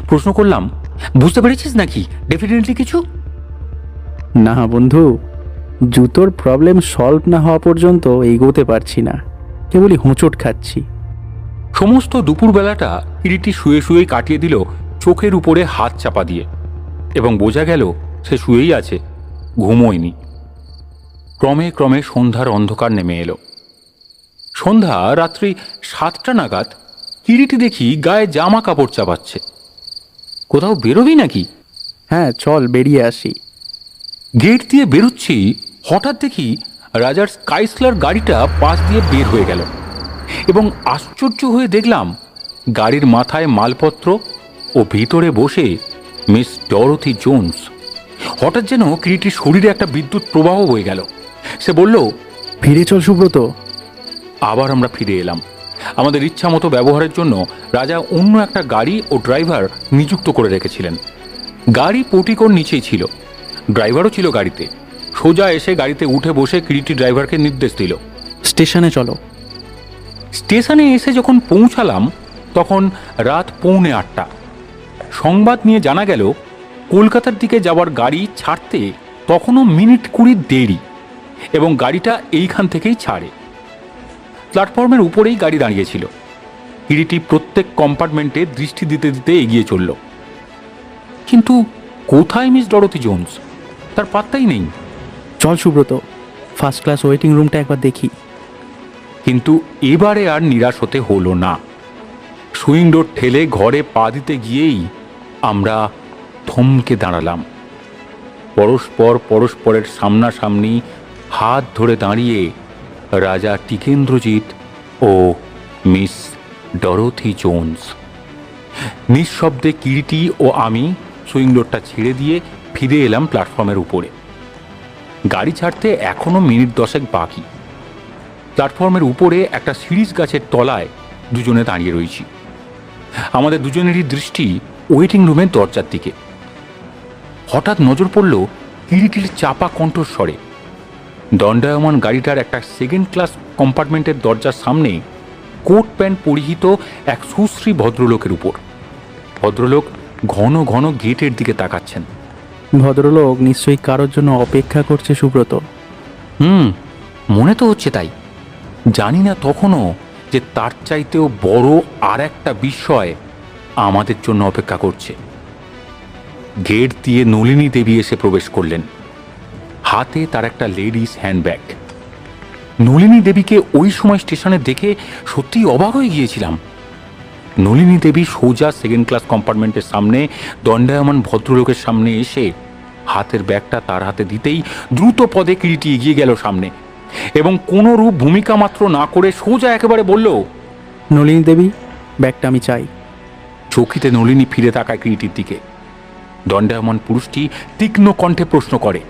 প্রশ্ন করলাম, বুঝতে পেরেছিস নাকি ডেফিনেটলি কিছু? না বন্ধু, জুতোর প্রবলেম সলভ না হওয়া পর্যন্ত এগোতে পারছি না, কেবলই হোঁচট খাচ্ছি। সমস্ত দুপুরবেলাটা কিরিটি শুয়ে শুয়েই কাটিয়ে দিল চোখের উপরে হাত চাপা দিয়ে, এবং বোঝা গেল সে শুয়েই আছে, ঘুমোয়নি। ক্রমে ক্রমে সন্ধ্যার অন্ধকার নেমে এলো। সন্ধ্যা রাত্রি 7টা নাগাদ কিরিটি দেখি গায়ে জামা কাপড় চাপাচ্ছে। কোথাও বেরোবি নাকি? হ্যাঁ চল, বেরিয়ে আসি। গেট দিয়ে বেরোচ্ছি, হঠাৎ দেখি রাজার স্কাইস্লার গাড়িটা পাশ দিয়ে বের হয়ে গেল, এবং আশ্চর্য হয়ে দেখলাম গাড়ির মাথায় মালপত্র ও ভিতরে বসে মিস ডরোথি জোন্স। হঠাৎ যেন কিরিটির শরীরে একটা বিদ্যুৎ প্রবাহ বয়ে গেল। সে বলল, ফিরে চল সুব্রত। আবার আমরা ফিরে এলাম। আমাদের ইচ্ছা মতো ব্যবহারের জন্য রাজা অন্য একটা গাড়ি ও ড্রাইভার নিযুক্ত করে রেখেছিলেন। গাড়ি পোর্টিকোর নিচেই ছিল, ড্রাইভারও ছিল গাড়িতে। সোজা এসে গাড়িতে উঠে বসে কিরিটি ড্রাইভারকে নির্দেশ দিল, স্টেশনে চলো। স্টেশনে এসে যখন পৌঁছালাম তখন রাত 7:45। সংবাদ নিয়ে জানা গেল কলকাতার দিকে যাওয়ার গাড়ি ছাড়তে তখনও মিনিট 20 দেরি, এবং গাড়িটা এইখান থেকেই ছাড়ে। প্ল্যাটফর্মের উপরেই গাড়ি দাঁড়িয়েছিল। কিরিটি প্রত্যেক কম্পার্টমেন্টে দৃষ্টি দিতে দিতে এগিয়ে চলল। কিন্তু কোথায় মিস ডরোথি জোন্স? তার পাত্তাই নেই। চল সুব্রত, ফার্স্ট ক্লাস ওয়েটিং রুমটা একবার দেখি। কিন্তু এবারে আর নিরাশ হতে হলো না। সুইং ডোর ঠেলে ঘরে পা দিতে গিয়েই আমরা থমকে দাঁড়ালাম। পরস্পর পরস্পরের সামনাসামনি হাত ধরে দাঁড়িয়ে রাজা টিকেন্দ্রজিৎ ও মিস ডরোথি জোন্স। নিঃশব্দে কিরিটি ও আমি সুইং ডোরটা ছেড়ে দিয়ে ফিরে এলাম প্ল্যাটফর্মের উপরে। গাড়ি ছাড়তে এখনো মিনিট 10 বাকি। প্ল্যাটফর্মের উপরে একটা শিরিষ গাছের তলায় দুজনে দাঁড়িয়ে রয়েছি। আমাদের দুজনেরই দৃষ্টি ওয়েটিং রুমের দরজার দিকে। হঠাৎ নজর পড়ল কিরিটির চাপা কণ্ঠস্বরে। দণ্ডায়মান গাড়িটার একটা সেকেন্ড ক্লাস কম্পার্টমেন্টের দরজার সামনে কোট প্যান্ট পরিহিত এক সুশ্রী ভদ্রলোকের উপর। ভদ্রলোক ঘন ঘন গেটের দিকে তাকাচ্ছেন। ভদ্রলোক নিশ্চয়ই কারোর জন্য অপেক্ষা করছে সুব্রত। মনে তো হচ্ছে তাই। জানি না তখনও যে তার চাইতেও বড় আর একটা বিষয় আমাদের জন্য অপেক্ষা করছে। গেট দিয়ে নলিনী দেবী এসে প্রবেশ করলেন। হাতে তার একটা লেডিস হ্যান্ডব্যাগ। নলিনী দেবীকে ওই সময় স্টেশনে দেখে সত্যিই অবাক হয়ে গিয়েছিলাম। নলিনী দেবী সোজা সেকেন্ড ক্লাস কম্পার্টমেন্টের সামনে দণ্ডায়মান ভদ্রলোকের সামনে এসে হাতের ব্যাগটা তার হাতে দিতেই দ্রুত পদে কিরিটি এগিয়ে গেল সামনে এবং কোনো রূপ ভূমিকা মাত্র না করে সোজা একেবারে বলল, নলিনী দেবী, ব্যাগটা আমি চাই। চকিতে নলিনী ফিরে তাকায় কিরিটির দিকে। দণ্ডায়মান পুরুষটি তীক্ষ্ণ কণ্ঠে প্রশ্ন করে,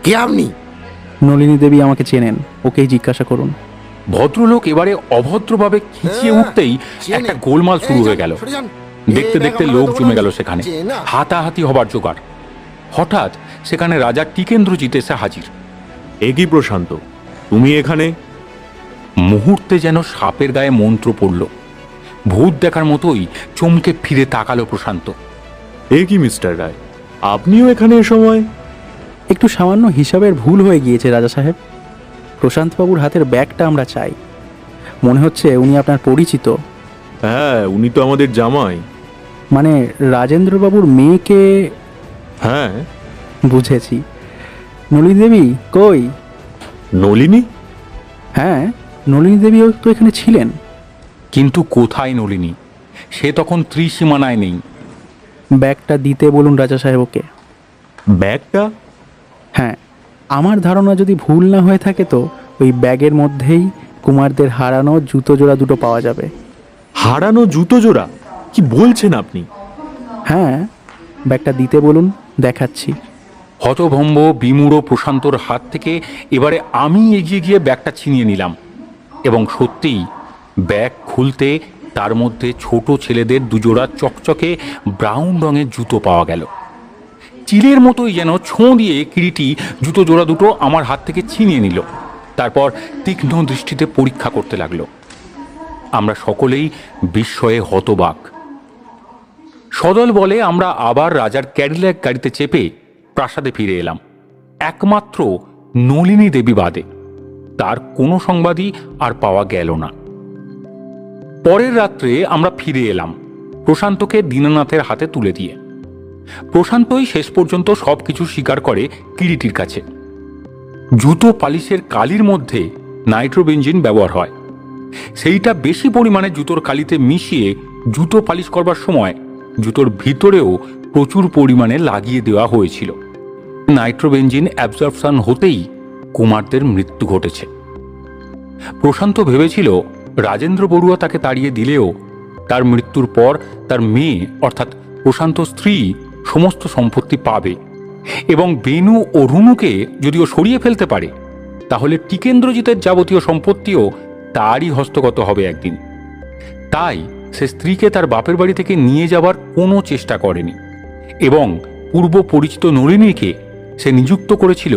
কে আপনি? নলিনী দেবী আমাকে চেনেন, ওকেই জিজ্ঞাসা করুন। ভদ্রলোক এবারে অভদ্রভাবে খিচিয়ে উঠতেই একটা গোলমাল শুরু হয়ে গেল। দেখতে দেখতে লোক জমে গেল সেখানে, হাতাহাতি হবার জোগাড়। হঠাৎ সেখানে রাজা টিকেন্দ্রজিৎ এসে হাজির। এ কি প্রশান্ত, তুমি এখানে? মুহূর্তে যেন সাপের গায়ে মন্ত্র পড়ল। ভূত দেখার মতোই চমকে ফিরে তাকালো প্রশান্ত। এ কি মিস্টার রায়, আপনিও এখানে এ সময়? একটু সামান্য হিসাবের ভুল হয়ে গিয়েছে রাজা সাহেব। প্রশান্তবাবুর হাতের ব্যাগটা আমরা চাই। মনে হচ্ছে উনি আপনার পরিচিত। হ্যাঁ, উনি তো আমাদের জামাই। মানে রাজেন্দ্রবাবুর মেয়েকে? হ্যাঁ, বুঝেছি। নলিনী দেবী কই? নলিনী? হ্যাঁ, নলিনী দেবীও তো এখানে ছিলেন। কিন্তু কোথায় নলিনী? সে তখন ত্রিসীমানায় নেই। ব্যাগটা দিতে বলুন রাজা সাহেব ওকে। ব্যাগটা? হ্যাঁ, আমার ধারণা যদি ভুল না হয়ে থাকে তো ওই ব্যাগের মধ্যেই কুমারদের হারানো জুতো জোড়া দুটো পাওয়া যাবে। হারানো জুতো জোড়া? কি বলছেন আপনি? হ্যাঁ, ব্যাগটা দিতে বলুন, দেখাচ্ছি। হতভম্ব বিমূঢ় প্রশান্তর হাত থেকে এবারে আমি এগিয়ে গিয়ে ব্যাগটা ছিনিয়ে নিলাম এবং সত্যিই ব্যাগ খুলতে তার মধ্যে ছোট ছেলেদের দুজোড়া চকচকে ব্রাউন রঙের জুতো পাওয়া গেল। চিলের মতোই যেন ছোঁ দিয়ে কিরিটি জুতো জোড়া দুটো আমার হাত থেকে ছিনিয়ে নিল। তারপর তীক্ষ্ণ দৃষ্টিতে পরীক্ষা করতে লাগলো। আমরা সকলেই বিস্ময়ে হতবাক। সদল বলে আমরা আবার রাজার ক্যাডিল্যাক গাড়িতে চেপে প্রাসাদে ফিরে এলাম, একমাত্র নলিনী দেবী বাদে। তার কোনো সংবাদই আর পাওয়া গেল না। পরের রাত্রে আমরা ফিরে এলাম প্রশান্তকে দীননাথের হাতে তুলে দিয়ে। প্রশান্তই শেষ পর্যন্ত সবকিছু স্বীকার করে কিরিটির কাছে। জুতো পালিশের কালির মধ্যে নাইট্রোবেনজিন ব্যবহার হয়। সেইটা বেশি পরিমাণে জুতোর কালিতে মিশিয়ে জুতো পালিশ করবার সময় জুতোর ভিতরেও প্রচুর পরিমাণে লাগিয়ে দেওয়া হয়েছিল। নাইট্রোবেনজিন অ্যাবজর্পশন হতেই কুমারদের মৃত্যু ঘটেছে। প্রশান্ত ভেবেছিল রাজেন্দ্র বড়ুয়া তাকে তাড়িয়ে দিলেও তার মৃত্যুর পর তার মেয়ে অর্থাৎ প্রশান্ত স্ত্রী সমস্ত সম্পত্তি পাবে এবং বেনু ও রুনুকে যদিও সরিয়ে ফেলতে পারে তাহলে টিকেন্দ্রজিতের যাবতীয় সম্পত্তিও তারই হস্তগত হবে একদিন। তাই সে স্ত্রীকে তার বাপের বাড়ি থেকে নিয়ে যাবার কোনো চেষ্টা করেনি এবং পূর্ব পরিচিত নলিনীকে সে নিযুক্ত করেছিল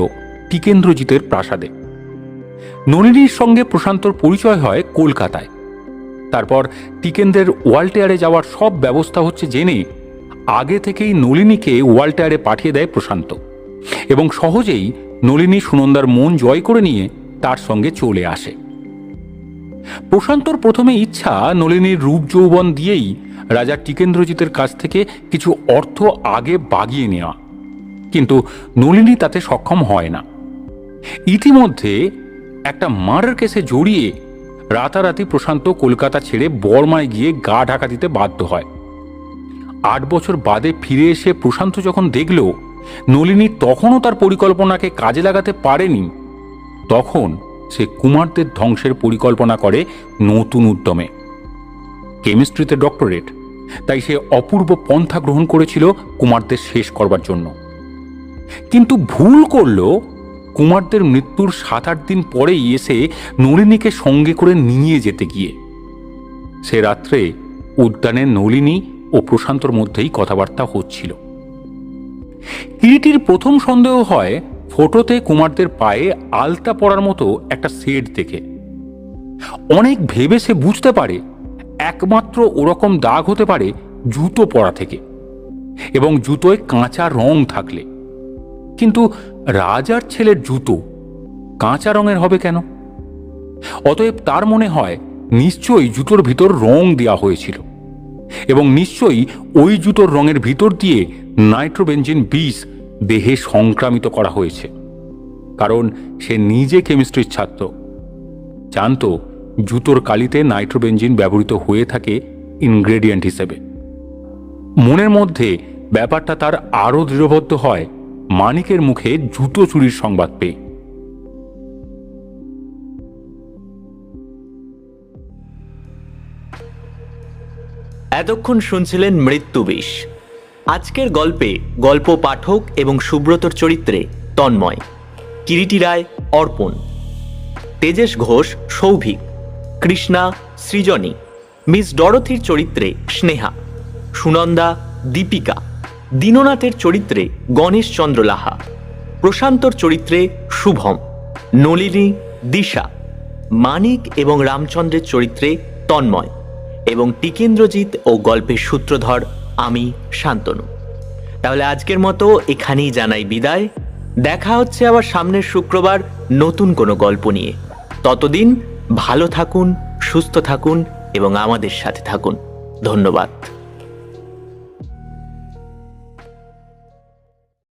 টিকেন্দ্রজিতের প্রাসাদে। নলিনীর সঙ্গে প্রশান্তর পরিচয় হয় কলকাতায়। তারপর টিকেন্দ্রের ওয়াল্টেয়ারে যাওয়ার সব ব্যবস্থা হচ্ছে জেনে আগে থেকেই নলিনীকে ওয়াল্টেয়ারে পাঠিয়ে দেয় প্রশান্ত এবং সহজেই নলিনী সুনন্দার মন জয় করে নিয়ে তার সঙ্গে চলে আসে। প্রশান্তর প্রথমে ইচ্ছা নলিনীর রূপ যৌবন দিয়েই রাজা টিকেন্দ্রজিতের কাছ থেকে কিছু অর্থ আগে বাগিয়ে নেওয়া, কিন্তু নলিনী তাতে সক্ষম হয় না। ইতিমধ্যে একটা মার্ডার কেসে জড়িয়ে রাতারাতি প্রশান্ত কলকাতা ছেড়ে বর্মায় গিয়ে গা ঢাকা দিতে বাধ্য হয়। 8 বছর বাদে ফিরে এসে প্রশান্ত যখন দেখল নলিনী তখনও তার পরিকল্পনাকে কাজে লাগাতে পারেনি, তখন সে কুমারদের ধ্বংসের পরিকল্পনা করে নতুন উদ্যমে। কেমিস্ট্রিতে ডক্টরেট, তাই সে অপূর্ব পন্থা গ্রহণ করেছিল কুমারদের শেষ করবার জন্য। কিন্তু ভুল করল কুমারদের মৃত্যুর 7-8 দিন পরেই এসে নলিনীকে সঙ্গে করে নিয়ে যেতে গিয়ে। সে রাত্রে উদ্যানে নলিনী ও প্রশান্তর মধ্যেই কথাবার্তা হচ্ছিল। কিরিটির প্রথম সন্দেহ হয় ফটোতে কুমারদের পায়ে আলতা পরার মতো একটা সেট দেখে। অনেক ভেবে সে বুঝতে পারে একমাত্র ওরকম দাগ হতে পারে জুতো পরা থেকে এবং জুতোয় কাঁচা রং থাকলে। কিন্তু রাজার ছেলের জুতো কাঁচা রঙের হবে কেন? অতএব তার মনে হয় নিশ্চয়ই জুতোর ভিতর রং দেওয়া হয়েছিল এবং নিশ্চয়ই ওই জুতোর রঙের ভিতর দিয়ে নাইট্রোবেনজিন বিষ দেহে সংক্রামিত করা হয়েছে, কারণ সে নিজে কেমিস্ট্রির ছাত্র, জানতো জুতোর কালিতে নাইট্রোবেনজিন ব্যবহৃত হয়ে থাকে ইনগ্রেডিয়েন্ট হিসেবে। মনের মধ্যে ব্যাপারটা তার আরও দৃঢ়বদ্ধ হয় মানিকের মুখে জুতো চুরির সংবাদ পেয়ে। এতক্ষণ শুনছিলেন মৃত্যু বিষ। আজকের গল্পে গল্প পাঠক এবং সুব্রতর চরিত্রে তন্ময়, কিরিটি রায় অর্পণ, তেজেশ ঘোষ সৌভিক, কৃষ্ণা সৃজনী, মিস ডরথির চরিত্রে স্নেহা, সুনন্দা দীপিকা, দীননাথের চরিত্রে গণেশ চন্দ্র লাহা, প্রশান্তর চরিত্রে শুভম, নলিনী দিশা, মানিক এবং রামচন্দ্রের চরিত্রে তন্ময় এবং টিকেন্দ্রজিৎ ও গল্পের সূত্রধর আমি শান্তনু। তাহলে আজকের মতো এখানেই জানাই বিদায়। দেখা হচ্ছে আবার সামনের শুক্রবার নতুন কোনো গল্প নিয়ে। ততদিন ভালো থাকুন, সুস্থ থাকুন এবং আমাদের সাথে থাকুন। ধন্যবাদ।